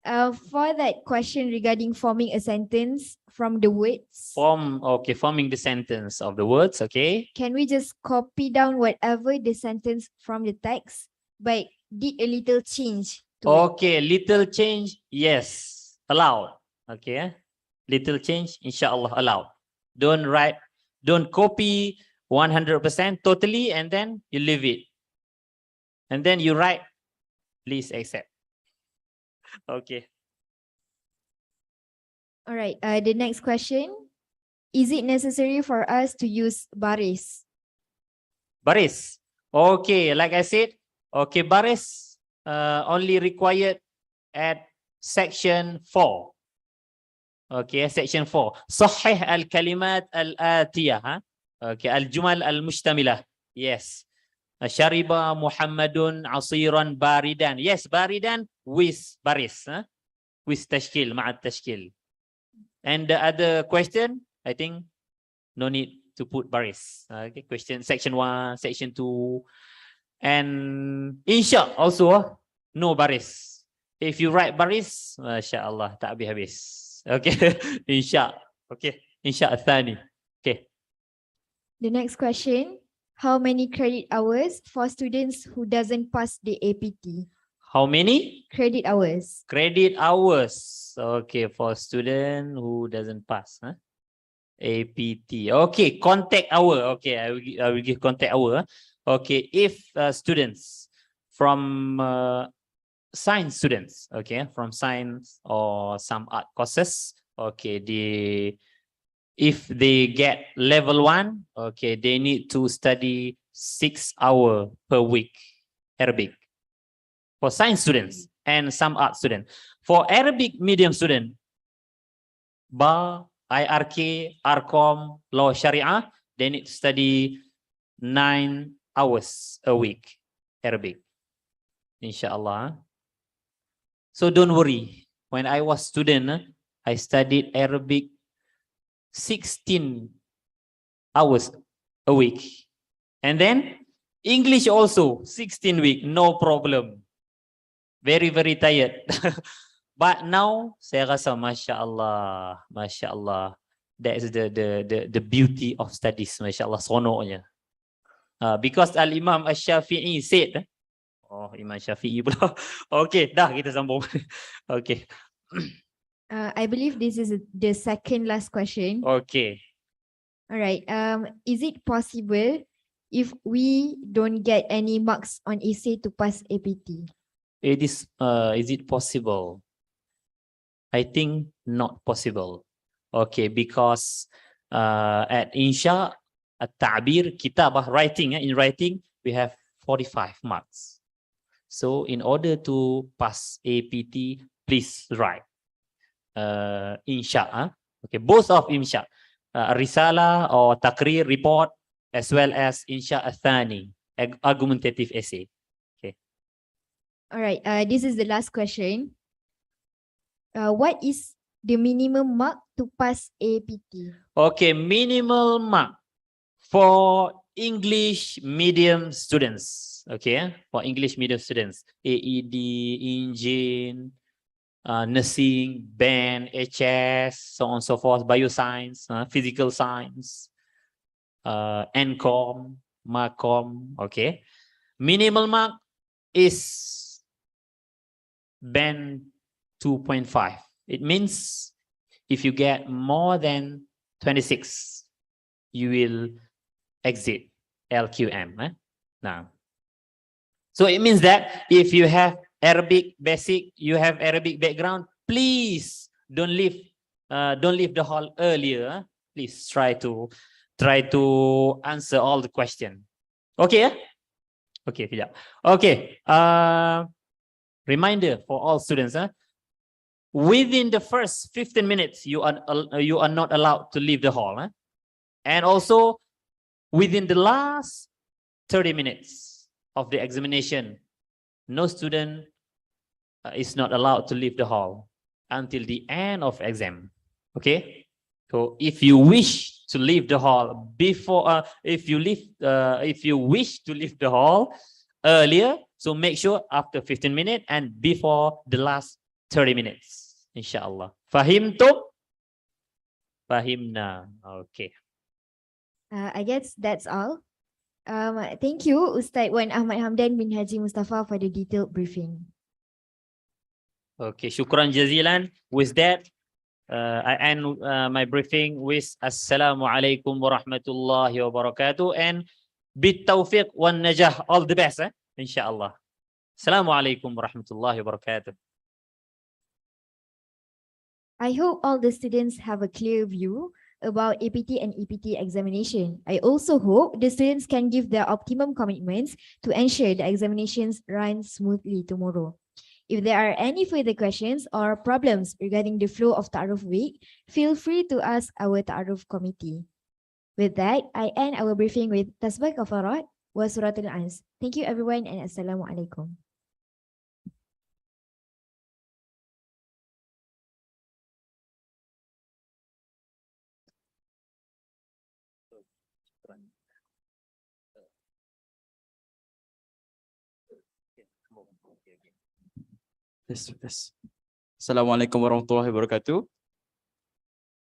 For that question regarding forming a sentence from the words, Forming the sentence of the words, okay. can we just copy down whatever the sentence from the text but did a little change to it? Okay, little change, yes, allowed. Okay, little change, inshallah, allowed. Don't copy 100% totally and then you leave it. And then you write, please accept. Okay. All right, the next question. Is it necessary for us to use baris? Baris. Okay, like I said, okay, baris only required at section 4. Okay, section 4. Sahih al-kalimat al-atiyah. Okay, al-jumal al-mushtamilah. Yes. Shariba Muhammadun asiran baridan. Yes, baridan with baris. With tashkil, ma'at tashkil. And the other question, I think no need to put baris. Okay, question section 1, section 2. And insya also no baris. If you write baris, masya-Allah, tak habis-habis. Okay, insya. Okay, insya athani. Okay. The next question. How many credit hours for students who doesn't pass the APT? How many? Credit hours. Credit hours. Okay, for student who doesn't pass. APT. Okay, contact hour. Okay, I will give contact hour. Okay, if students from science students, okay, from science or some art courses, okay, if they get level 1, okay, they need to study 6 hours per week Arabic. For science students and some art students. For Arabic medium student, IRK, ARCOM, Law Sharia, they need to study 9 hours a week Arabic. Inshallah. So don't worry. When I was student, I studied Arabic 16 hours a week. And then English also 16 weeks, no problem. Very, very tired. But now, saya rasa Masya Allah, Masya Allah. That is the beauty of studies, Masya Allah, seronoknya. Because Al-Imam Ash-Shafi'i said, oh, Imam Syafi'i pula. Okay, dah kita sambung. Okay. I believe this is the second last question. Okay. All right. Is it possible if we don't get any marks on essay to pass APT? Is it possible? I think not possible. Okay, because at Insha, at-ta'bir, kitabah, writing, in writing, we have 45 marks. So in order to pass APT, please write Insha. Okay, both of Insha, Risala or Takrir report, as well as Insha Athani, argumentative essay. Okay. All right. This is the last question. What is the minimum mark to pass APT? Okay, minimal mark for English medium students. Okay, for English medium students, AED, Engine, nursing, band, HS, so on and so forth, bioscience, physical science, NCOM, MACOM, okay. Minimal mark is band 2.5. It means if you get more than 26, you will exit LQM. Now, so it means that if you have Arabic basic, you have Arabic background, please don't leave the hall earlier. Please try to answer all the question. Okay, okay, kejap. Okay. Reminder for all students. Within the first 15 minutes, you are not allowed to leave the hall. And also within the last 30 minutes of the examination, no student is not allowed to leave the hall until the end of exam. Okay. So if you wish to leave the hall before, if you wish to leave the hall earlier, so make sure after 15 minutes and before the last 30 minutes. Inshallah. Fahimtum? Fahimna. Okay. I guess that's all. Thank you, Ustaz Wan Ahmad Hamdan bin Haji Mustafa for the detailed briefing. Okay, shukran jazilan. With that, I end my briefing with Assalamu alaikum warahmatullahi wabarakatuh and bitawfiq wan najah. All the best, inshallah. Assalamu alaikum warahmatullahi wabarakatuh. I hope all the students have a clear view about APT and EPT examination. I also hope the students can give their optimum commitments to ensure the examinations run smoothly tomorrow. If there are any further questions or problems regarding the flow of Ta'aruf Week, feel free to ask our Ta'aruf committee. With that, I end our briefing with Tasbih Kafarat wa Suratul Ans. Thank you everyone and Assalamu alaikum. Yes. Assalamualaikum warahmatullahi wabarakatuh.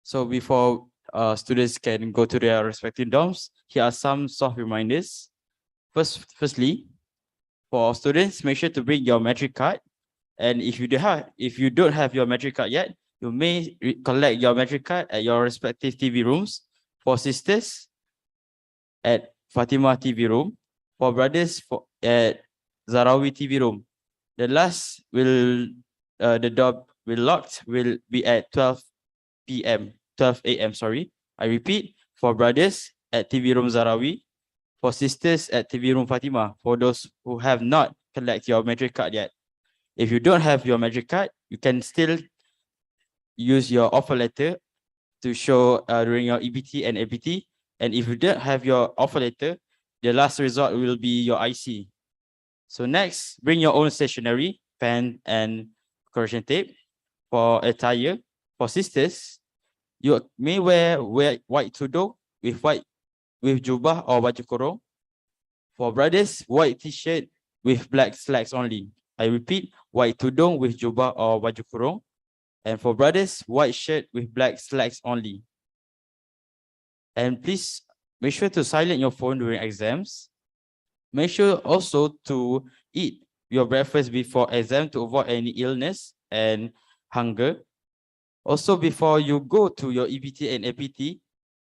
So before students can go to their respective dorms, here are some soft reminders. Firstly, for students, make sure to bring your metric card. And if you don't have your metric card yet, you may collect your metric card at your respective TV rooms. For sisters, at Fatima TV room. For brothers, at Zarawi TV room. The last the door will be at 12 a.m. Sorry. I repeat, for brothers at TV room Zarawi, for sisters at TV room Fatima, for those who have not collect your metric card yet. If you don't have your metric card, you can still use your offer letter to show during your EBT and APT. And if you don't have your offer letter, the last resort will be your IC. So next, bring your own stationery, pen and correction tape. For attire, for sisters, you may wear white tudung with jubah or baju kurung. For brothers, white t-shirt with black slacks only. I repeat, white tudung with jubah or baju kurung. And for brothers, white shirt with black slacks only. And please make sure to silence your phone during exams. Make sure also to eat your breakfast before exam to avoid any illness and hunger. Also, before you go to your EPT and APT,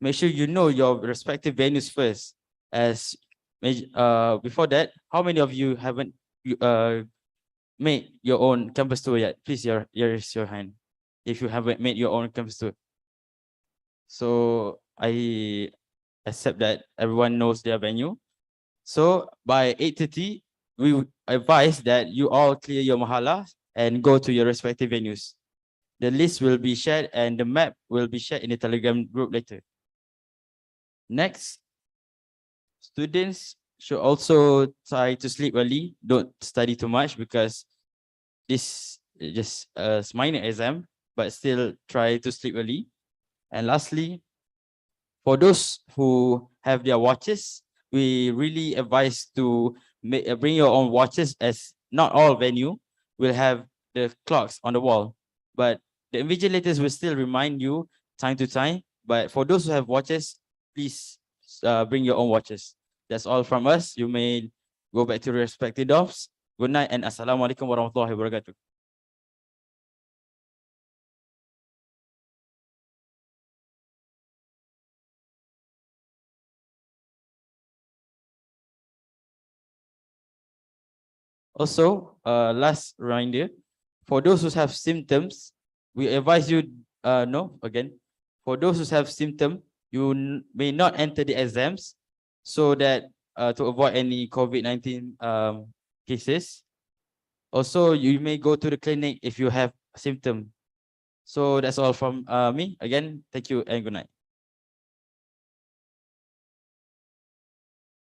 make sure you know your respective venues first. As before that, how many of you haven't made your own campus tour yet? Please raise your hand if you haven't made your own campus tour. So I accept that everyone knows their venue. So by 8:30, we would advise that you all clear your mahala and go to your respective venues. The list will be shared and the map will be shared in the Telegram group later. Next, students should also try to sleep early. Don't study too much because this is just a minor exam, but still try to sleep early. And lastly, for those who have their watches, we really advise to bring your own watches, as not all venue will have the clocks on the wall, but the invigilators will still remind you time to time. But for those who have watches, please bring your own watches. That's all from us. You may go back to your respective dorms. Good night and Assalamualaikum warahmatullahi wabarakatuh. Also, last reminder, for those who have symptoms, we advise you, for those who have symptom, you may not enter the exams so that to avoid any COVID-19 cases. Also, you may go to the clinic if you have symptom. So that's all from me. Again, thank you and good night.